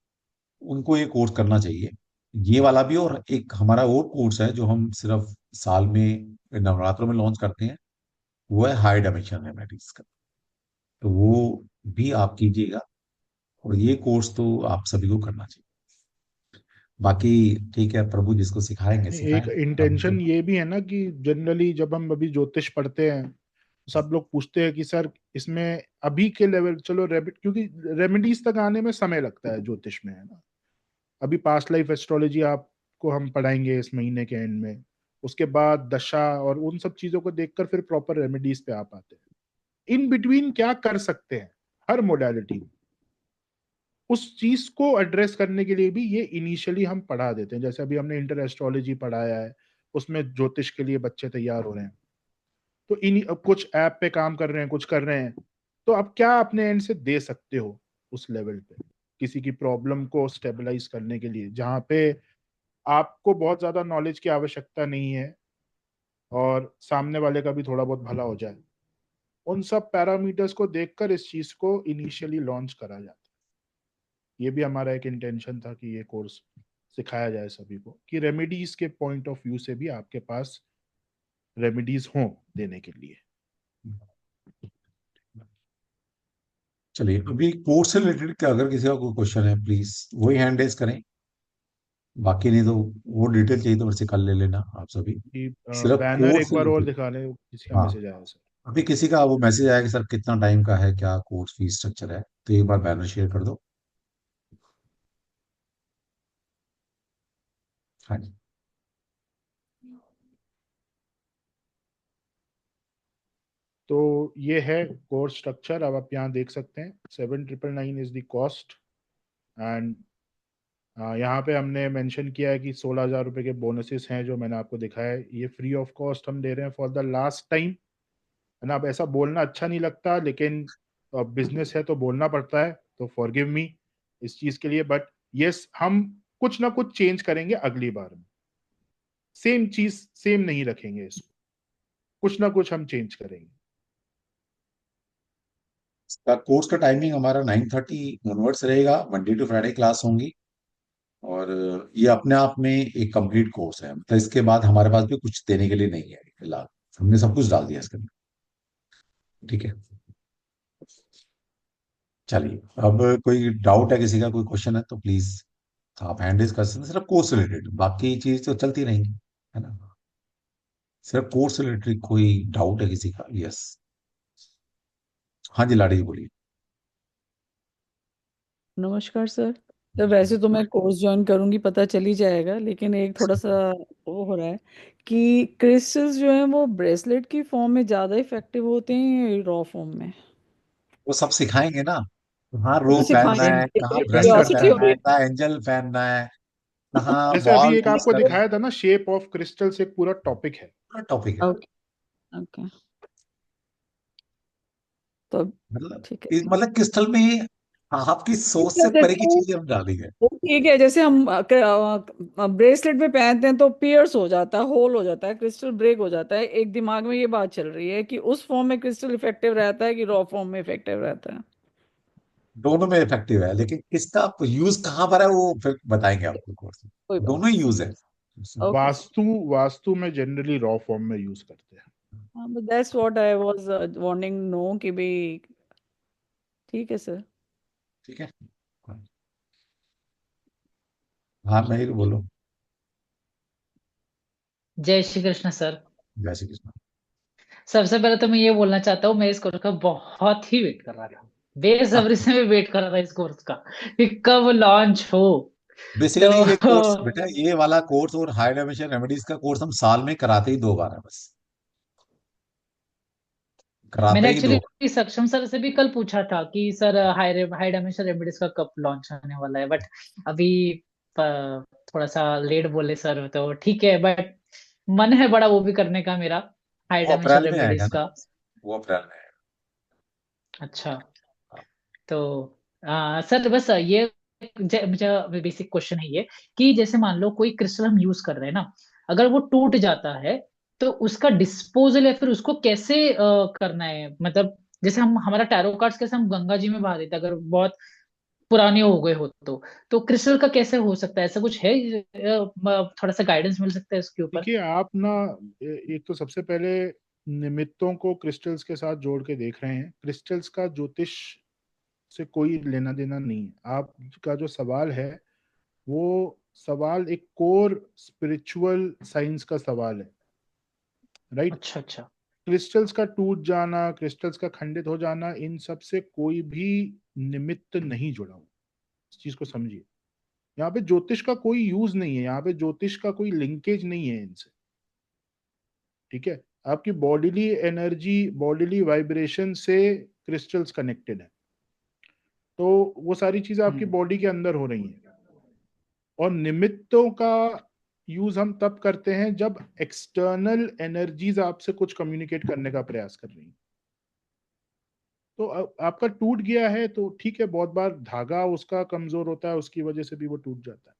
उनको ये कोर्स करना चाहिए। ये वाला भी, और एक हमारा और कोर्स है जो हम सिर्फ साल में नवरात्रों में लॉन्च करते हैं, वो है हाई डायमेंशन मैथमेटिक्स का। तो वो भी आप कीजिएगा, और ये कोर्स तो आप सभी को करना चाहिए। बाकी ठीक है, प्रभु जिसको सिखाएंगे एक सिखाएं। हम तो इंटेंशन ये भी है ना कि जनरली जब हम अभी ज्योतिष पढ़ते हैं, सब लोग पूछते हैं कि सर इसमें अभी के लेवल, चलो क्योंकि रेमेडीज तक आने में समय लगता है ज्योतिष में, है ना। अभी पास्ट लाइफ एस्ट्रोलॉजी आपको हम पढ़ाएंगे इस महीने के एंड में, उसके बाद दशा और उन सब चीजों को देखकर फिर प्रॉपर रेमेडीज पे आप आते हैं। इन बिटवीन क्या कर सकते हैं हर मोडालिटी, उस चीज को एड्रेस करने के लिए भी ये इनिशियली हम पढ़ा देते हैं। जैसे अभी हमने इंटर एस्ट्रोलॉजी पढ़ाया है, उसमें ज्योतिष के लिए बच्चे तैयार हो रहे हैं, तो इन अब कुछ ऐप पे काम कर रहे हैं, कुछ कर रहे हैं, तो अब क्या अपने एंड से दे सकते हो उस लेवल पे किसी की प्रॉब्लम को स्टेबलाइज करने के लिए, जहां पे आपको बहुत ज्यादा नॉलेज की आवश्यकता नहीं है और सामने वाले का भी थोड़ा बहुत भला हो जाए। उन सब पैरामीटर्स को देखकर इस चीज को इनिशियली लॉन्च करा जाता है। ये भी हमारा एक इंटेंशन था कि ये कोर्स सिखाया जाए सभी को, कि रेमेडीज के पॉइंट ऑफ व्यू से भी आपके पास रेमेडीज हों देने के लिए। चलिए, अभी कोर्स से रिलेटेड अगर किसी का कोई क्वेश्चन है प्लीज वही हैंड रेज करें, बाकी नहीं तो वो डिटेल चाहिए तो मेरे से कल ले लेना आप सभी। सिर्फ बैनर कोर्स एक से बार और रिलेटेड। दिखा लें, किसी का हाँ, मैसेज आया सर। अभी किसी का वो मैसेज आया कि सर कितना टाइम का है, क्या कोर्स फीस स्ट्रक्चर है, तो एक बार बैनर शेयर कर दो। हाँ जी। तो ये है कोर्स स्ट्रक्चर, अब आप यहाँ देख सकते हैं 7,999 इज द कॉस्ट। एंड यहाँ पे हमने मेंशन किया है कि 16,000 रुपए के बोनसेस हैं जो मैंने आपको दिखाया है, ये फ्री ऑफ कॉस्ट हम दे रहे हैं फॉर द लास्ट टाइम, है ना। अब ऐसा बोलना अच्छा नहीं लगता, लेकिन बिजनेस है तो बोलना पड़ता है, तो फॉरगिव मी इस चीज के लिए। बट यस, हम कुछ ना कुछ चेंज करेंगे अगली बार में, सेम चीज सेम नहीं रखेंगे इसको, कुछ ना कुछ हम चेंज करेंगे। इसका कोर्स का टाइमिंग हमारा 9:30 ऑनवर्ड्स रहेगा, मंडे टू फ्राइडे क्लास होंगी। और ये अपने आप में एक कंप्लीट कोर्स है, मतलब इसके बाद हमारे पास भी कुछ देने के लिए नहीं है फिलहाल, हमने सब कुछ डाल दिया इसके अंदर। ठीक है, चलिए। अब कोई डाउट है किसी का, कोई क्वेश्चन है तो प्लीज आप हैंड रेज कर सकते हैं, सिर्फ कोर्स रिलेटेड, बाकी चीज तो चलती रहेंगी, है ना। सिर्फ कोर्स रिलेटेड कोई डाउट है किसी का? यस, हाँ जी लाड़ी जी बोलिए। नमस्कार सर। तो वैसे तो मैं कोर्स ज्वाइन करूंगी, पता चल ही जाएगा, लेकिन एक थोड़ा सा वो हो रहा है कि क्रिस्टल्स जो है वो ब्रेसलेट की फॉर्म में ज्यादा इफेक्टिव होते हैं या रॉ फॉर्म में? वो सब सिखाएंगे ना, कहाँ रो तो पहनना सिखाएंगे, है, कहाँ ब्रेसलेट वेंडर्स क्यूरियोसिटी हैं। हो पहनना रही है, कहाँ एंजल पहनना है, कहाँ जैसे अभी बॉल एक यूज आपको करनी है, दिखाया था ना, शेप ऑफ क्रिस्टल्स एक पूरा टॉपिक है। पूरा टॉपिक है। है। ओके। ओके। तो मतलब ठीक है। मतलब क्रिस्टल में आपकी सोच से परे की जैसे चीजें हम डाली है। वो ठीक है, जैसे हम ब्रेसलेट में पहनते हैं तो पियर्स हो जाता है, होल हो जाता है, क्रिस्टल ब्रेक हो जाता है। एक दिमाग में ये बात चल रही है कि उस फॉर्म में क्रिस्टल इफेक्टिव रहता है कि रॉ फॉर्म में इफेक्टिव रहता है। दोनों में इफेक्टिव है, लेकिन किसका यूज कहाँ पर है वो फिर बताएंगे आपको कोर्स में। कोई बात दोनों ही यूज है। नहीं। Okay sir. वास्तु में जनरली रॉ फॉर्म में यूज करते हैं। हाँ, but that's what I was wanting know कि भी। ठीक है सर। ठीक है, हाँ मैं ही बोलो। जय श्री कृष्ण सर। जय श्री कृष्ण। सबसे पहले तो मैं ये बोलना चाहता हूँ, मैं इस कोर्स का बहुत ही वेट कर रहा था, बेसब्री से मैं वेट कर रहा था इस कोर्स का कि कब लॉन्च हो। बेसिकली ये कोर्स तो बेटा, ये वाला कोर्स और हाई डायमेंशन रेमेडीज का कोर्स हम साल में कराते ही 2 बार है बस, कराते मैंने ही 2 एक्चुअली सक्षम सर से भी कल पूछा था कि sir high high dimension remedies का कब लॉन्च होने वाला है, बट अभी थोड़ा सा लेट बोले सर, तो ठीक है। बट मन है बड़ा वो भी करने का मेरा, हाई वो डायमेंशन अप्रैल में आएगा रेमेडीज ना, का। वो अप्रैल में अच्छा। आएगा। तो सर बस ये मुझे बेसिक क्वेश्चन है ये कि जैसे मान लो कोई क्रिस्टल हम यूज कर रहे हैं ना, अगर वो टूट जाता है तो उसका डिस्पोजल या फिर उसको कैसे करना है, मतलब जैसे हम हमारा टैरो कार्ड्स कैसे हम गंगा जी में बहा देते हैं अगर बहुत पुराने हो गए हो तो क्रिस्टल का कैसे हो सकता है, ऐसा कुछ है? थोड़ा सा गाइडेंस मिल सकता है इसके ऊपर? देखिए आप ना, एक तो सबसे पहले निमित्तों को क्रिस्टल्स के साथ जोड़ के देख रहे हैं। क्रिस्टल्स का ज्योतिष से कोई लेना देना नहीं है। आपका जो सवाल है वो सवाल एक कोर स्पिरिचुअल साइंस का सवाल है, राइट। अच्छा अच्छा। क्रिस्टल्स का टूट जाना, क्रिस्टल्स का खंडित हो जाना, इन सब से कोई भी निमित्त नहीं जुड़ा हुआ। इस चीज को समझिए। यहाँ पे ज्योतिष का कोई यूज नहीं है, यहाँ पे ज्योतिष का कोई लिंकेज नहीं है इनसे। ठीक है, आपकी बॉडीली एनर्जी, बॉडीली वाइब्रेशन से क्रिस्टल्स कनेक्टेड है, तो वो सारी चीजें आपकी बॉडी के अंदर हो रही हैं। और निमित्तों का यूज हम तब करते हैं जब एक्सटर्नल एनर्जीज आपसे कुछ कम्युनिकेट करने का प्रयास कर रही हैं। तो आपका टूट गया है तो ठीक है, बहुत बार धागा उसका कमजोर होता है, उसकी वजह से भी वो टूट जाता है,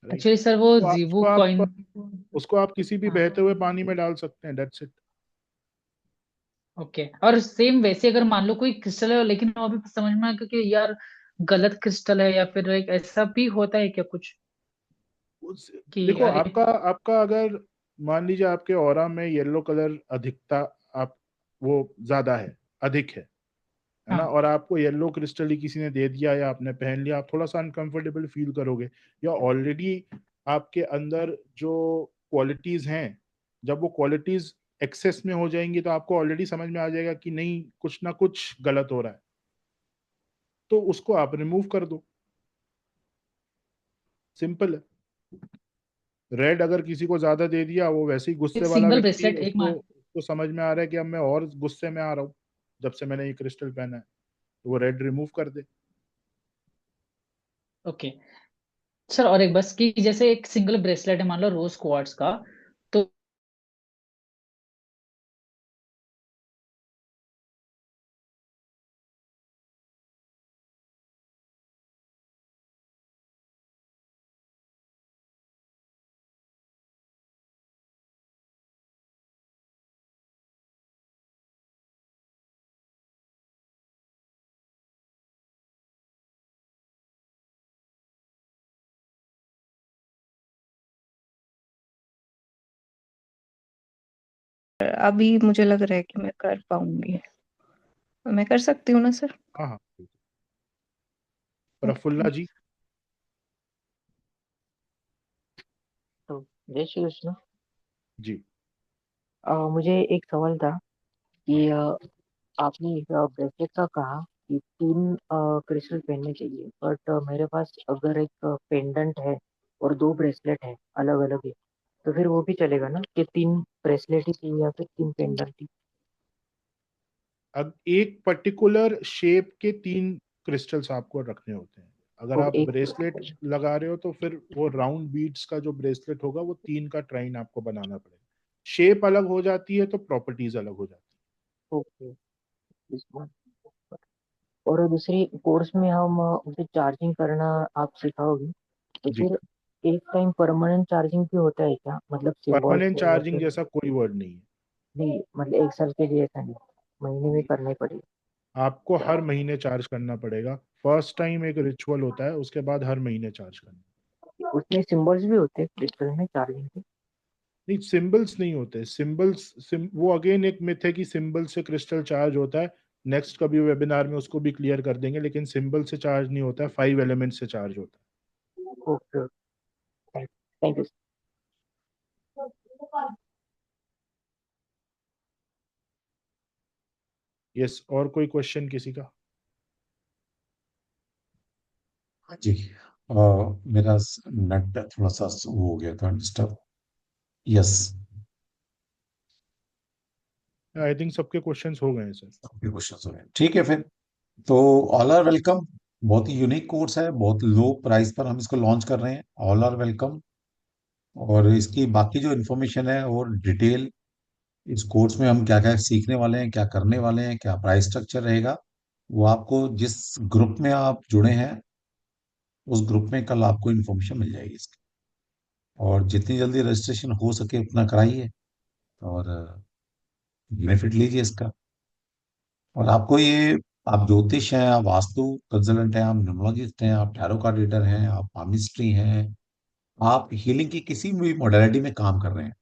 राइट। एक्चुअली सर वो तो जीवू उसको कॉइन। उसको आप किसी भी बहते हुए पानी में डाल सकते हैं, दैट्स इट। ओके, और सेम वैसे अगर मान लो कोई क्रिस्टल है लेकिन वो अभी समझ में आया कि यार गलत क्रिस्टल है, या फिर एक ऐसा भी होता है क्या कुछ कि देखो, यार आपका आपका अगर मान लीजिए आपके ऑरा में येलो कलर अधिकता, आप वो ज्यादा है, अधिक है ना, हाँ और आपको येलो क्रिस्टल ही किसी ने दे दिया या आपने पहन लिया, आप थोड़ा सा अनकंफर्टेबल फील करोगे। या ऑलरेडी आपके अंदर जो क्वालिटीज हैं, जब वो क्वालिटीज एक्सेस में हो जाएंगी तो आपको ऑलरेडी समझ में आ जाएगा कि नहीं, कुछ ना कुछ गलत हो रहा है, तो उसको आप रिमूव कर दो, सिंपल है। रेड अगर किसी को ज्यादा दे दिया, वो वैसे ही गुस्से एक वाला सिंगल व्यक्ति है, ब्रेसलेट एक उसको मान। उसको समझ में आ रहा है कि अब मैं और गुस्से में आ रहा हूँ जब से मैंने ये क्रिस्टल पहना है, तो वो रेड रिमूव कर दे। ओके सर, और एक बस कि जैसे एक सिंगल ब्रेसलेट है मान लो रोज क्वार्ट्स का, तो अभी मुझे लग रहा है कि मैं कर पाऊंगी। मैं कर सकती हूँ ना सर? हाँ हाँ, प्रफुल्ला जी। तो जय श्री कृष्ण। जी, मुझे एक सवाल था कि आपने ब्रेसलेट का कहा कि तीन क्रिस्टल पहनने चाहिए, बट मेरे पास अगर एक पेंडेंट है और दो ब्रेसलेट है अलग अलग है, तो फिर वो भी चलेगा ना कि तीन ब्रेसलेट ही चाहिए या फिर तीन पेंडेंट ही? अब एक पर्टिकुलर शेप के तीन क्रिस्टल्स आपको रखने होते हैं। अगर और आप एक ब्रेसलेट लगा रहे हो तो फिर वो राउंड बीड्स का जो ब्रेसलेट होगा वो तीन का ट्राइन आपको बनाना पड़ेगा। शेप अलग हो जाती है तो प्रॉपर्टीज अलग हो जाती ओके, इस बात। और दूसरी कोर्स में हम उसे चार्जिंग करना आप सिखाओगे, तो है। जी, फिर एक टाइम परमानेंट चार्जिंग भी होता है क्या, मतलब सिंबल्स परमानेंट पे या चार्जिंग फिर? जैसा कोई वर्ड नहीं है। नहीं, मतलब एक साल के लिए ऐसा नहीं, महीने में करना ही पड़ेगा? आपको हर महीने चार्ज करना पड़ेगा। फर्स्ट टाइम एक रिचुअल होता है, उसके बाद हर महीने चार्ज करना। उसमें सिंबल्स भी होते हैं क्रिस्टल में चार्जिंग के? नहीं, सिंबल्स नहीं होते। वो अगेन एक मिथ है कि सिंबल से क्रिस्टल चार्ज होता है। नेक्स्ट कभी वेबिनार में उसको भी क्लियर कर देंगे, लेकिन सिंबल से चार्ज नहीं होता है, 5 एलिमेंट से चार्ज होता ओके, थैंक यू। है। यस, और कोई क्वेश्चन किसी का? हाँ जी। मेरा नेट थोड़ा सा वो हो गया था डिस्टर्ब। यस, आई थिंक सबके क्वेश्चंस हो गए हैं सर। क्वेश्चन हो गए, ठीक है फिर। तो ऑल आर वेलकम। बहुत ही यूनिक कोर्स है, बहुत लो प्राइस पर हम इसको लॉन्च कर रहे हैं। All are welcome. और इसकी बाकी जो इन्फॉर्मेशन है और डिटेल, इस कोर्स में हम क्या क्या सीखने वाले हैं, क्या करने वाले हैं, क्या प्राइस स्ट्रक्चर रहेगा, वो आपको जिस ग्रुप में आप जुड़े हैं उस ग्रुप में कल आपको इन्फॉर्मेशन मिल जाएगी इसकी। और जितनी जल्दी रजिस्ट्रेशन हो सके उतना कराइए और बेनिफिट लीजिए इसका। और आपको ये, आप ज्योतिष हैं, आप वास्तु कंसल्टेंट हैं, आप न्यूमरोलॉजिस्ट हैं, आप टैरो कार्ड रीडर हैं, आप पामिस्ट्री हैं, आप हीलिंग की किसी भी मॉडलिटी में काम कर रहे हैं,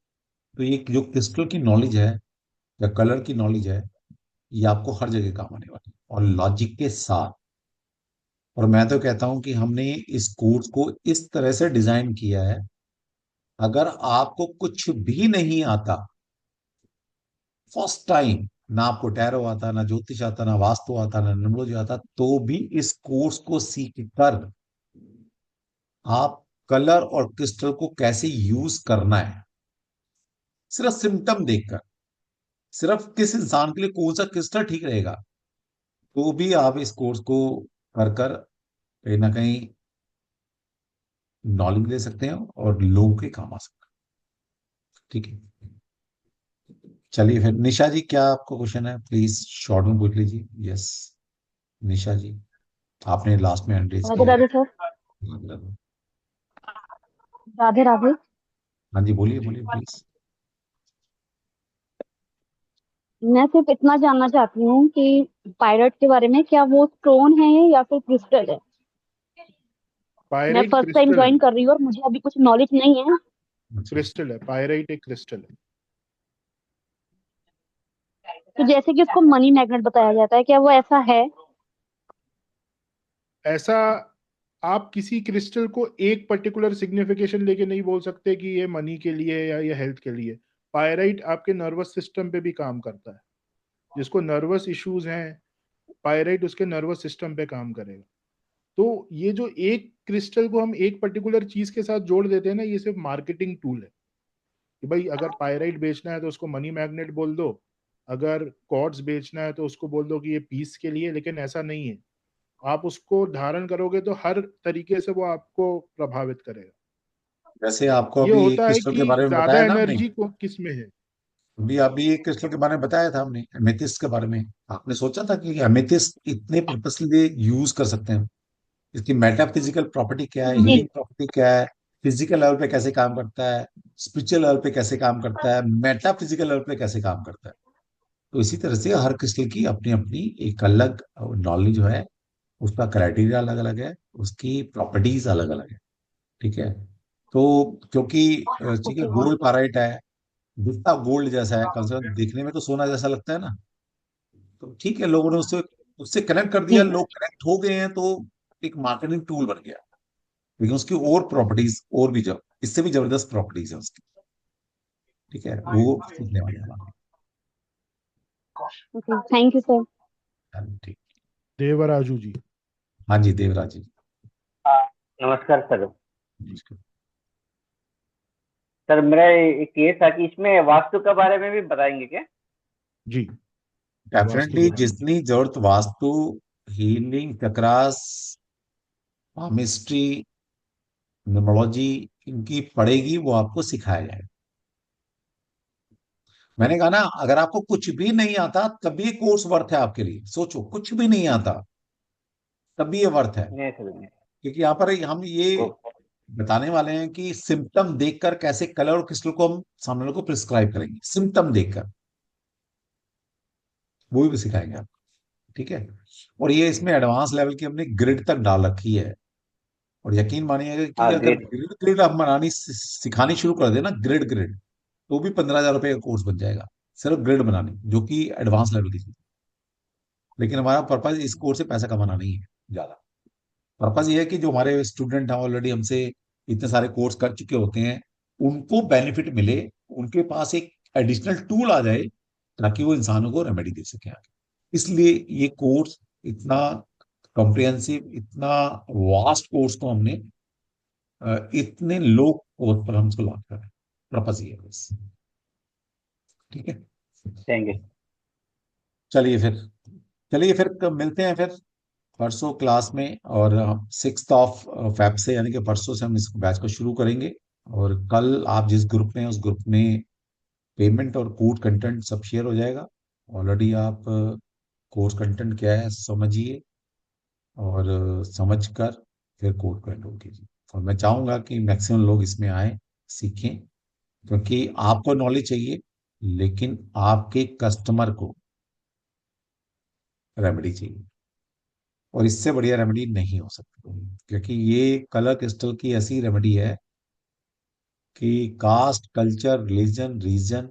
तो ये जो क्रिस्टल की नॉलेज है या कलर की नॉलेज है, ये आपको हर जगह काम आने वाली है और लॉजिक के साथ। और मैं तो कहता हूं कि हमने इस कोर्स को इस तरह से डिजाइन किया है, अगर आपको कुछ भी नहीं आता फर्स्ट टाइम, ना आपको टैरो आता, ना ज्योतिष आता, ना वास्तु आता, ना न्यूमरोलॉजी आता, तो भी इस कोर्स को सीख कर आप कलर और क्रिस्टल को कैसे यूज करना है, सिर्फ सिम्टम देखकर, सिर्फ किस इंसान के लिए कौन सा क्रिस्टल ठीक रहेगा, तो भी आप इस कोर्स को कर कर कहीं ना कहीं नॉलेज ले सकते हैं और लोगों के काम आ सकते हैं। ठीक है, चलिए फिर निशा जी, क्या आपको क्वेश्चन है? प्लीज शॉर्ट में पूछ लीजिए। यस, निशा जी, आपने लास्ट में हैंड रेज राधे किया राधे सर। है। राधे राधे। हाँ जी, बोलिए बोलिए प्लीज। मैं सिर्फ इतना जानना चाहती हूँ कि पायरेट के बारे में, क्या वो स्टोन है या फिर क्रिस्टल है? मैं पायराइट फर्स्ट टाइम क्रिस्टल है। ज्वाइन कर रही हूँ और मुझे अभी कुछ नॉलेज नहीं है। क्रिस्टल है, पायराइट एक क्रिस्टल है। तो जैसे कि उसको मनी मैग्नेट बताया जाता है, क्या वो ऐसा है? ऐसा आप किसी क्रिस्टल को एक पर्टिकुलर सिग्निफिकेशन लेके नहीं बोल सकते कि ये मनी के लिए है या ये हेल्थ के लिए। पायराइट आपके नर्वस सिस्टम पे भी काम करता है। जिसको नर्वस इश्यूज हैं, पायराइट उसके नर्वस सिस्टम पे काम करेगा। तो ये जो एक क्रिस्टल को हम एक पर्टिकुलर चीज के साथ जोड़ देते हैं ना, ये सिर्फ मार्केटिंग टूल है कि भाई अगर पायराइट बेचना है तो उसको मनी मैग्नेट बोल दो, अगर कॉर्ड्स बेचना है तो उसको बोल दो कि ये पीस के लिए। लेकिन ऐसा नहीं है, आप उसको धारण करोगे तो हर तरीके से वो आपको प्रभावित करेगा। वैसे आपको ये अभी एक होता है क्रिस्टल कि के बारे में ज्यादा बताया ना हमने, एनर्जी को किस में है। अभी एक क्रिस्टल के बारे में बताया था हमने, एमेथिस्ट के बारे में। आपने सोचा था कि एमेथिस्ट इतने पर्पसली यूज कर सकते हैं? इसकी मेटाफिजिकल प्रॉपर्टी क्या है, जी। हीलिंग प्रॉपर्टी क्या है, फिजिकल लेवल पे कैसे काम करता है, स्पिरिचुअल लेवल पे कैसे काम करता है, मेटाफिजिकल लेवल पे कैसे काम करता है। तो इसी तरह से हर क्रिस्टल की अपनी अपनी एक अलग नॉलेज जो है, उसका क्राइटेरिया अलग अलग है, उसकी प्रॉपर्टीज अलग अलग है। ठीक है, तो क्योंकि ठीक है, ओके। गोल्ड पाराइट है, दिखता गोल्ड जैसा है, कम से कम देखने में तो सोना जैसा लगता है ना, तो ठीक है, लोगों ने उससे उससे कनेक्ट कर दिया, जी। लोग कनेक्ट हो गए हैं, तो एक मार्केटिंग टूल बन गया। लेकिन उसकी और प्रॉपर्टीज और भी जब इससे भी जबरदस्त प्रॉपर्टीज है उसकी। ठीक है, वो सीखने वाले हैं हम। Okay, thank you sir. ठीक। देवराजू जी। हाँ जी, देवराज जी। नमस्कार सर। नमस्कार। सर मेरा एक ये था कि इसमें वास्तु के बारे में भी बताएंगे क्या? जी, वास्तु डेफिनेटली, के बारे में। जितनी जरूरत vastu, healing, chakras, palmistry, numerology इनकी पड़ेगी, वो आपको सिखाया जाएगा। मैंने कहा ना, अगर आपको कुछ भी नहीं आता तब भी ये कोर्स वर्थ है आपके लिए। सोचो, कुछ भी नहीं आता तब भी ये वर्थ है, नहीं सर नहीं। क्योंकि यहाँ पर हम ये ओ, बताने वाले हैं कि सिम्टम देखकर कैसे कलर और क्रिस्टल को हम सामने वाले को प्रिस्क्राइब करेंगे, सिम्टम देखकर, वो भी सिखाएंगे आपको। ठीक है, और ये इसमें एडवांस लेवल की हमने ग्रिड तक डाल रखी है। और यकीन मानिएगा कि हाँ अगर ग्रेट। ग्रिड ग्रिड आप बनानी सिखानी शुरू कर देना, ग्रिड ग्रिड, तो भी 15,000 रुपए का कोर्स बन जाएगा, सिर्फ ग्रिड बनानी, जो कि एडवांस लेवल की चीज। लेकिन हमारा पर्पज इस कोर्स से पैसा कमाना नहीं है ज्यादा। पर्पज ये है कि जो हमारे स्टूडेंट हैं, ऑलरेडी हमसे इतने सारे कोर्स कर चुके होते हैं, उनको बेनिफिट मिले, उनके पास एक एडिशनल टूल आ जाए, ताकि वो इंसानों को रेमेडी दे सके आगे। इसलिए ये कोर्स इतना कॉम्प्रिहेंसिव, इतना वास्ट कोर्स को हमने इतने लो कोर्स पर हम उसको लॉन्च कर रहे हैं। पर्पज ये है बस। ठीक है, थैंक यू। चलिए फिर, चलिए फिर कब मिलते हैं फिर? परसों क्लास में, और 6 फेब से, यानी कि परसों से हम इस बैच को शुरू करेंगे। और कल आप जिस ग्रुप में हैं, उस ग्रुप में पेमेंट और कोड कंटेंट सब शेयर हो जाएगा। ऑलरेडी आप कोर्स कंटेंट क्या है समझिए, और समझ कर फिर कोड को एनरोल कीजिए। और मैं चाहूंगा कि मैक्सिमम लोग इसमें आए, सीखें, क्योंकि आपको नॉलेज चाहिए, लेकिन आपके कस्टमर को रेमेडी चाहिए। और इससे बढ़िया रेमेडी नहीं हो सकती, क्योंकि ये कलर क्रिस्टल की ऐसी रेमेडी है कि कास्ट, कल्चर, रिलीजन, रीजन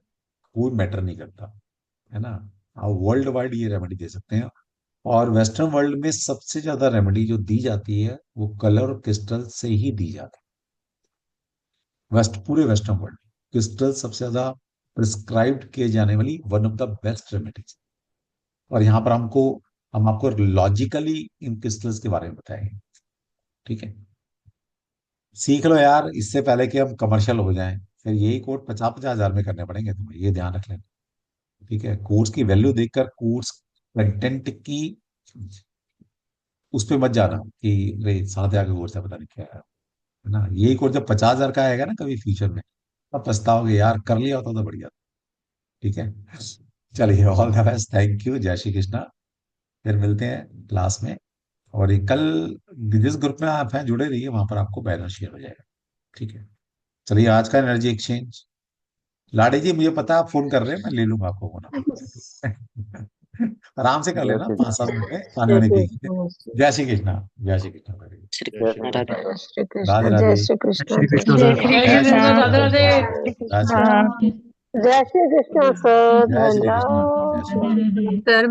कोई मैटर नहीं करता, है ना। आप वर्ल्ड वाइड ये रेमेडी दे सकते हैं। और वेस्टर्न वर्ल्ड में सबसे ज्यादा रेमेडी जो दी जाती है, वो कलर और क्रिस्टल से ही दी जाती है। पूरे वेस्टर्न वर्ल्ड में क्रिस्टल सबसे ज्यादा प्रिस्क्राइब्ड किए जाने वाली one of the best remedies. और यहाँ पर हम आपको लॉजिकली इन क्रिस्टल्स के बारे में बताएंगे। ठीक है, सीख लो यार, इससे पहले कि हम कमर्शियल हो जाएं। फिर यही कोर्स 50-50 हजार में करने पड़ेंगे तुम्हें, ये ध्यान रख लेना। ठीक है, कोर्स की वैल्यू देखकर कोर्स कंटेंट की उस पे मत जाना कि अरे 7,000 का कोर्स है पता नहीं क्या है ना। यही कोर्स जब 50,000 का आएगा ना कभी फ्यूचर में, तब पछताओगे यार, कर लिया होता तो बढ़िया। ठीक है, चलिए, all the best, thank you, जय श्री कृष्णा। फिर मिलते हैं क्लास में। और ये कल जिस ग्रुप में आप हैं जुड़े रहिए, वहां पर आपको बैनर शेयर हो जाएगा। ठीक है, चलिए, आज का एनर्जी एक्सचेंज। लाडे जी, मुझे पता है आप फोन कर रहे हैं, मैं ले लूंगा आपको फोन। आराम से कर लेना, 5-7 मिनट में पानी वानी पी के। जय श्री कृष्णा, जय श्री कृष्णा। श्री जय श्री कृष्ण, कृष्ण। जय श्री राधे कृष्ण, जय राधे। श्री कृष्ण, श्री जय कृष्ण श्री सर। जय कृष्ण, श्री कृष्ण, राधे राधे। जय श्री कृष्ण, जय श्री कृष्ण सर, जय श्री कृष्ण, जय श्री कृष्ण। धन्यवाद। सर